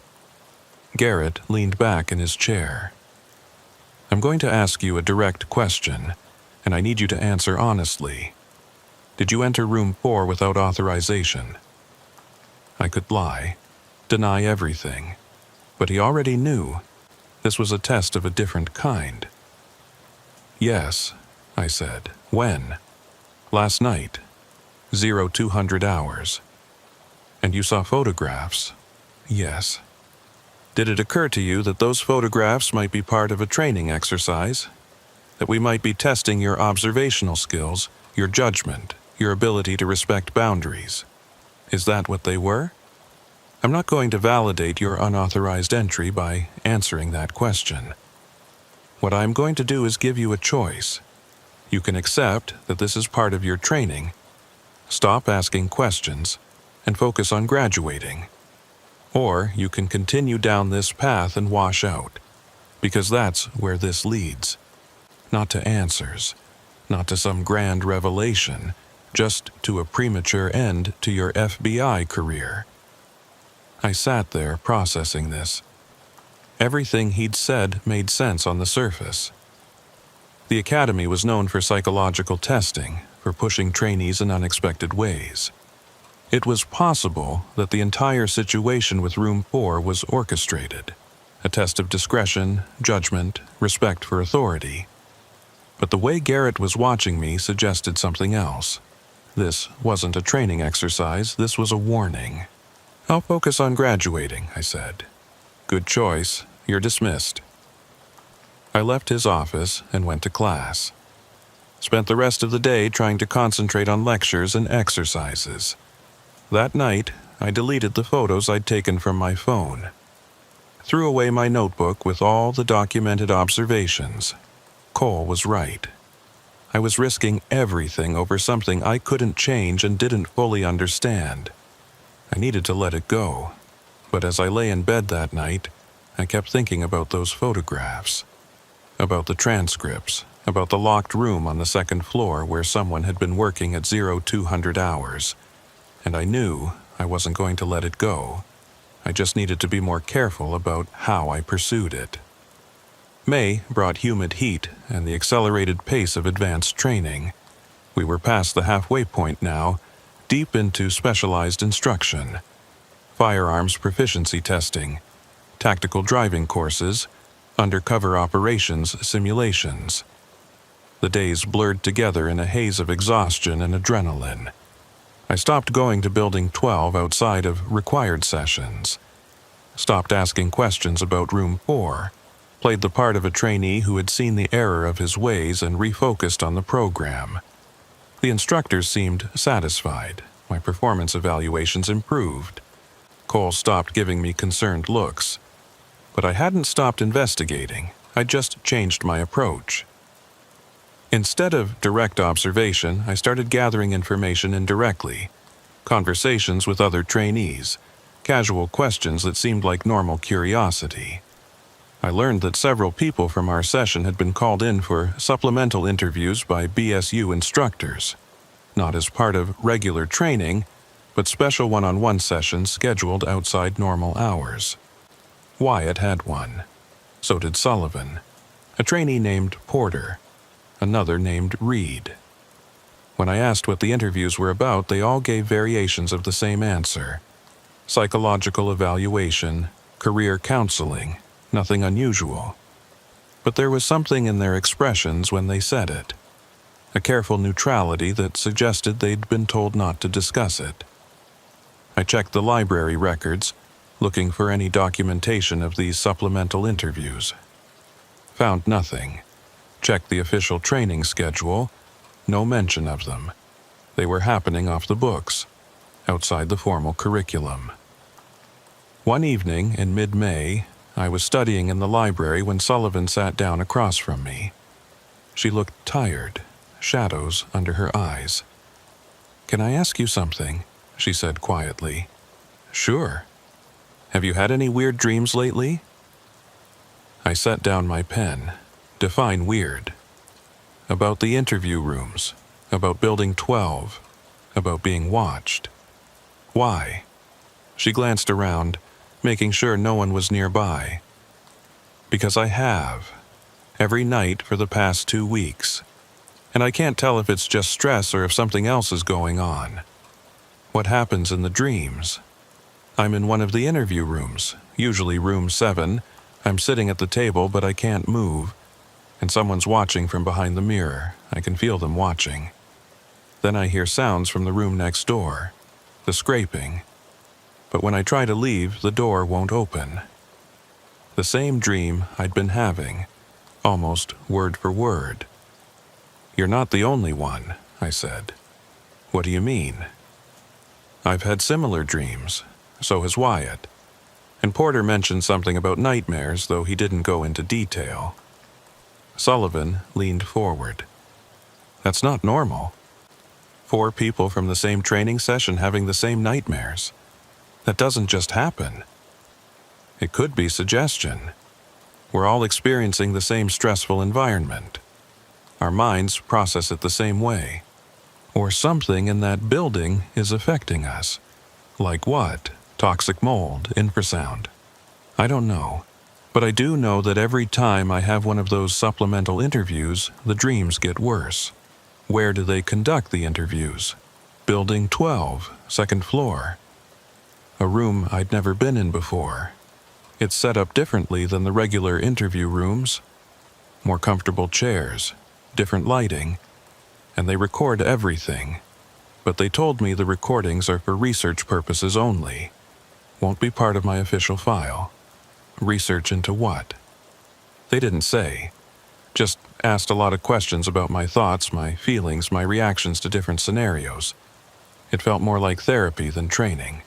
Garrett leaned back in his chair. "I'm going to ask you a direct question, and I need you to answer honestly. Did you enter room 4 without authorization?" I could lie, deny everything, but he already knew. This was a test of a different kind. "Yes," I said. "When?" "Last night, 0200 hours. "And you saw photographs?" "Yes." "Did it occur to you that those photographs might be part of a training exercise? That we might be testing your observational skills, your judgment, your ability to respect boundaries? Is that what they were? I'm not going to validate your unauthorized entry by answering that question. What I'm going to do is give you a choice. You can accept that this is part of your training, stop asking questions, and focus on graduating. Or you can continue down this path and wash out, because that's where this leads. Not to answers, not to some grand revelation, just to a premature end to your FBI career." I sat there processing this. Everything he'd said made sense on the surface. The academy was known for psychological testing, for pushing trainees in unexpected ways. It was possible that the entire situation with room 4 was orchestrated. a test of discretion, judgment, respect for authority. But the way Garrett was watching me suggested something else. This wasn't a training exercise, this was a warning. "I'll focus on graduating," I said. "Good choice. You're dismissed." I left his office and went to class. Spent the rest of the day trying to concentrate on lectures and exercises. That night, I deleted the photos I'd taken from my phone. Threw away my notebook with all the documented observations. Cole was right. I was risking everything over something I couldn't change and didn't fully understand. I needed to let it go. But as I lay in bed that night, I kept thinking about those photographs. About the transcripts, about the locked room on the second floor where someone had been working at 0200 hours. And I knew I wasn't going to let it go. I just needed to be more careful about how I pursued it. May brought humid heat and the accelerated pace of advanced training. We were past the halfway point now, deep into specialized instruction. Firearms proficiency testing, tactical driving courses, undercover operations simulations. The days blurred together in a haze of exhaustion and adrenaline. I stopped going to Building 12 outside of required sessions. Stopped asking questions about Room 4. Played the part of a trainee who had seen the error of his ways and refocused on the program. The instructors seemed satisfied. My performance evaluations improved. Cole stopped giving me concerned looks. But I hadn't stopped investigating. I'd just changed my approach. Instead of direct observation, I started gathering information indirectly. Conversations with other trainees. Casual questions that seemed like normal curiosity. I learned that several people from our session had been called in for supplemental interviews by BSU instructors. Not as part of regular training, but special one-on-one sessions scheduled outside normal hours. Wyatt had one. So did Sullivan. A trainee named Porter. Another named Reed. When I asked what the interviews were about, they all gave variations of the same answer. Psychological evaluation, career counseling, nothing unusual. But there was something in their expressions when they said it. A careful neutrality that suggested they'd been told not to discuss it. I checked the library records, looking for any documentation of these supplemental interviews. Found nothing. Checked the official training schedule. No mention of them. They were happening off the books, outside the formal curriculum. One evening in mid-May, I was studying in the library when Sullivan sat down across from me. She looked tired, shadows under her eyes. "Can I ask you something?" she said quietly. "Sure. Have you had any weird dreams lately?" I set down my pen. Define weird. About the interview rooms, about Building 12, about being watched. Why? She glanced around, making sure no one was nearby. Because I have. Every night for the past 2 weeks. And I can't tell if it's just stress or if something else is going on. What happens in the dreams? I'm in one of the interview rooms, usually room 7. I'm sitting at the table, but I can't move. And someone's watching from behind the mirror. I can feel them watching. Then I hear sounds from the room next door. The scraping. But when I try to leave, the door won't open. The same dream I'd been having, almost word for word. "You're not the only one," I said. "What do you mean?" "I've had similar dreams. So has Wyatt. And Porter mentioned something about nightmares, though he didn't go into detail." Sullivan leaned forward. "That's not normal. 4 people from the same training session having the same nightmares. That doesn't just happen. It could be suggestion. We're all experiencing the same stressful environment. Our minds process it the same way. Or something in that building is affecting us. Like what? Toxic mold, infrasound. I don't know. But I do know that every time I have one of those supplemental interviews, the dreams get worse. Where do they conduct the interviews? Building 12, second floor. A room I'd never been in before. It's set up differently than the regular interview rooms. More comfortable chairs, different lighting, and they record everything. But they told me the recordings are for research purposes only. Won't be part of my official file. Research into what? They didn't say. Just asked a lot of questions about my thoughts, my feelings, my reactions to different scenarios. It felt more like therapy than training.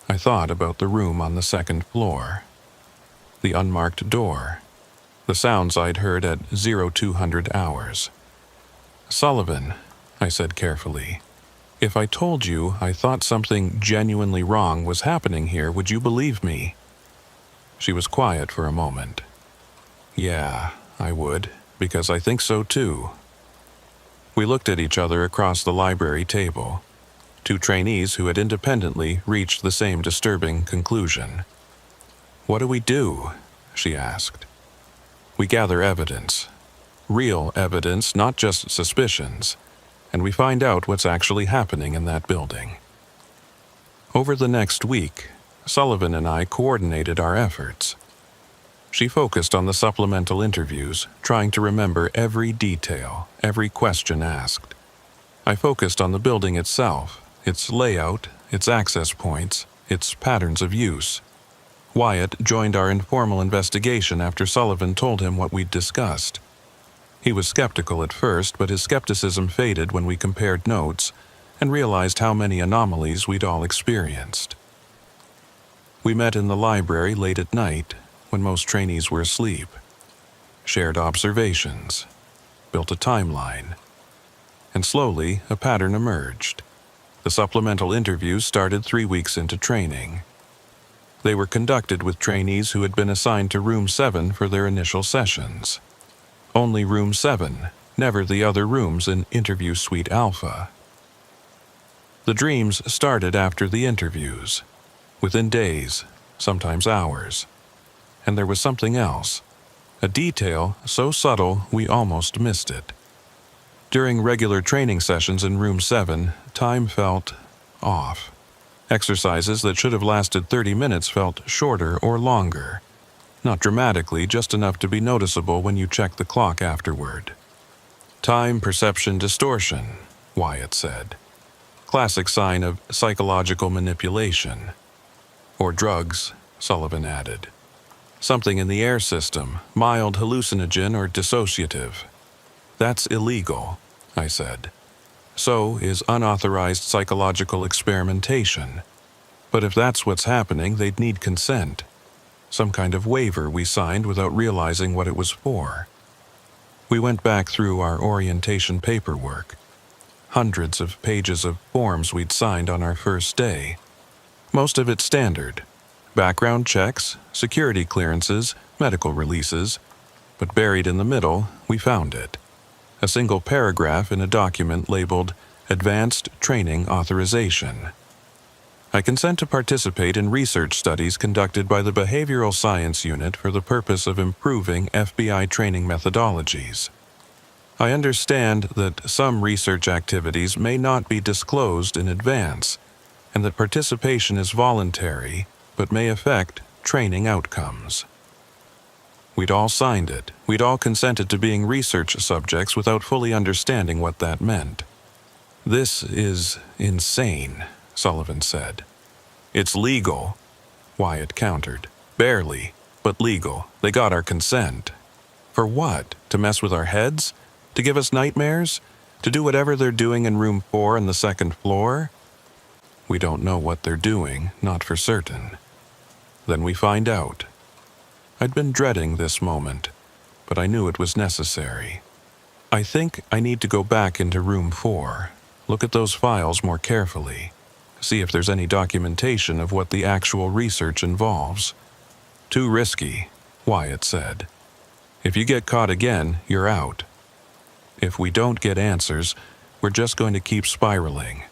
I thought about the room on the second floor. The unmarked door. The sounds I'd heard at 0200 hours. "Sullivan," I said carefully, "if I told you I thought something genuinely wrong was happening here, would you believe me?" She was quiet for a moment. "Yeah, I would, because I think so too." We looked at each other across the library table. Two trainees who had independently reached the same disturbing conclusion. "What do we do?" she asked. "We gather evidence. Real evidence, not just suspicions, and we find out what's actually happening in that building." Over the next week, Sullivan and I coordinated our efforts. She focused on the supplemental interviews, trying to remember every detail, every question asked. I focused on the building itself, its layout, its access points, its patterns of use. Wyatt joined our informal investigation after Sullivan told him what we'd discussed. He was skeptical at first, but his skepticism faded when we compared notes and realized how many anomalies we'd all experienced. We met in the library late at night, when most trainees were asleep. Shared observations, built a timeline, and slowly a pattern emerged. The supplemental interviews started 3 weeks into training. They were conducted with trainees who had been assigned to Room 7 for their initial sessions. Only Room 7, never the other rooms in Interview Suite Alpha. The dreams started after the interviews, within days, sometimes hours. And there was something else, a detail so subtle we almost missed it. During regular training sessions in Room 7, time felt off. Exercises that should have lasted 30 minutes felt shorter or longer. Not dramatically, just enough to be noticeable when you check the clock afterward. Time perception distortion, Wyatt said. Classic sign of psychological manipulation. Or drugs, Sullivan added. Something in the air system, mild hallucinogen or dissociative. That's illegal, I said. So is unauthorized psychological experimentation. But if that's what's happening, they'd need consent. Some kind of waiver we signed without realizing what it was for. We went back through our orientation paperwork. Hundreds of pages of forms we'd signed on our first day. Most of it standard. Background checks, security clearances, medical releases. But buried in the middle, we found it. A single paragraph in a document labeled Advanced Training Authorization. I consent to participate in research studies conducted by the Behavioral Science Unit for the purpose of improving FBI training methodologies. I understand that some research activities may not be disclosed in advance, and that participation is voluntary, but may affect training outcomes. We'd all signed it. We'd all consented to being research subjects without fully understanding what that meant. "This is insane," Sullivan said. "It's legal," Wyatt countered. "Barely, but legal. They got our consent." "For what? To mess with our heads? To give us nightmares? To do whatever they're doing in Room 4 on the second floor?" "We don't know what they're doing, not for certain." "Then we find out." I'd been dreading this moment, but I knew it was necessary. "I think I need to go back into Room 4, look at those files more carefully, see if there's any documentation of what the actual research involves." "Too risky," Wyatt said. "If you get caught again, you're out. If we don't get answers, we're just going to keep spiraling.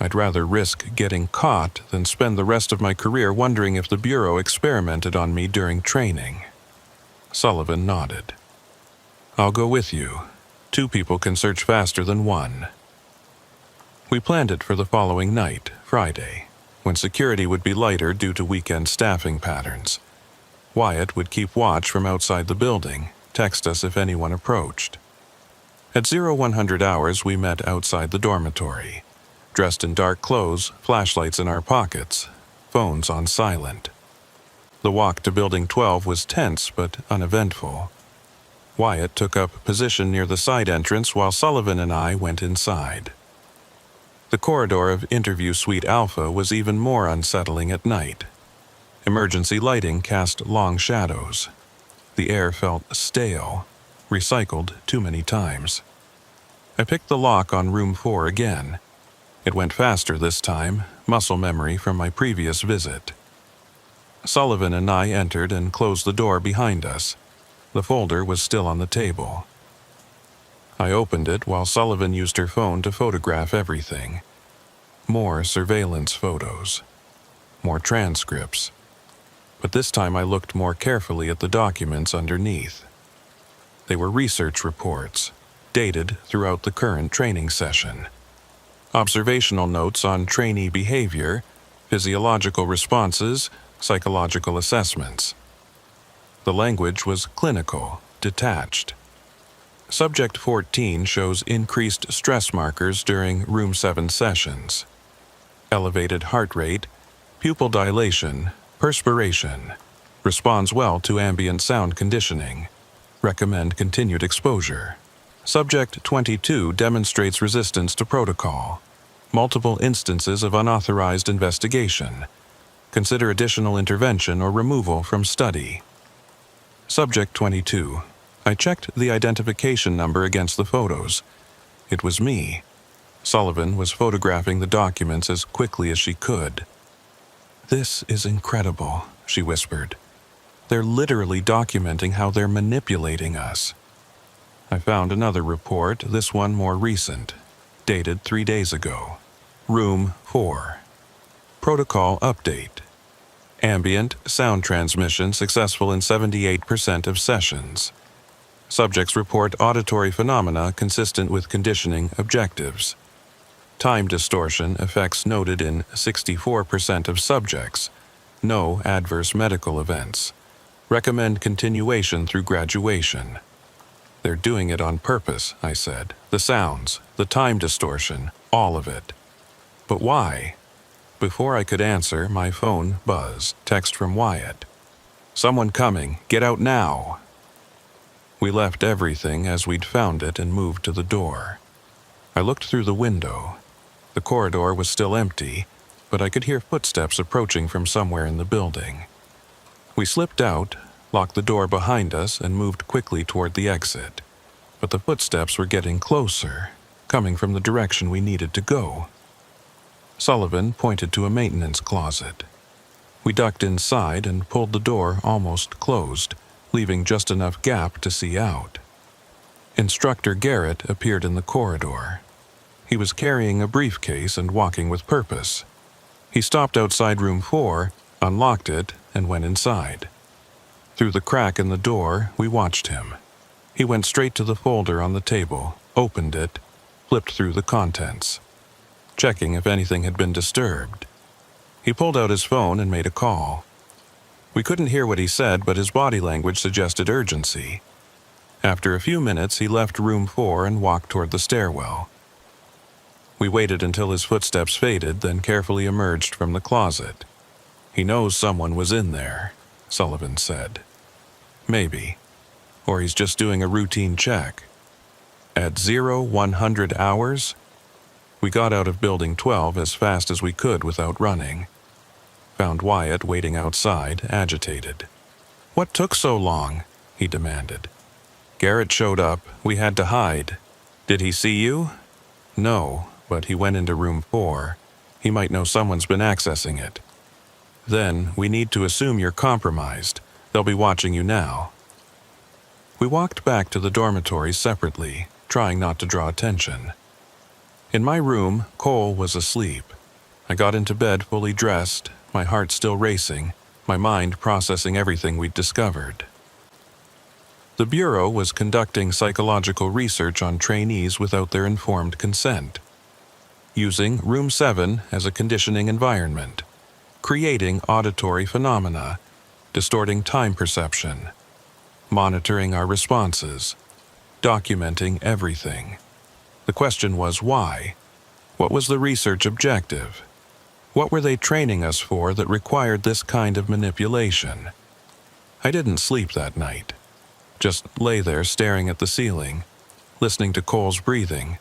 I'd rather risk getting caught than spend the rest of my career wondering if the Bureau experimented on me during training." Sullivan nodded. "I'll go with you. 2 people can search faster than 1. We planned it for the following night, Friday. when security would be lighter due to weekend staffing patterns. Wyatt would keep watch from outside the building, text us if anyone approached. At 0100 hours, we met outside the dormitory, dressed in dark clothes, flashlights in our pockets, phones on silent. The walk to Building 12 was tense but uneventful. Wyatt took up position near the side entrance while Sullivan and I went inside. The corridor of Interview Suite Alpha was even more unsettling at night. Emergency lighting cast long shadows. The air felt stale, recycled too many times. I picked the lock on room 4 again. It went faster this time, muscle memory from my previous visit. Sullivan and I entered and closed the door behind us. The folder was still on the table. I opened it while Sullivan used her phone to photograph everything. More surveillance photos. More transcripts. But this time I looked more carefully at the documents underneath. They were research reports, dated throughout the current training session. Observational notes on trainee behavior, physiological responses, psychological assessments. The language was clinical, detached. Subject 14 shows increased stress markers during Room 7 sessions. Elevated heart rate, pupil dilation, perspiration. Responds well to ambient sound conditioning. Recommend continued exposure. Subject 22 demonstrates resistance to protocol. Multiple instances of unauthorized investigation. Consider additional intervention or removal from study. Subject 22. I checked the identification number against the photos. It was me. Sullivan was photographing the documents as quickly as she could. "This is incredible," she whispered. "They're literally documenting how they're manipulating us." I found another report, this one more recent, dated 3 days ago. Room 4. Protocol update. Ambient sound transmission successful in 78% of sessions. Subjects report auditory phenomena consistent with conditioning objectives. Time distortion effects noted in 64% of subjects. No adverse medical events. Recommend continuation through graduation. "They're doing it on purpose," I said. "The sounds, the time distortion, all of it." "But why?" Before I could answer, my phone buzzed. Text from Wyatt. "Someone coming. Get out now." We left everything as we'd found it and moved to the door. I looked through the window. The corridor was still empty, but I could hear footsteps approaching from somewhere in the building. We slipped out, locked the door behind us, and moved quickly toward the exit. But the footsteps were getting closer, coming from the direction we needed to go. Sullivan pointed to a maintenance closet. We ducked inside and pulled the door almost closed, leaving just enough gap to see out. Instructor Garrett appeared in the corridor. He was carrying a briefcase and walking with purpose. He stopped outside room 4, unlocked it, and went inside. Through the crack in the door, we watched him. He went straight to the folder on the table, opened it, flipped through the contents, checking if anything had been disturbed. He pulled out his phone and made a call. We couldn't hear what he said, but his body language suggested urgency. After a few minutes, he left room 4 and walked toward the stairwell. We waited until his footsteps faded, then carefully emerged from the closet. "He knows someone was in there," Sullivan said. "Maybe. Or he's just doing a routine check." At 0100 hours, we got out of Building 12 as fast as we could without running. Found Wyatt waiting outside, agitated. "What took so long?" he demanded. "Garrett showed up. We had to hide." "Did he see you?" "No, but he went into room 4. He might know someone's been accessing it." "Then we need to assume you're compromised. They'll be watching you now." We walked back to the dormitory separately, trying not to draw attention. In my room, Cole was asleep. I got into bed fully dressed, my heart still racing, my mind processing everything we'd discovered. The Bureau was conducting psychological research on trainees without their informed consent, using Room 7 as a conditioning environment. creating auditory phenomena, distorting time perception, monitoring our responses, documenting everything. The question was why? What was the research objective? What were they training us for that required this kind of manipulation? I didn't sleep that night. Just lay there staring at the ceiling, listening to Cole's breathing,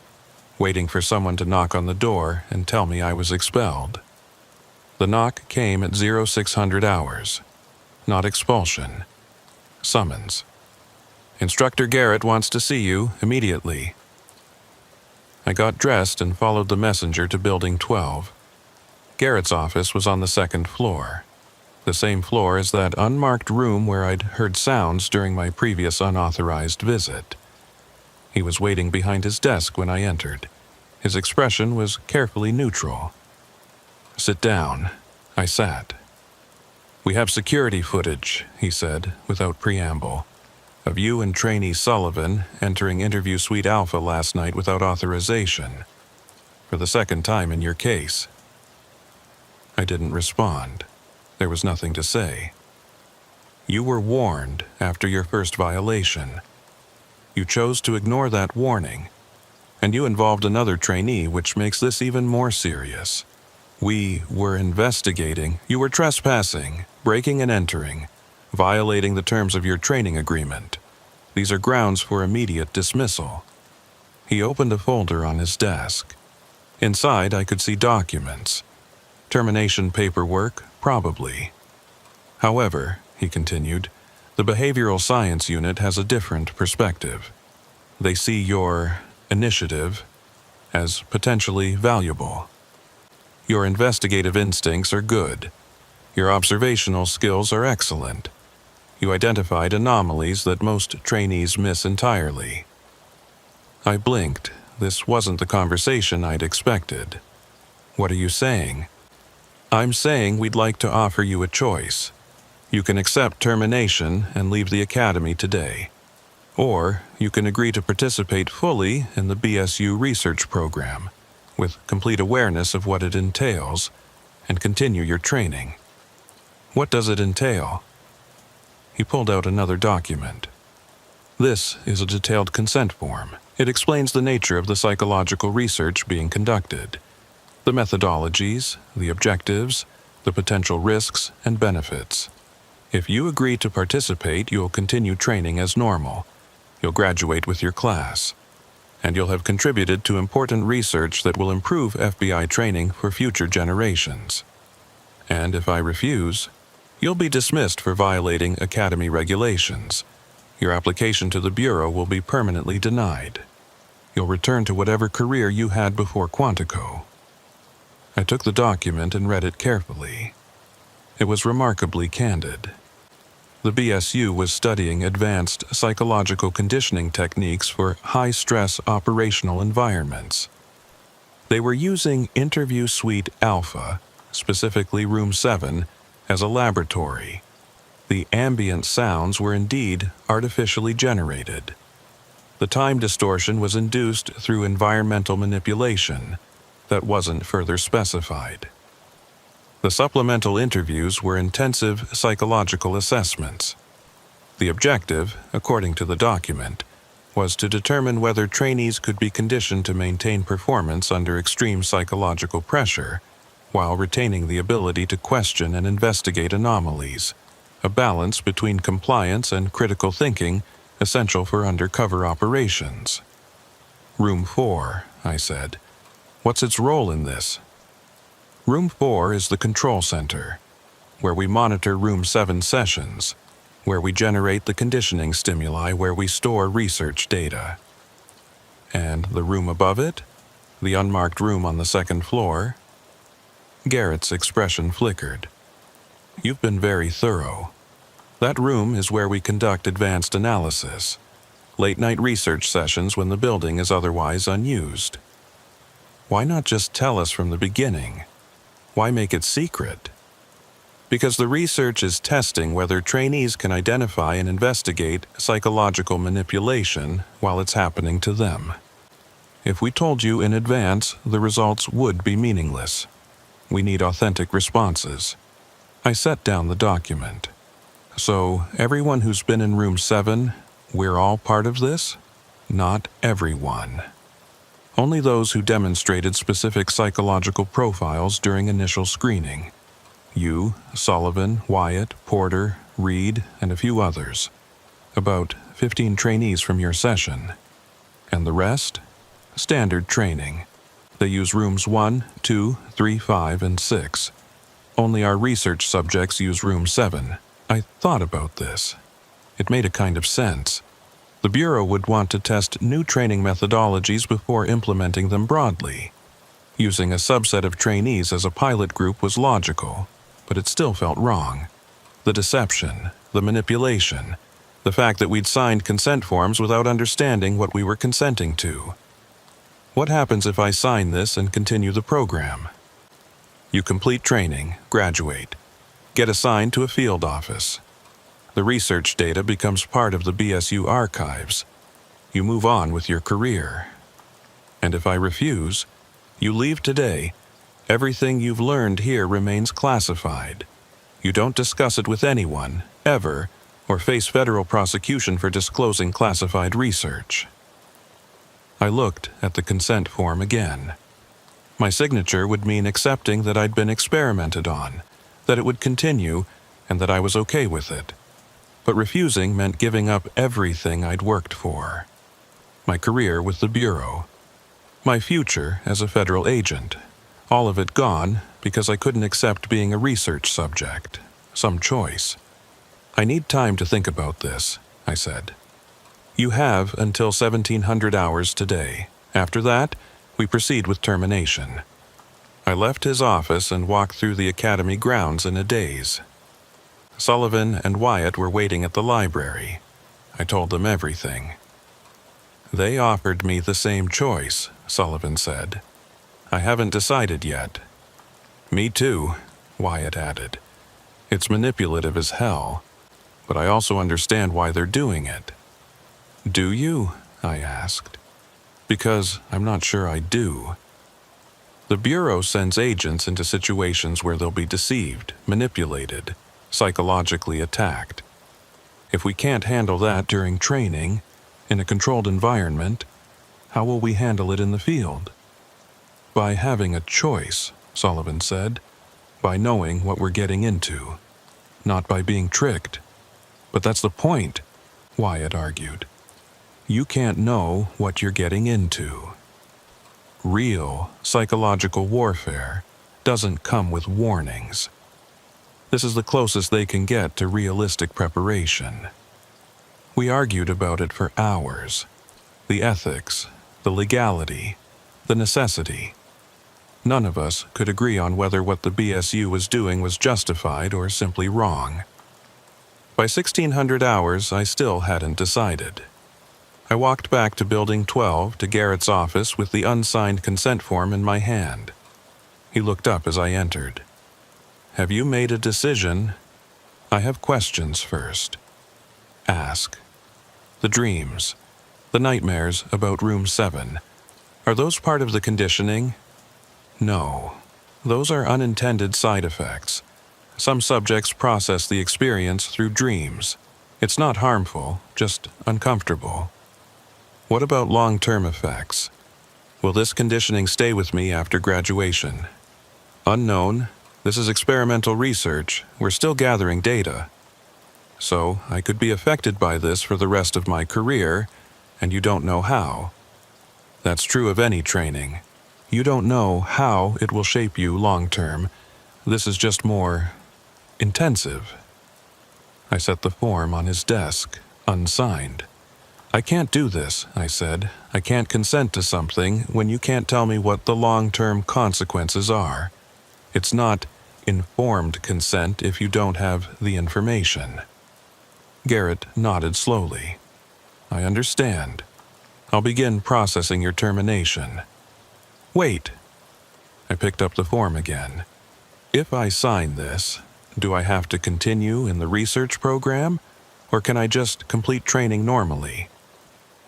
waiting for someone to knock on the door and tell me I was expelled. The knock came at 0600 hours. Not expulsion. Summons. Instructor Garrett wants to see you immediately. I got dressed and followed the messenger to Building 12. Garrett's office was on the second floor, the same floor as that unmarked room where I'd heard sounds during my previous unauthorized visit. He was waiting behind his desk when I entered. His expression was carefully neutral. "Sit down." I sat. "We have security footage," he said, without preamble, "of you and trainee Sullivan entering Interview Suite Alpha last night without authorization. For the second time in your case." I didn't respond. There was nothing to say. "You were warned after your first violation. You chose to ignore that warning, and you involved another trainee, which makes this even more serious. We were investigating. You were trespassing, breaking and entering, violating the terms of your training agreement. These are grounds for immediate dismissal." He opened a folder on his desk. Inside, I could see documents. Termination paperwork, probably. "However," he continued, "the behavioral science unit has a different perspective. They see your initiative as potentially valuable. Your investigative instincts are good. Your observational skills are excellent. You identified anomalies that most trainees miss entirely." I blinked. This wasn't the conversation I'd expected. "What are you saying?" "I'm saying we'd like to offer you a choice. You can accept termination and leave the academy today. Or you can agree to participate fully in the BSU research program, with complete awareness of what it entails, and continue your training." "What does it entail?" He pulled out another document. "This is a detailed consent form. It explains the nature of the psychological research being conducted, the methodologies, the objectives, the potential risks and benefits. If you agree to participate, you'll continue training as normal. You'll graduate with your class, and you'll have contributed to important research that will improve FBI training for future generations. And if I refuse, you'll be dismissed for violating academy regulations. Your application to the Bureau will be permanently denied. You'll return to whatever career you had before Quantico." I took the document and read it carefully. It was remarkably candid. The BSU was studying advanced psychological conditioning techniques for high-stress operational environments. They were using Interview Suite Alpha, specifically Room 7, as a laboratory. The ambient sounds were indeed artificially generated. The time distortion was induced through environmental manipulation that wasn't further specified. The supplemental interviews were intensive psychological assessments. The objective, according to the document, was to determine whether trainees could be conditioned to maintain performance under extreme psychological pressure while retaining the ability to question and investigate anomalies, a balance between compliance and critical thinking essential for undercover operations. "Room 4, I said. "What's its role in this?" "Room 4 is the control center, where we monitor Room 7 sessions, where we generate the conditioning stimuli, where we store research data." "And the room above it? The unmarked room on the second floor?" Garrett's expression flickered. "You've been very thorough. That room is where we conduct advanced analysis, late-night research sessions when the building is otherwise unused. Why not just tell us from the beginning? Why make it secret?" "Because the research is testing whether trainees can identify and investigate psychological manipulation while it's happening to them. If we told you in advance, the results would be meaningless. We need authentic responses. I set down the document. So, everyone who's been in room 7, we're all part of this? Not everyone. Only those who demonstrated specific psychological profiles during initial screening. You, Sullivan, Wyatt, Porter, Reed, and a few others. About 15 trainees from your session. And the rest? Standard training. They use rooms 1, 2, 3, 5, and 6. Only our research subjects use room 7. I thought about this. It made a kind of sense. The Bureau would want to test new training methodologies before implementing them broadly. Using a subset of trainees as a pilot group was logical, but it still felt wrong. The deception, the manipulation, the fact that we'd signed consent forms without understanding what we were consenting to. What happens if I sign this and continue the program? You complete training, graduate, get assigned to a field office. The research data becomes part of the BSU archives. You move on with your career. And if I refuse, you leave today. Everything you've learned here remains classified. You don't discuss it with anyone, ever, or face federal prosecution for disclosing classified research. I looked at the consent form again. My signature would mean accepting that I'd been experimented on, that it would continue, and that I was okay with it. But refusing meant giving up everything I'd worked for. My career with the Bureau. My future as a federal agent. All of it gone because I couldn't accept being a research subject. Some choice. I need time to think about this, I said. You have until 1700 hours today. After that, we proceed with termination. I left his office and walked through the academy grounds in a daze. Sullivan and Wyatt were waiting at the library. I told them everything. They offered me the same choice, Sullivan said. I haven't decided yet. Me too, Wyatt added. It's manipulative as hell, but I also understand why they're doing it. Do you? I asked. Because I'm not sure I do. The Bureau sends agents into situations where they'll be deceived, manipulated, psychologically attacked. If we can't handle that during training, in a controlled environment, how will we handle it in the field? By having a choice, Sullivan said, by knowing what we're getting into, not by being tricked. But that's the point, Wyatt argued. You can't know what you're getting into. Real psychological warfare doesn't come with warnings. This is the closest they can get to realistic preparation. We argued about it for hours. The ethics, the legality, the necessity. None of us could agree on whether what the BSU was doing was justified or simply wrong. By 1600 hours, I still hadn't decided. I walked back to Building 12 to Garrett's office with the unsigned consent form in my hand. He looked up as I entered. Have you made a decision? I have questions first. Ask. The dreams, the nightmares about room 7, are those part of the conditioning? No. Those are unintended side effects. Some subjects process the experience through dreams. It's not harmful, just uncomfortable. What about long-term effects? Will this conditioning stay with me after graduation? Unknown. This is experimental research. We're still gathering data. So, I could be affected by this for the rest of my career, and you don't know how. That's true of any training. You don't know how it will shape you long-term. This is just more intensive. I set the form on his desk, unsigned. I can't do this, I said. I can't consent to something when you can't tell me what the long-term consequences are. It's not informed consent if you don't have the information. Garrett nodded slowly. I understand. I'll begin processing your termination. Wait. I picked up the form again. If I sign this, do I have to continue in the research program, or can I just complete training normally?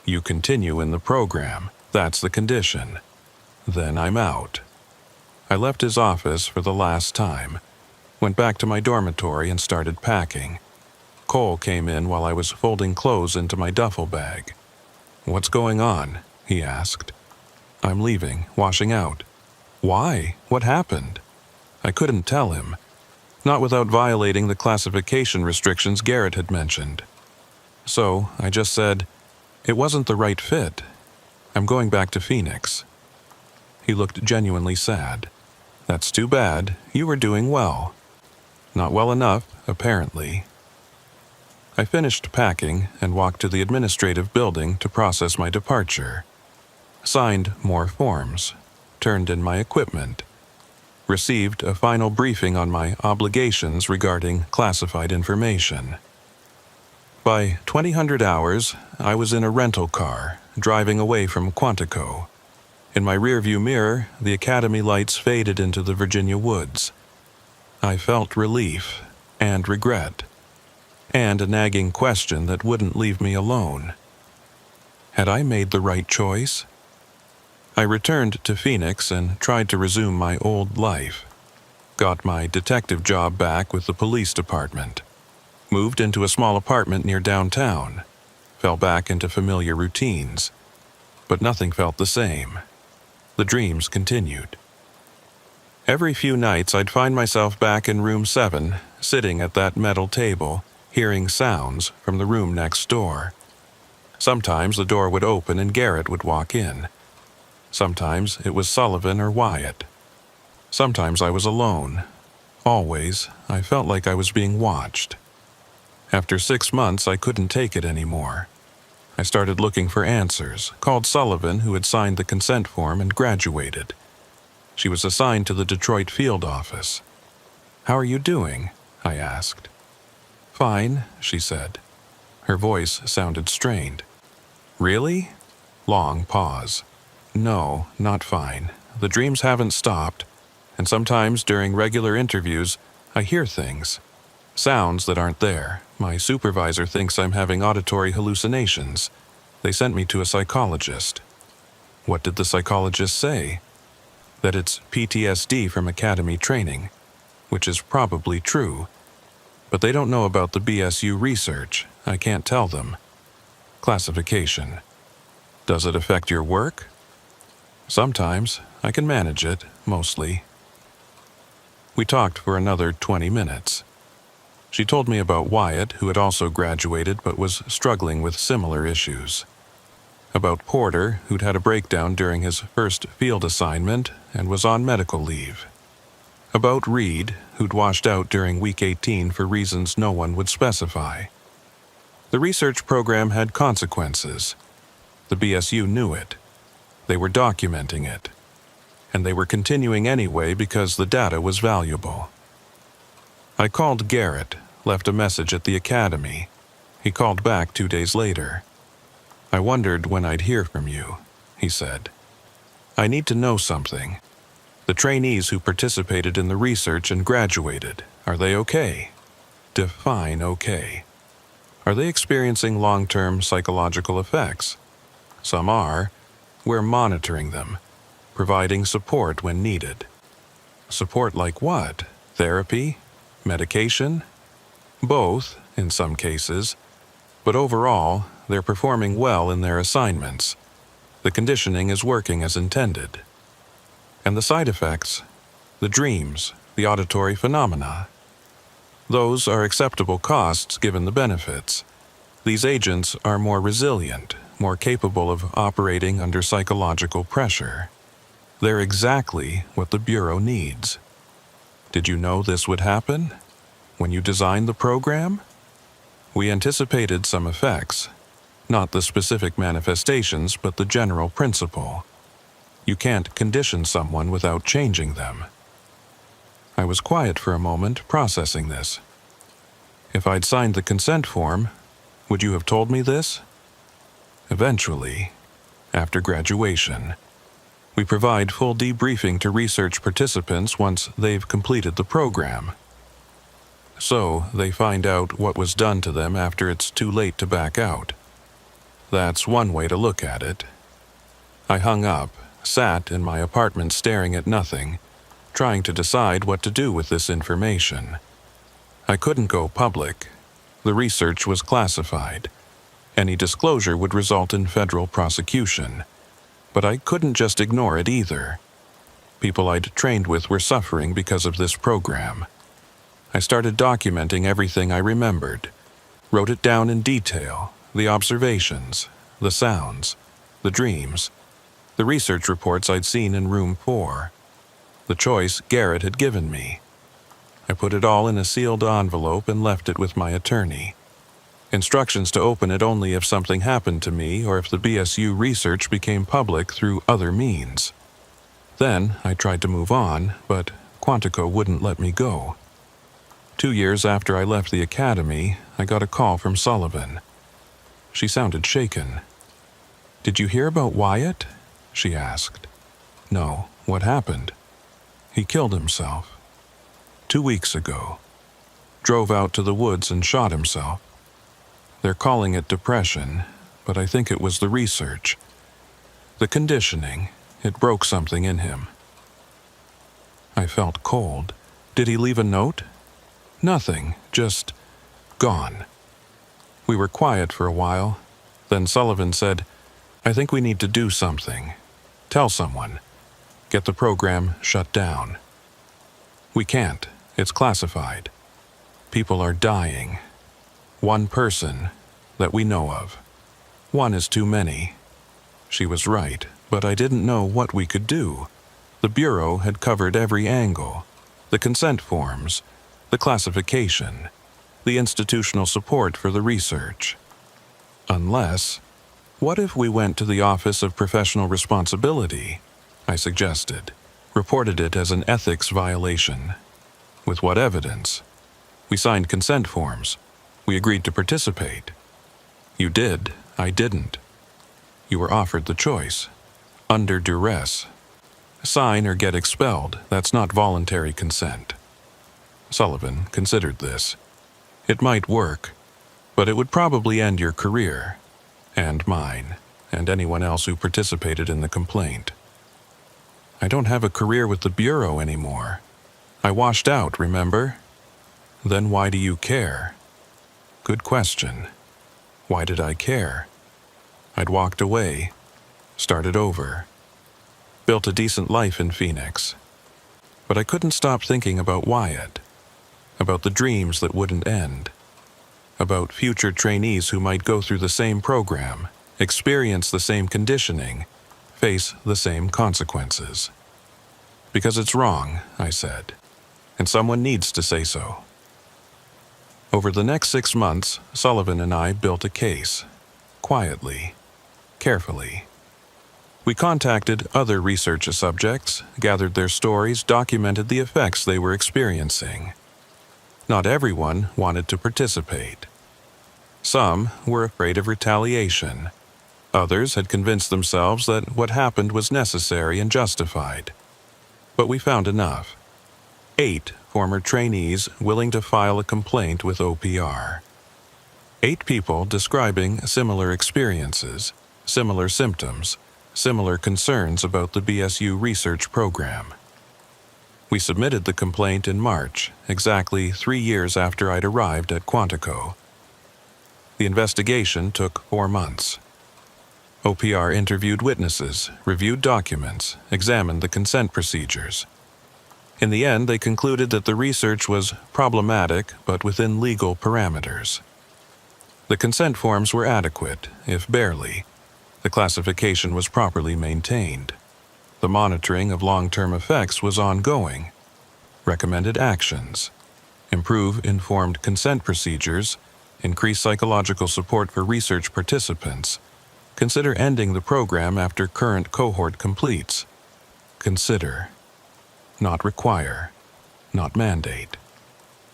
You continue in the program. That's the condition. Then I'm out. I left his office for the last time. went back to my dormitory and started packing. Cole came in while I was folding clothes into my duffel bag. "What's going on?" he asked. "I'm leaving, washing out." "Why? What happened?" I couldn't tell him, not without violating the classification restrictions Garrett had mentioned. So I just said, "It wasn't the right fit. I'm going back to Phoenix." He looked genuinely sad. "That's too bad. You were doing well." "Not well enough, apparently." I finished packing and walked to the administrative building to process my departure. Signed more forms, turned in my equipment, received a final briefing on my obligations regarding classified information. By 2000 hours, I was in a rental car, driving away from Quantico. In my rearview mirror, the academy lights faded into the Virginia woods. I felt relief and regret, and a nagging question that wouldn't leave me alone. Had I made the right choice? I returned to Phoenix and tried to resume my old life. Got my detective job back with the police department. Moved into a small apartment near downtown. Fell back into familiar routines. But nothing felt the same. The dreams continued. Every few nights I'd find myself back in room 7, sitting at that metal table, hearing sounds from the room next door. Sometimes the door would open and Garrett would walk in. Sometimes it was Sullivan or Wyatt. Sometimes I was alone. Always, I felt like I was being watched. After 6 months, I couldn't take it anymore. I started looking for answers, called Sullivan, who had signed the consent form and graduated. She was assigned to the Detroit field office. "How are you doing?" I asked. "Fine," she said. Her voice sounded strained. "Really?" Long pause. "No, not fine. The dreams haven't stopped, and sometimes during regular interviews, I hear things. Sounds that aren't there. My supervisor thinks I'm having auditory hallucinations. They sent me to a psychologist." "What did the psychologist say?" "That it's PTSD from academy training, which is probably true. But they don't know about the BSU research. I can't tell them." "Classification. Does it affect your work?" "Sometimes. I can manage it, mostly." We talked for another 20 minutes. She told me about Wyatt, who had also graduated but was struggling with similar issues. About Porter, who'd had a breakdown during his first field assignment and was on medical leave. About Reed, who'd washed out during week 18 for reasons no one would specify. The research program had consequences. The BSU knew it. They were documenting it. And they were continuing anyway because the data was valuable. I called Garrett, left a message at the academy. He called back 2 days later. "I wondered when I'd hear from you," he said. "I need to know something. The trainees who participated in the research and graduated, are they okay?" Define okay. "Are they experiencing long-term psychological effects?" "Some are. We're monitoring them, providing support when needed." "Support like what? Therapy? Medication?" "Both, in some cases. But overall, they're performing well in their assignments. The conditioning is working as intended." "And the side effects? The dreams, the auditory phenomena?" "Those are acceptable costs given the benefits. These agents are more resilient, more capable of operating under psychological pressure. They're exactly what the Bureau needs." "Did you know this would happen? When you designed the program?" "We anticipated some effects. Not the specific manifestations, but the general principle. You can't condition someone without changing them." I was quiet for a moment, processing this. "If I'd signed the consent form, would you have told me this?" "Eventually, after graduation. We provide full debriefing to research participants once they've completed the program. So they find out what was done to them after it's too late to back out. That's one way to look at it." I hung up, sat in my apartment staring at nothing, trying to decide what to do with this information. I couldn't go public. The research was classified. Any disclosure would result in federal prosecution. But I couldn't just ignore it either. People I'd trained with were suffering because of this program. I started documenting everything I remembered, wrote it down in detail, the observations, the sounds, the dreams, the research reports I'd seen in room 4, the choice Garrett had given me. I put it all in a sealed envelope and left it with my attorney. Instructions to open it only if something happened to me or if the BSU research became public through other means. Then I tried to move on, but Quantico wouldn't let me go. 2 years after I left the academy, I got a call from Sullivan. She sounded shaken. "Did you hear about Wyatt?" she asked. "No. What happened?" "He killed himself. 2 weeks ago. Drove out to the woods and shot himself. They're calling it depression, but I think it was the research. The conditioning, it broke something in him." I felt cold. "Did he leave a note?" "Nothing, just gone." We were quiet for a while. Then Sullivan said, "I think we need to do something. Tell someone. Get the program shut down." "We can't. It's classified. People are dying. One person that we know of. One is too many." She was right, but I didn't know what we could do. The Bureau had covered every angle. The consent forms, the classification, the institutional support for the research. Unless, what if we went to the Office of Professional Responsibility? I suggested. Reported it as an ethics violation. With what evidence? We signed consent forms. We agreed to participate. You did, I didn't. You were offered the choice. Under duress. Sign or get expelled, that's not voluntary consent. Sullivan considered this. It might work, but it would probably end your career, and mine, and anyone else who participated in the complaint. "I don't have a career with the Bureau anymore. I washed out, remember?" "Then why do you care?" Good question. Why did I care? I'd walked away, started over, built a decent life in Phoenix. But I couldn't stop thinking about Wyatt, about the dreams that wouldn't end, about future trainees who might go through the same program, experience the same conditioning, face the same consequences. "Because it's wrong," I said, "and someone needs to say so." Over the next 6 months, Sullivan and I built a case, quietly, carefully. We contacted other research subjects, gathered their stories, documented the effects they were experiencing. Not everyone wanted to participate. Some were afraid of retaliation. Others had convinced themselves that what happened was necessary and justified. But we found enough. 8 former trainees willing to file a complaint with OPR. 8 people describing similar experiences, similar symptoms, similar concerns about the BSU research program. We submitted the complaint in March, exactly 3 years after I'd arrived at Quantico. The investigation took 4 months. OPR interviewed witnesses, reviewed documents, examined the consent procedures. In the end, they concluded that the research was problematic but within legal parameters. The consent forms were adequate, if barely. The classification was properly maintained. The monitoring of long-term effects was ongoing. Recommended actions: improve informed consent procedures, increase psychological support for research participants, consider ending the program after current cohort completes. Consider. Not require. Not mandate.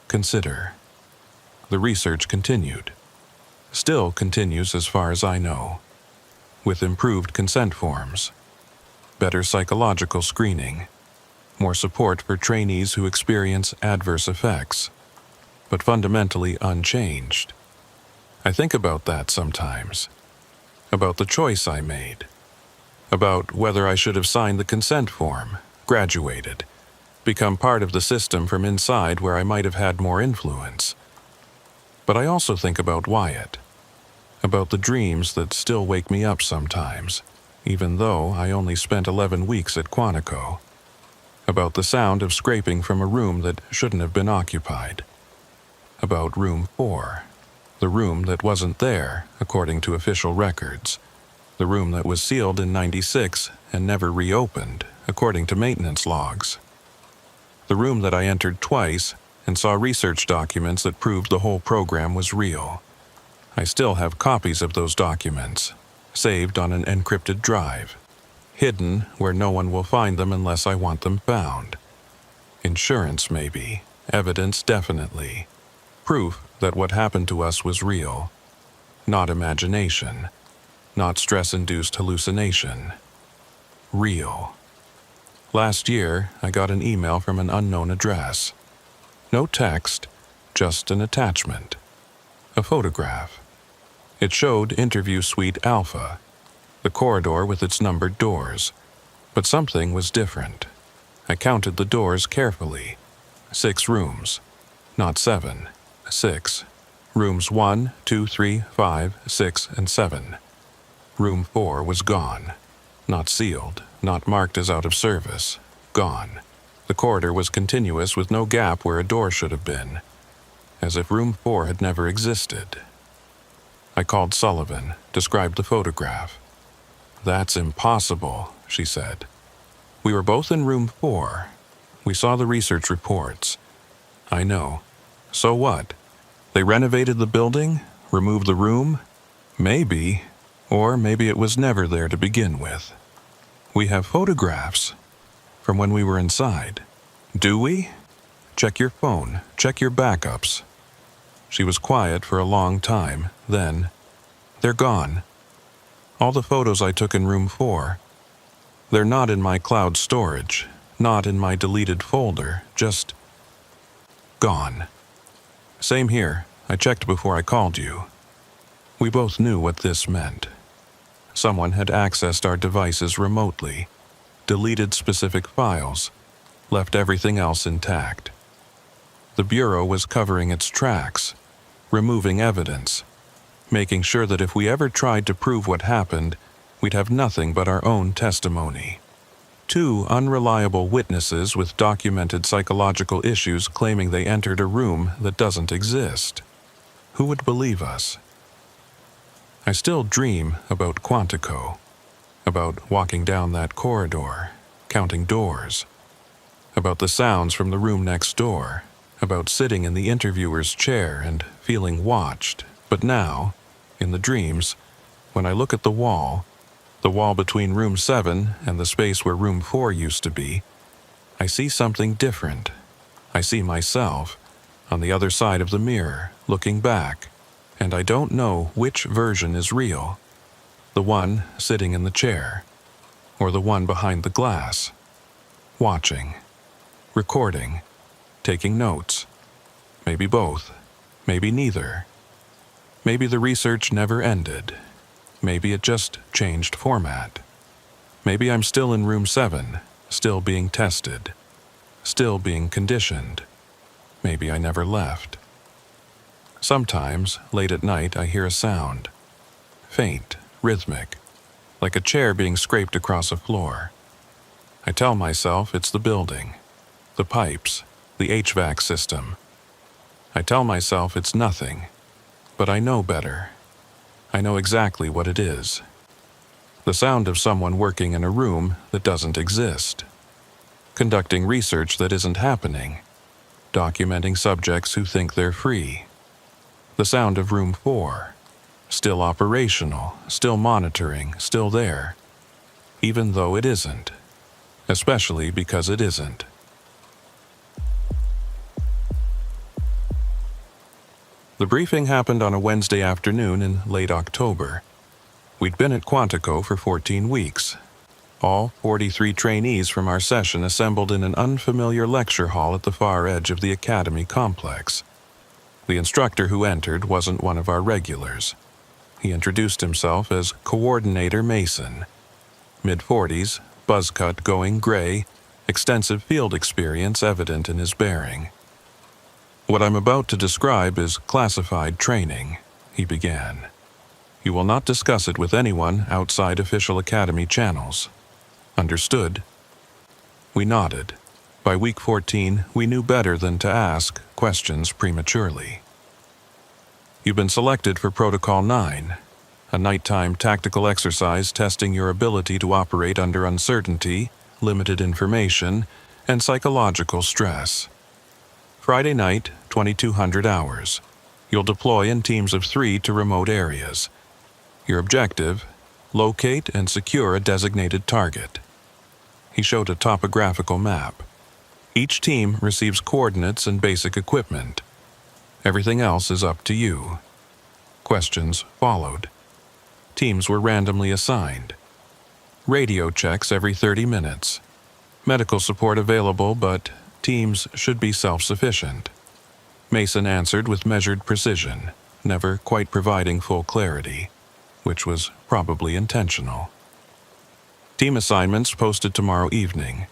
Consider. The research continued. Still continues as far as I know. With improved consent forms, better psychological screening, more support for trainees who experience adverse effects, but fundamentally unchanged. I think about that sometimes, about the choice I made, about whether I should have signed the consent form, graduated, become part of the system from inside where I might have had more influence. But I also think about Wyatt, about the dreams that still wake me up sometimes, even though I only spent 11 weeks at Quantico, about the sound of scraping from a room that shouldn't have been occupied, about room 4, the room that wasn't there according to official records, the room that was sealed in '96 and never reopened according to maintenance logs, the room that I entered twice and saw research documents that proved the whole program was real. I still have copies of those documents, saved on an encrypted drive, hidden where no one will find them unless I want them found. Insurance, maybe. Evidence, definitely. Proof that what happened to us was real. Not imagination. Not stress-induced hallucination. Real. Last year, I got an email from an unknown address. No text, just an attachment. A photograph. It showed Interview Suite Alpha, the corridor with its numbered doors. But something was different. I counted the doors carefully. 6 rooms. Not 7. 6. Rooms 1, 2, 3, 5, 6, and 7. Room 4 was gone. Not sealed, not marked as out of service. Gone. The corridor was continuous with no gap where a door should have been, as if room 4 had never existed. I called Sullivan, described the photograph. "That's impossible," she said. "We were both in room 4. We saw the research reports." "I know. So what? They renovated the building? Removed the room? Maybe. Or maybe it was never there to begin with. We have photographs from when we were inside. Do we? Check your phone. Check your backups." She was quiet for a long time. Then, "They're gone. All the photos I took in room 4. They're not in my cloud storage, not in my deleted folder, just gone." "Same here. I checked before I called you." We both knew what this meant. Someone had accessed our devices remotely, deleted specific files, left everything else intact. The Bureau was covering its tracks, removing evidence, making sure that if we ever tried to prove what happened, we'd have nothing but our own testimony. 2 unreliable witnesses with documented psychological issues claiming they entered a room that doesn't exist. Who would believe us? I still dream about Quantico, about walking down that corridor, counting doors, about the sounds from the room next door, about sitting in the interviewer's chair and feeling watched. But now, in the dreams, when I look at the wall between room 7 and the space where room 4 used to be, I see something different. I see myself on the other side of the mirror, looking back, and I don't know which version is real. The one sitting in the chair, or the one behind the glass, watching, recording, taking notes. Maybe both, maybe neither. Maybe the research never ended. Maybe it just changed format. Maybe I'm still in room 7, still being tested, still being conditioned. Maybe I never left. Sometimes, late at night, I hear a sound. Faint, rhythmic, like a chair being scraped across a floor. I tell myself it's the building, the pipes, the HVAC system. I tell myself it's nothing, but I know better. I know exactly what it is. The sound of someone working in a room that doesn't exist, conducting research that isn't happening, documenting subjects who think they're free. The sound of room 4, still operational, still monitoring, still there, even though it isn't, especially because it isn't. The briefing happened on a Wednesday afternoon in late October. We'd been at Quantico for 14 weeks. All 43 trainees from our session assembled in an unfamiliar lecture hall at the far edge of the academy complex. The instructor who entered wasn't one of our regulars. He introduced himself as Coordinator Mason. Mid-40s, buzz cut going gray, extensive field experience evident in his bearing. "What I'm about to describe is classified training," he began. "You will not discuss it with anyone outside official academy channels. Understood?" We nodded. By week 14, we knew better than to ask questions prematurely. "You've been selected for Protocol 9, a nighttime tactical exercise testing your ability to operate under uncertainty, limited information, and psychological stress. Friday night, 2200 hours. You'll deploy in teams of 3 to remote areas. Your objective: locate and secure a designated target." He showed a topographical map. "Each team receives coordinates and basic equipment. Everything else is up to you." Questions followed. Teams were randomly assigned. Radio checks every 30 minutes. Medical support available, but teams should be self-sufficient. Mason answered with measured precision, never quite providing full clarity, which was probably intentional. "Team assignments posted tomorrow evening.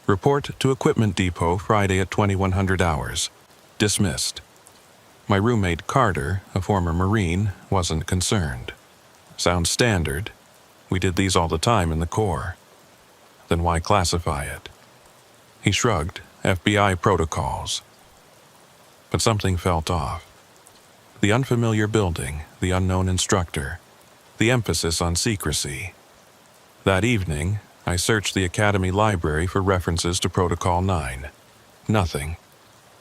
Report to Equipment Depot Friday at 2100 hours. Dismissed." My roommate Carter, a former Marine, wasn't concerned. "Sounds standard. We did these all the time in the Corps." "Then why classify it?" He shrugged. "FBI protocols." But something felt off. The unfamiliar building, the unknown instructor, the emphasis on secrecy. That evening, I searched the Academy library for references to Protocol 9. Nothing.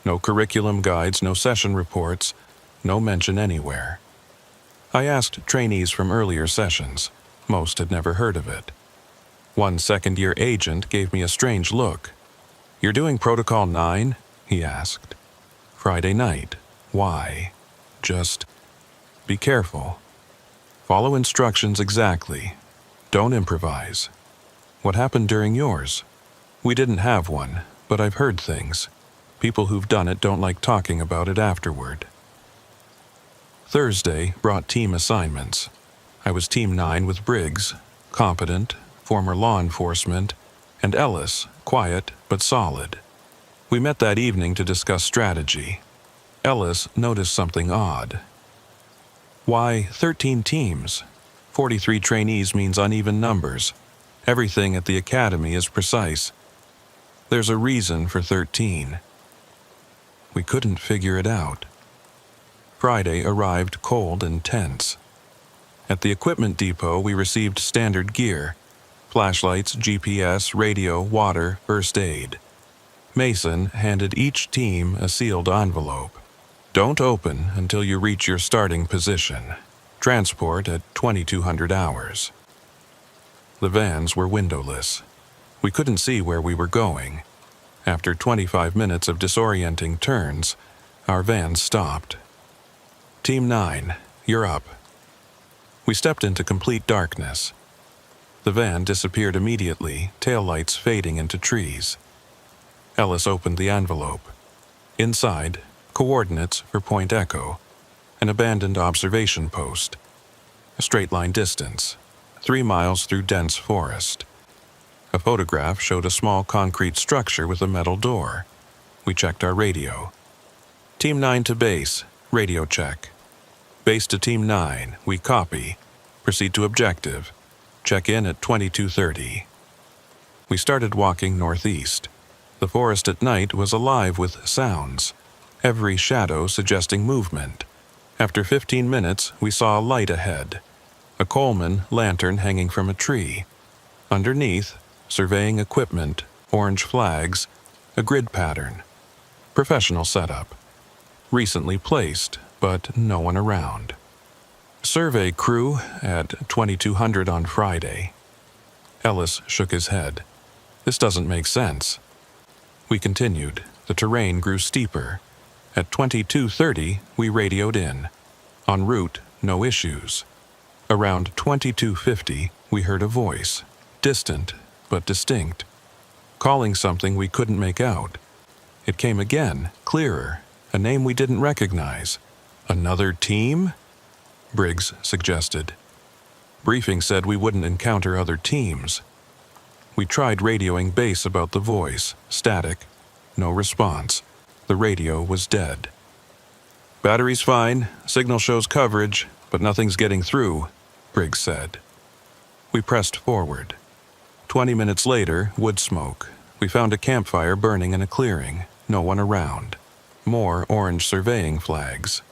No curriculum guides, no session reports, no mention anywhere. I asked trainees from earlier sessions. Most had never heard of it. One second-year agent gave me a strange look. "You're doing Protocol 9?" he asked. "Friday night. Why?" "Just be careful. Follow instructions exactly. Don't improvise." "What happened during yours?" "We didn't have one, but I've heard things. People who've done it don't like talking about it afterward." Thursday brought team assignments. I was Team 9 with Briggs, competent, former law enforcement, and Ellis, quiet but solid. We met that evening to discuss strategy. Ellis noticed something odd. "Why 13 teams? 43 trainees means uneven numbers. Everything at the academy is precise. There's a reason for 13. We couldn't figure it out. Friday arrived cold and tense. At the equipment depot, we received standard gear: flashlights, GPS, radio, water, first aid. Mason handed each team a sealed envelope. "Don't open until you reach your starting position. Transport at 2200 hours." The vans were windowless. We couldn't see where we were going. After 25 minutes of disorienting turns, our van stopped. "Team 9, you're up." We stepped into complete darkness. The van disappeared immediately, taillights fading into trees. Ellis opened the envelope. Inside, coordinates for Point Echo, an abandoned observation post. A straight-line distance, 3 miles through dense forest. A photograph showed a small concrete structure with a metal door. We checked our radio. "Team 9 to base, radio check." "Base to Team 9, we copy. Proceed to objective. Check in at 2230. We started walking northeast. The forest at night was alive with sounds, every shadow suggesting movement. After 15 minutes, we saw a light ahead, a Coleman lantern hanging from a tree. Underneath, surveying equipment, orange flags, a grid pattern. Professional setup. Recently placed, but no one around. "Survey crew at 2200 on Friday." Ellis shook his head. "This doesn't make sense." We continued. The terrain grew steeper. At 2230, we radioed in. En route, no issues. Around 2250, we heard a voice, distant but distinct, calling something we couldn't make out. It came again, clearer, a name we didn't recognize. "Another team?" Briggs suggested. "Briefing said we wouldn't encounter other teams." We tried radioing base about the voice. Static. No response. The radio was dead. "Battery's fine. Signal shows coverage, but nothing's getting through," Briggs said. We pressed forward. 20 minutes later, wood smoke. We found a campfire burning in a clearing. No one around. More orange surveying flags.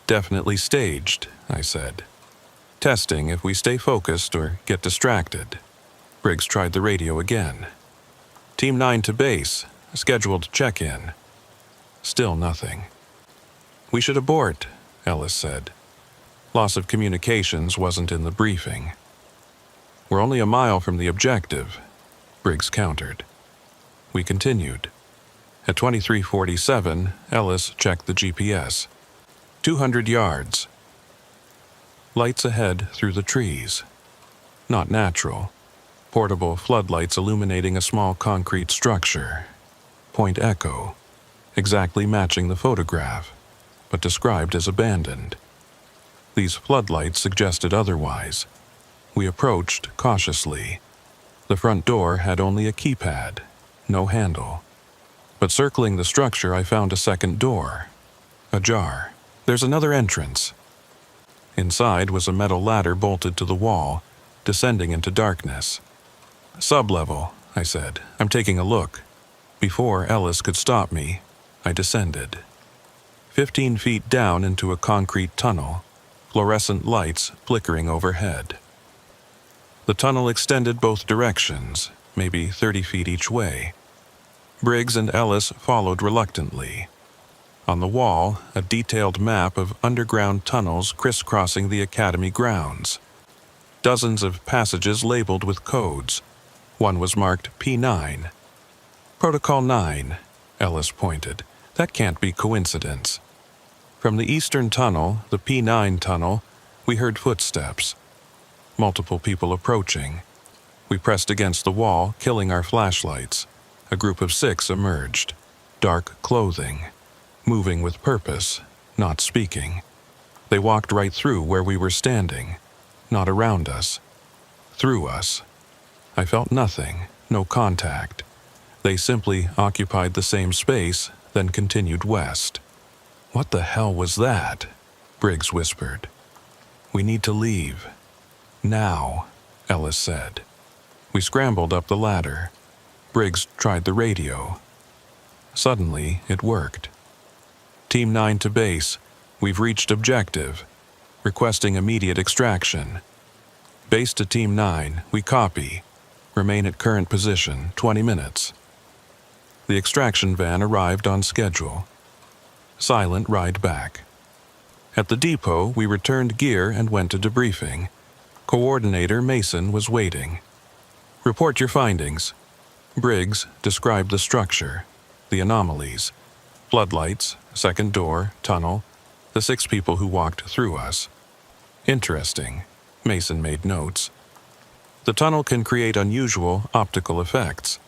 "Definitely staged," I said. "Testing if we stay focused or get distracted." Briggs tried the radio again. "Team 9 to base. Scheduled check-in." Still nothing. "We should abort," Ellis said. Loss of communications wasn't in the briefing. "We're only a mile from the objective," Briggs countered. We continued. At 23:47, Ellis checked the GPS. 200 yards. Lights ahead through the trees. Not natural. Portable floodlights illuminating a small concrete structure. Point echo. Exactly matching the photograph, but described as abandoned. These floodlights suggested otherwise. We approached cautiously. The front door had only a keypad, no handle. But circling the structure, I found a second door. Ajar. "There's another entrance." Inside was a metal ladder bolted to the wall, descending into darkness. "Sublevel," I said. "I'm taking a look." Before Ellis could stop me, I descended. 15 feet down into a concrete tunnel, fluorescent lights flickering overhead. The tunnel extended both directions, maybe 30 feet each way. Briggs and Ellis followed reluctantly. On the wall, a detailed map of underground tunnels crisscrossing the academy grounds. Dozens of passages labeled with codes. One was marked P9. "Protocol 9, Ellis pointed. "That can't be coincidence." From the eastern tunnel, the P9 tunnel, we heard footsteps. Multiple people approaching. We pressed against the wall, killing our flashlights. A group of 6 emerged. Dark clothing. Moving with purpose, not speaking. They walked right through where we were standing. Not around us. Through us. I felt nothing, no contact. They simply occupied the same space, then continued west. "What the hell was that?" Briggs whispered. "We need to leave." "Now," Ellis said. We scrambled up the ladder. Briggs tried the radio. Suddenly, it worked. "Team 9 to base. We've reached objective. Requesting immediate extraction. Base to Team 9. We copy. Remain at current position. 20 minutes." The extraction van arrived on schedule. Silent ride back. At the depot, we returned gear and went to debriefing. Coordinator Mason was waiting. "Report your findings." Briggs described the structure, the anomalies, floodlights, second door, tunnel, the 6 people who walked through us. "Interesting," Mason made notes. "The tunnel can create unusual optical effects.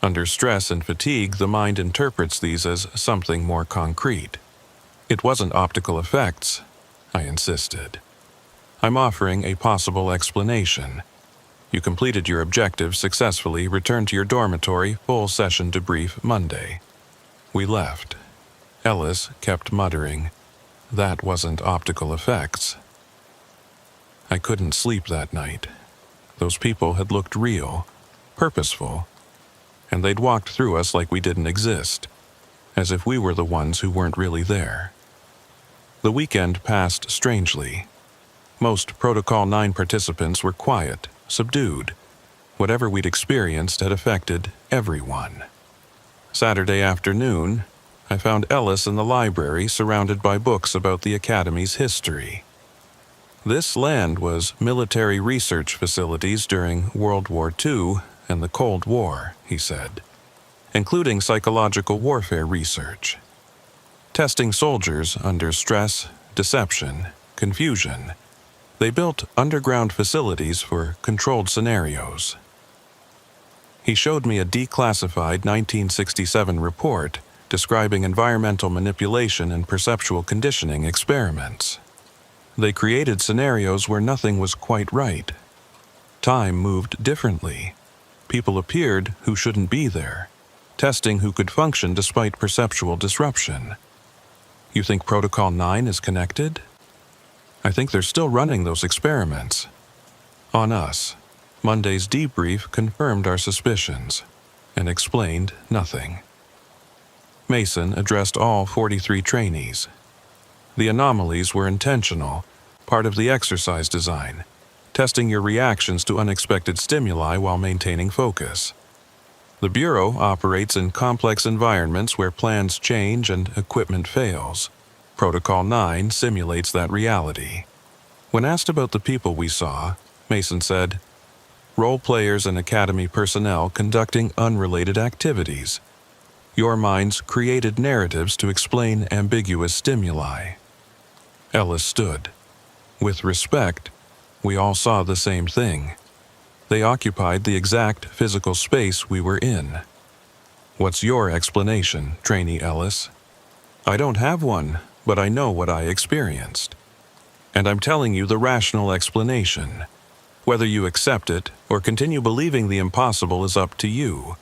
Under stress and fatigue, the mind interprets these as something more concrete. It wasn't optical effects," I insisted. "I'm offering a possible explanation. You completed your objective successfully, returned to your dormitory, full session debrief Monday." We left. Ellis kept muttering, "That wasn't optical effects." I couldn't sleep that night. Those people had looked real, purposeful, and they'd walked through us like we didn't exist, as if we were the ones who weren't really there. The weekend passed strangely. Most Protocol 9 participants were quiet, subdued. Whatever we'd experienced had affected everyone. Saturday afternoon, I found Ellis in the library surrounded by books about the Academy's history. This land was military research facilities during World War II and the Cold War, he said, including psychological warfare research. Testing soldiers under stress, deception, confusion. They built underground facilities for controlled scenarios. He showed me a declassified 1967 report describing environmental manipulation and perceptual conditioning experiments. They created scenarios where nothing was quite right. Time moved differently. People appeared who shouldn't be there, testing who could function despite perceptual disruption. You think Protocol 9 is connected? I think they're still running those experiments. On us, Monday's debrief confirmed our suspicions and explained nothing. Mason addressed all 43 trainees. The anomalies were intentional, part of the exercise design, testing your reactions to unexpected stimuli while maintaining focus. The Bureau operates in complex environments where plans change and equipment fails. Protocol 9 simulates that reality. When asked about the people we saw, Mason said, "Role players and Academy personnel conducting unrelated activities. Your minds created narratives to explain ambiguous stimuli." Ellis stood. With respect, we all saw the same thing. They occupied the exact physical space we were in. What's your explanation, Trainee Ellis? I don't have one, but I know what I experienced. And I'm telling you the rational explanation. Whether you accept it or continue believing the impossible is up to you.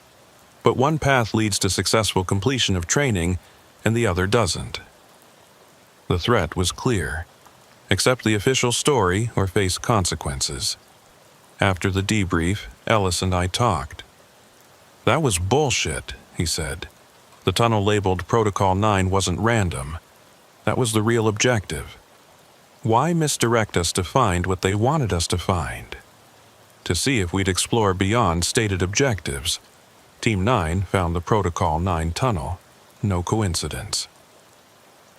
But one path leads to successful completion of training, and the other doesn't. The threat was clear. Accept the official story or face consequences. After the debrief, Ellis and I talked. That was bullshit, he said. The tunnel labeled Protocol 9 wasn't random. That was the real objective. Why misdirect us to find what they wanted us to find? To see if we'd explore beyond stated objectives. Team 9 found the Protocol 9 tunnel. No coincidence.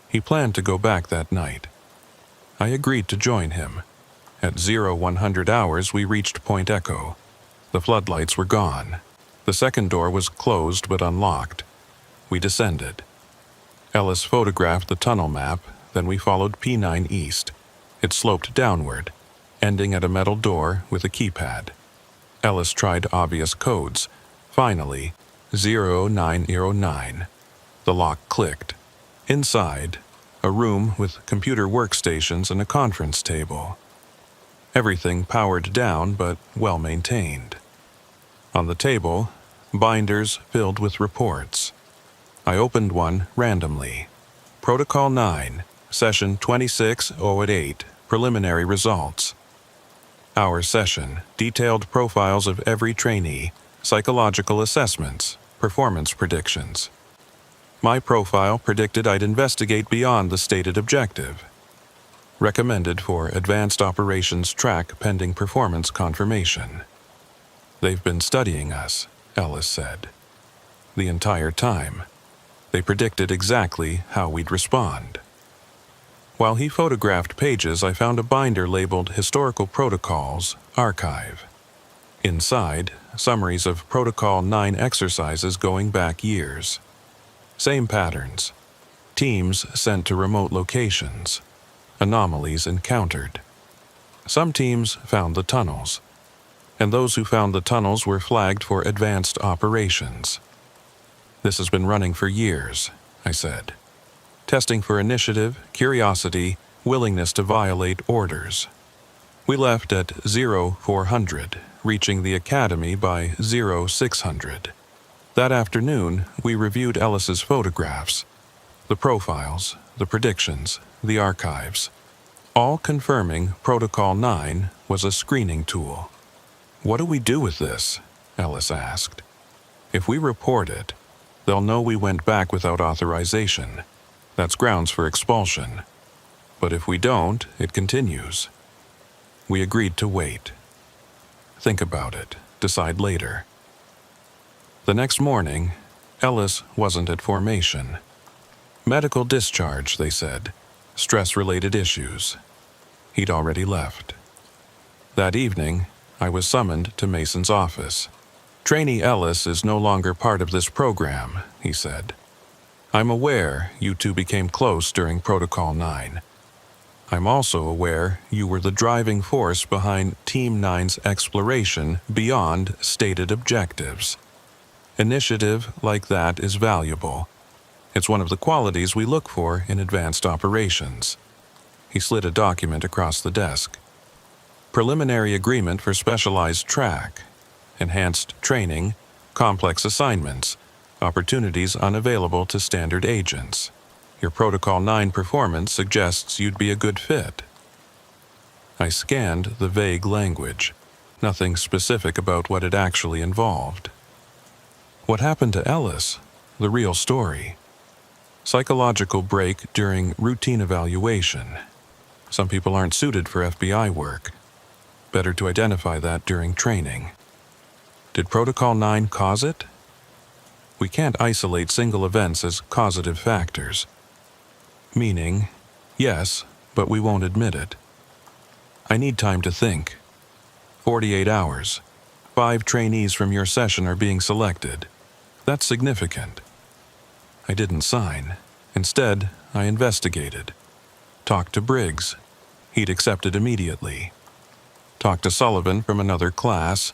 He planned to go back that night. I agreed to join him. At 0100 hours, we reached Point Echo. The floodlights were gone. The second door was closed but unlocked. We descended. Ellis photographed the tunnel map, then we followed P9 east. It sloped downward, ending at a metal door with a keypad. Ellis tried obvious codes. Finally, 0909. The lock clicked. Inside, a room with computer workstations and a conference table. Everything powered down but well maintained. On the table, binders filled with reports. I opened one randomly. Protocol 9, Session 2608, Preliminary Results. Our session detailed profiles of every trainee, psychological assessments, performance predictions. My profile predicted I'd investigate beyond the stated objective. Recommended for Advanced Operations Track pending performance confirmation. They've been studying us, Ellis said. The entire time. They predicted exactly how we'd respond. While he photographed pages, I found a binder labeled Historical Protocols, Archive. Inside, summaries of Protocol 9 exercises going back years. Same patterns. Teams sent to remote locations. Anomalies encountered. Some teams found the tunnels, and those who found the tunnels were flagged for advanced operations. This has been running for years, I said. Testing for initiative, curiosity, willingness to violate orders. We left at 0400, reaching the Academy by 0600. That afternoon, we reviewed Ellis's photographs, the profiles, the predictions, the archives, all confirming Protocol 9 was a screening tool. What do we do with this? Ellis asked. If we report it, they'll know we went back without authorization. That's grounds for expulsion. But if we don't, it continues. We agreed to wait. Think about it. Decide later. The next morning, Ellis wasn't at formation. Medical discharge, they said. Stress-related issues. He'd already left. That evening, I was summoned to Mason's office. Trainee Ellis is no longer part of this program, he said. I'm aware you two became close during Protocol 9. I'm also aware you were the driving force behind Team 9's exploration beyond stated objectives. Initiative like that is valuable. It's one of the qualities we look for in advanced operations. He slid a document across the desk. Preliminary agreement for specialized track. enhanced training, complex assignments, opportunities unavailable to standard agents. Your Protocol 9 performance suggests you'd be a good fit. I scanned the vague language, nothing specific about what it actually involved. What happened to Ellis? The real story. Psychological break during routine evaluation. Some people aren't suited for FBI work. Better to identify that during training. Did Protocol 9 cause it? We can't isolate single events as causative factors. Meaning, yes, but we won't admit it. I need time to think. 48 hours. 5 trainees from your session are being selected. That's significant. I didn't sign. Instead, I investigated. Talked to Briggs. He'd accepted immediately. Talked to Sullivan from another class.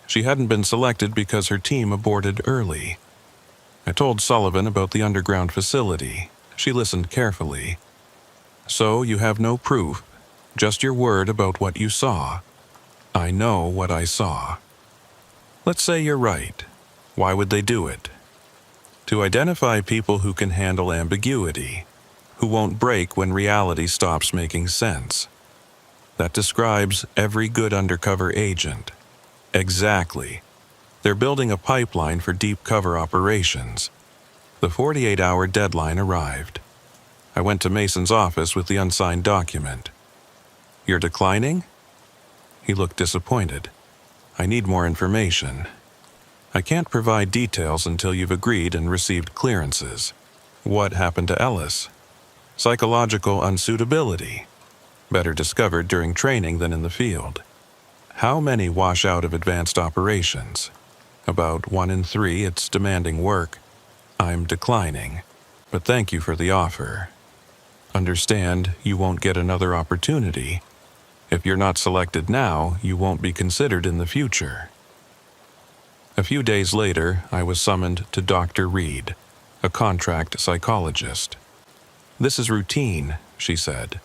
She hadn't been selected because her team aborted early. I told Sullivan about the underground facility. She listened carefully. So you have no proof, just your word about what you saw. I know what I saw. Let's say you're right. Why would they do it? To identify people who can handle ambiguity, who won't break when reality stops making sense. That describes every good undercover agent. Exactly. They're building a pipeline for deep cover operations. The 48-hour deadline arrived. I went to Mason's office with the unsigned document. You're declining? He looked disappointed. I need more information. I can't provide details until you've agreed and received clearances. What happened to Ellis? Psychological unsuitability. Better discovered during training than in the field. How many wash out of advanced operations? About 1 in 3. It's demanding work. I'm declining, but thank you for the offer. Understand you won't get another opportunity. If you're not selected now, you won't be considered in the future. A few days later, I was summoned to Dr. Reed, a contract psychologist. This is routine, she said.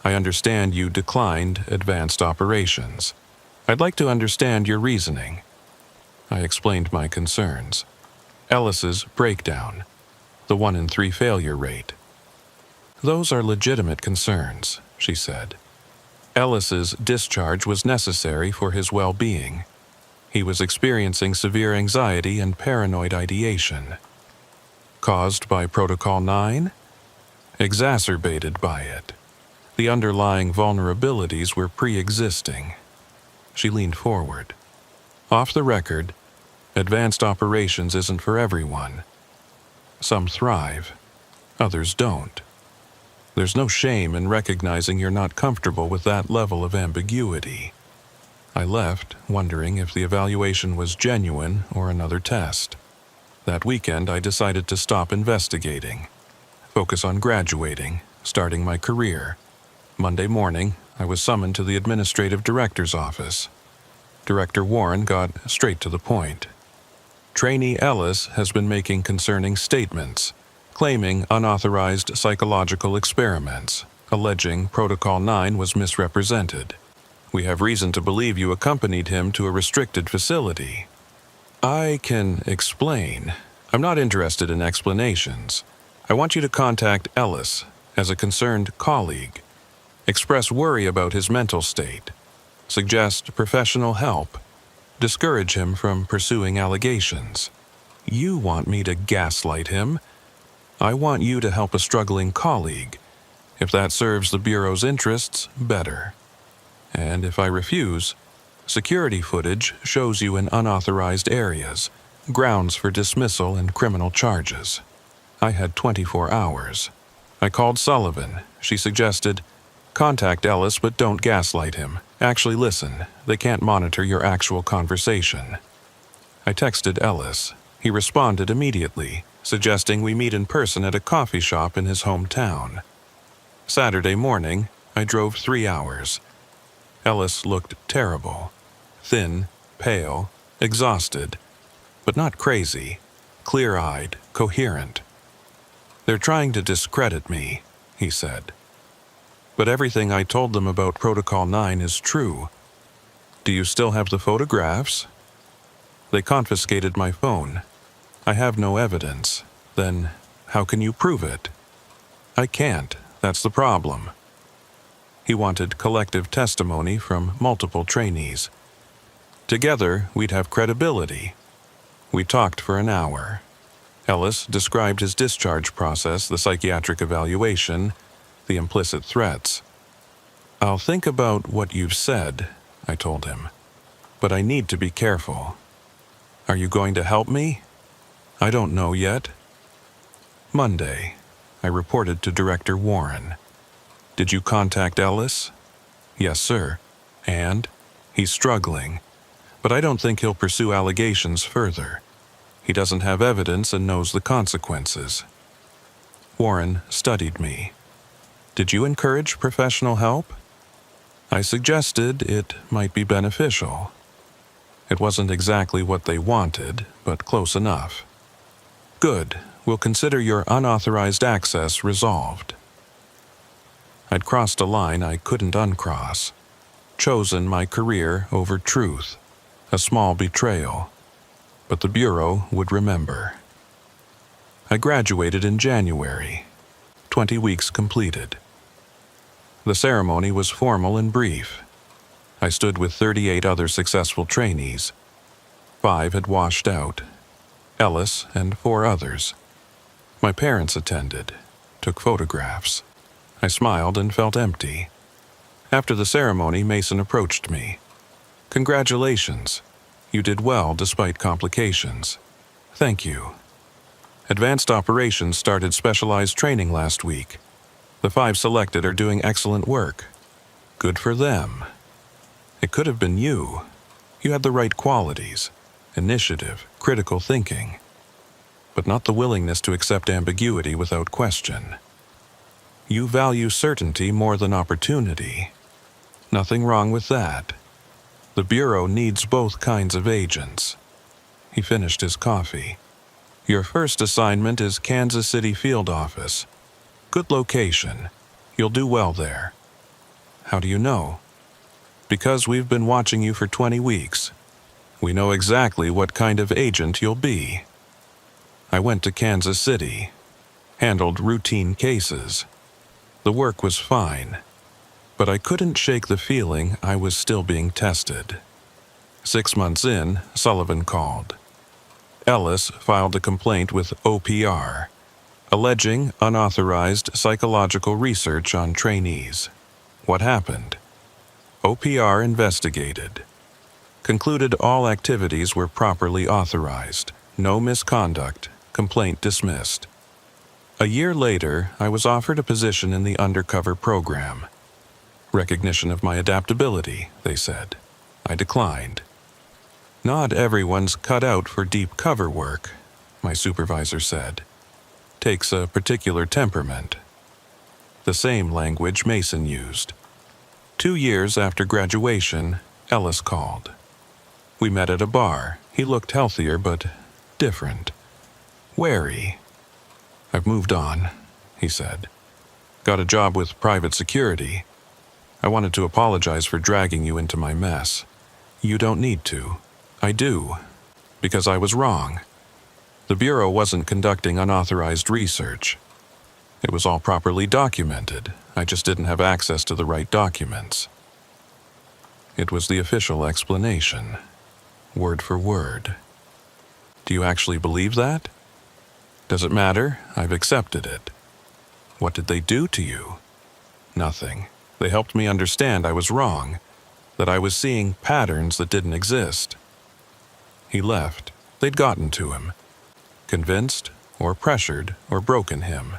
I understand you declined advanced operations. I'd like to understand your reasoning. I explained my concerns. Ellis's breakdown, the 1 in 3 failure rate. Those are legitimate concerns, she said. Ellis's discharge was necessary for his well-being. He was experiencing severe anxiety and paranoid ideation. Caused by Protocol 9? Exacerbated by it. The underlying vulnerabilities were pre-existing. She leaned forward. Off the record, advanced operations isn't for everyone. Some thrive, others don't. There's no shame in recognizing you're not comfortable with that level of ambiguity. I left, wondering if the evaluation was genuine or another test. That weekend, I decided to stop investigating. Focus on graduating, starting my career. Monday morning, I was summoned to the administrative director's office. Director Warren got straight to the point. Trainee Ellis has been making concerning statements, claiming unauthorized psychological experiments, alleging Protocol 9 was misrepresented. We have reason to believe you accompanied him to a restricted facility. I can explain. I'm not interested in explanations. I want you to contact Ellis as a concerned colleague. Express worry about his mental state. Suggest professional help. Discourage him from pursuing allegations. You want me to gaslight him? I want you to help a struggling colleague. If that serves the Bureau's interests, better. And if I refuse, security footage shows you in unauthorized areas, grounds for dismissal and criminal charges. I had 24 hours. I called Sullivan. She suggested, contact Ellis but don't gaslight him. Actually listen, they can't monitor your actual conversation. I texted Ellis. He responded immediately, suggesting we meet in person at a coffee shop in his hometown. Saturday morning, I drove 3 hours. Ellis looked terrible. Thin, pale, exhausted, but not crazy, clear-eyed, coherent. They're trying to discredit me, he said. But everything I told them about Protocol 9 is true. Do you still have the photographs? They confiscated my phone. I have no evidence. Then, how can you prove it? I can't. That's the problem. He wanted collective testimony from multiple trainees. Together, we'd have credibility. We talked for an hour. Ellis described his discharge process, the psychiatric evaluation, the implicit threats. I'll think about what you've said, I told him, but I need to be careful. Are you going to help me? I don't know yet. Monday, I reported to Director Warren. Did you contact Ellis? Yes, sir. And? He's struggling, but I don't think he'll pursue allegations further. He doesn't have evidence and knows the consequences. Warren studied me. Did you encourage professional help? I suggested it might be beneficial. It wasn't exactly what they wanted, but close enough. Good. We'll consider your unauthorized access resolved. I'd crossed a line I couldn't uncross. Chosen my career over truth. A small betrayal. But the Bureau would remember. I graduated in January. 20 weeks completed. The ceremony was formal and brief. I stood with 38 other successful trainees. 5 had washed out. Ellis and 4 others. My parents attended, took photographs. I smiled and felt empty. After the ceremony, Mason approached me. Congratulations. You did well despite complications. Thank you. Advanced Operations started specialized training last week. The 5 selected are doing excellent work. Good for them. It could have been you. You had the right qualities. Initiative, critical thinking. But not the willingness to accept ambiguity without question. You value certainty more than opportunity. Nothing wrong with that. The Bureau needs both kinds of agents. He finished his coffee. Your first assignment is Kansas City Field Office. Good location. You'll do well there. How do you know? Because we've been watching you for 20 weeks. We know exactly what kind of agent you'll be. I went to Kansas City. Handled routine cases. The work was fine. But I couldn't shake the feeling I was still being tested. 6 months in, Sullivan called. Ellis filed a complaint with OPR, alleging unauthorized psychological research on trainees. What happened? OPR investigated. Concluded all activities were properly authorized. No misconduct. Complaint dismissed. A year later, I was offered a position in the undercover program. Recognition of my adaptability, they said. I declined. Not everyone's cut out for deep cover work, my supervisor said. Takes a particular temperament. The same language Mason used. 2 years after graduation, Ellis called. We met at a bar. He looked healthier, but different. Wary. I've moved on, he said. Got a job with private security. I wanted to apologize for dragging you into my mess. You don't need to. I do. Because I was wrong. The Bureau wasn't conducting unauthorized research. It was all properly documented. I just didn't have access to the right documents. It was the official explanation. Word for word. Do you actually believe that? Does it matter? I've accepted it. What did they do to you? Nothing. They helped me understand I was wrong, that I was seeing patterns that didn't exist. He left. They'd gotten to him. Convinced, or pressured, or broken him.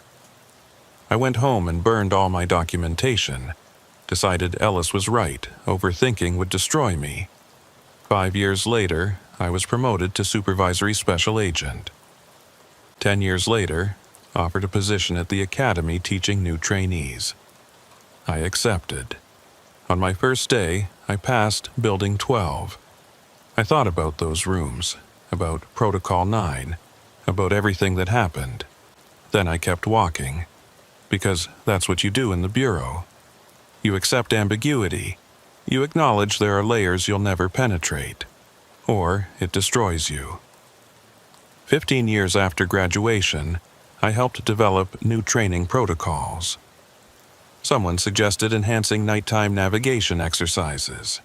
I went home and burned all my documentation. Decided Ellis was right. Overthinking would destroy me. 5 years later, I was promoted to supervisory special agent. 10 years later, offered a position at the academy teaching new trainees. I accepted. On my first day, I passed Building 12. I thought about those rooms, about Protocol 9, about everything that happened. Then I kept walking, because that's what you do in the Bureau. You accept ambiguity. You acknowledge there are layers you'll never penetrate. or it destroys you. 15 years after graduation, I helped develop new training protocols. Someone suggested enhancing nighttime navigation exercises,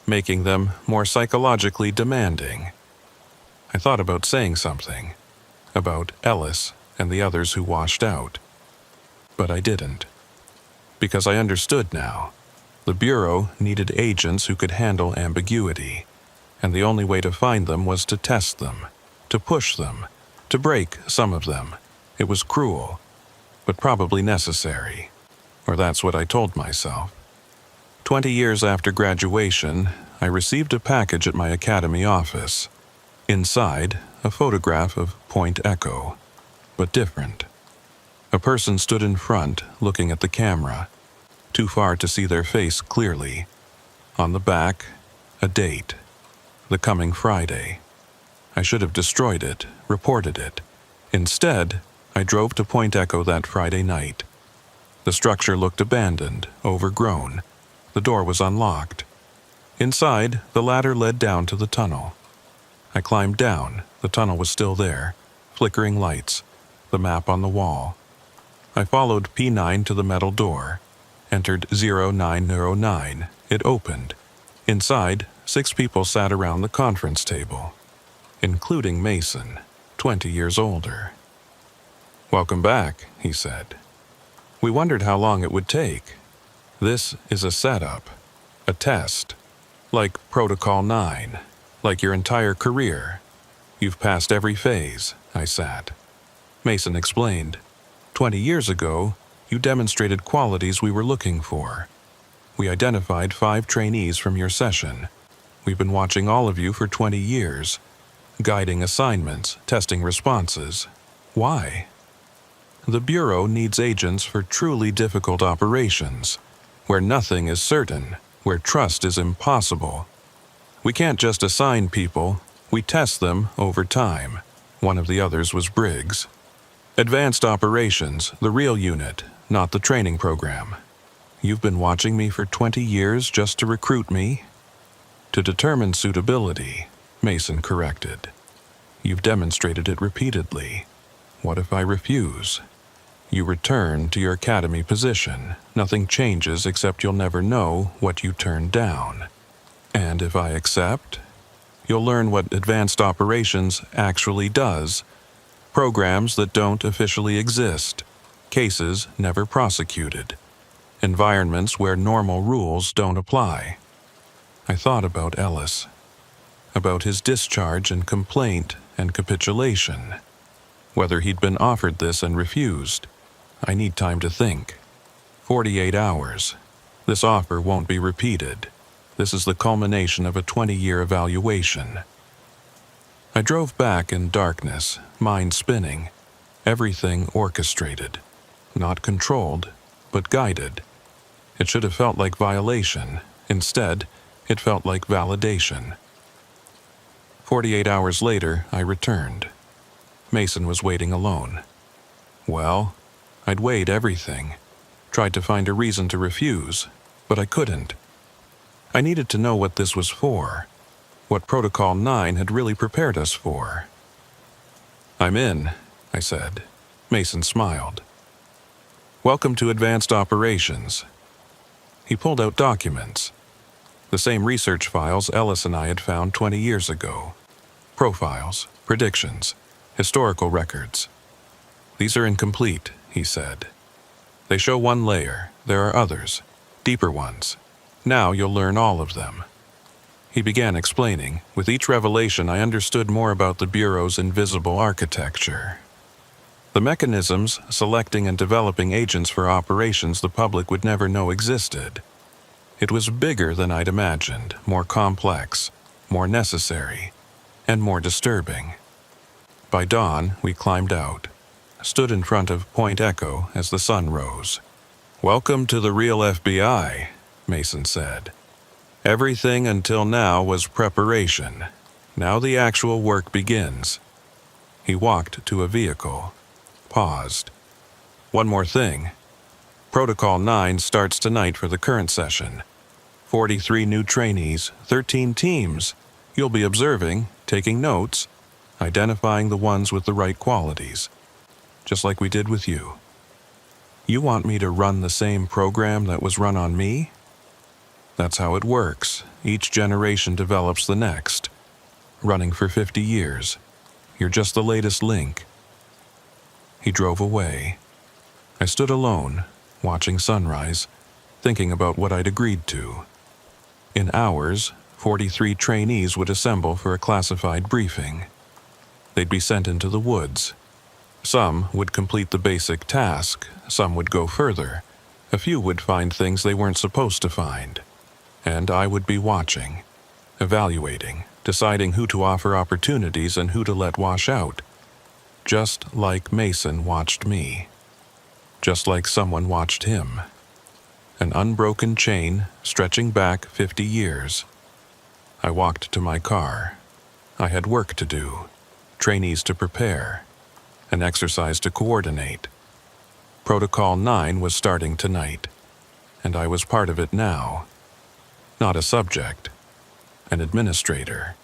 making them more psychologically demanding. I thought about saying something, about Ellis and the others who washed out. But I didn't. Because I understood now. The Bureau needed agents who could handle ambiguity, and the only way to find them was to test them, to push them, to break some of them. It was cruel, but probably necessary. Or that's what I told myself. 20 years after graduation, I received a package at my academy office. Inside, a photograph of Point Echo, but different. A person stood in front, looking at the camera, too far to see their face clearly. On the back, a date, the coming Friday. I should have destroyed it, reported it. Instead, I drove to Point Echo that Friday night. The structure looked abandoned, overgrown. The door was unlocked. Inside, the ladder led down to the tunnel. I climbed down. The tunnel was still there, flickering lights, the map on the wall. I followed P9 to the metal door, entered 0909. It opened. Inside, 6 people sat around the conference table, including Mason, 20 years older. "Welcome back," he said. "We wondered how long it would take. This is a setup, a test, like Protocol 9, like your entire career. You've passed every phase." I sat. Mason explained. 20 years ago, you demonstrated qualities we were looking for. We identified 5 trainees from your session. We've been watching all of you for 20 years, guiding assignments, testing responses. Why? The Bureau needs agents for truly difficult operations, where nothing is certain, where trust is impossible. We can't just assign people, we test them over time. One of the others was Briggs. Advanced Operations, the real unit, not the training program. You've been watching me for 20 years just to recruit me? To determine suitability, Mason corrected. You've demonstrated it repeatedly. What if I refuse? You return to your academy position. Nothing changes except you'll never know what you turned down. And if I accept, you'll learn what Advanced Operations actually does. Programs that don't officially exist. Cases never prosecuted. Environments where normal rules don't apply. I thought about Ellis. About his discharge and complaint and capitulation. Whether he'd been offered this and refused. I need time to think. 48 hours. This offer won't be repeated. This is the culmination of a 20-year evaluation. I drove back in darkness, mind spinning. Everything orchestrated. Not controlled, but guided. It should have felt like violation. Instead, it felt like validation. 48 hours later, I returned. Mason was waiting alone. Well, I'd weighed everything. Tried to find a reason to refuse, but I couldn't. I needed to know what this was for. What Protocol 9 had really prepared us for. "I'm in," I said. Mason smiled. "Welcome to Advanced Operations." He pulled out documents. The same research files Ellis and I had found 20 years ago. Profiles, predictions, historical records. "These are incomplete," he said. "They show one layer. There are others, deeper ones. Now you'll learn all of them." He began explaining. With each revelation, I understood more about the Bureau's invisible architecture. The mechanisms selecting and developing agents for operations the public would never know existed. It was bigger than I'd imagined, more complex, more necessary, and more disturbing. By dawn, we climbed out, stood in front of Point Echo as the sun rose. "Welcome to the real FBI," Mason said. "Everything until now was preparation. Now the actual work begins." He walked to a vehicle, paused. "One more thing. Protocol 9 starts tonight for the current session. 43 new trainees, 13 teams. You'll be observing, taking notes, identifying the ones with the right qualities, just like we did with you. You want me to run the same program that was run on me? That's how it works. Each generation develops the next. Running for 50 years. You're just the latest link. He drove away. I stood alone, watching sunrise, thinking about what I'd agreed to. In hours, 43 trainees would assemble for a classified briefing. They'd be sent into the woods. Some would complete the basic task, some would go further. A few would find things they weren't supposed to find. And I would be watching, evaluating, deciding who to offer opportunities and who to let wash out. Just like Mason watched me. Just like someone watched him. An unbroken chain stretching back 50 years. I walked to my car. I had work to do, trainees to prepare, an exercise to coordinate. Protocol 9 was starting tonight, and I was part of it now. Not a subject, an administrator.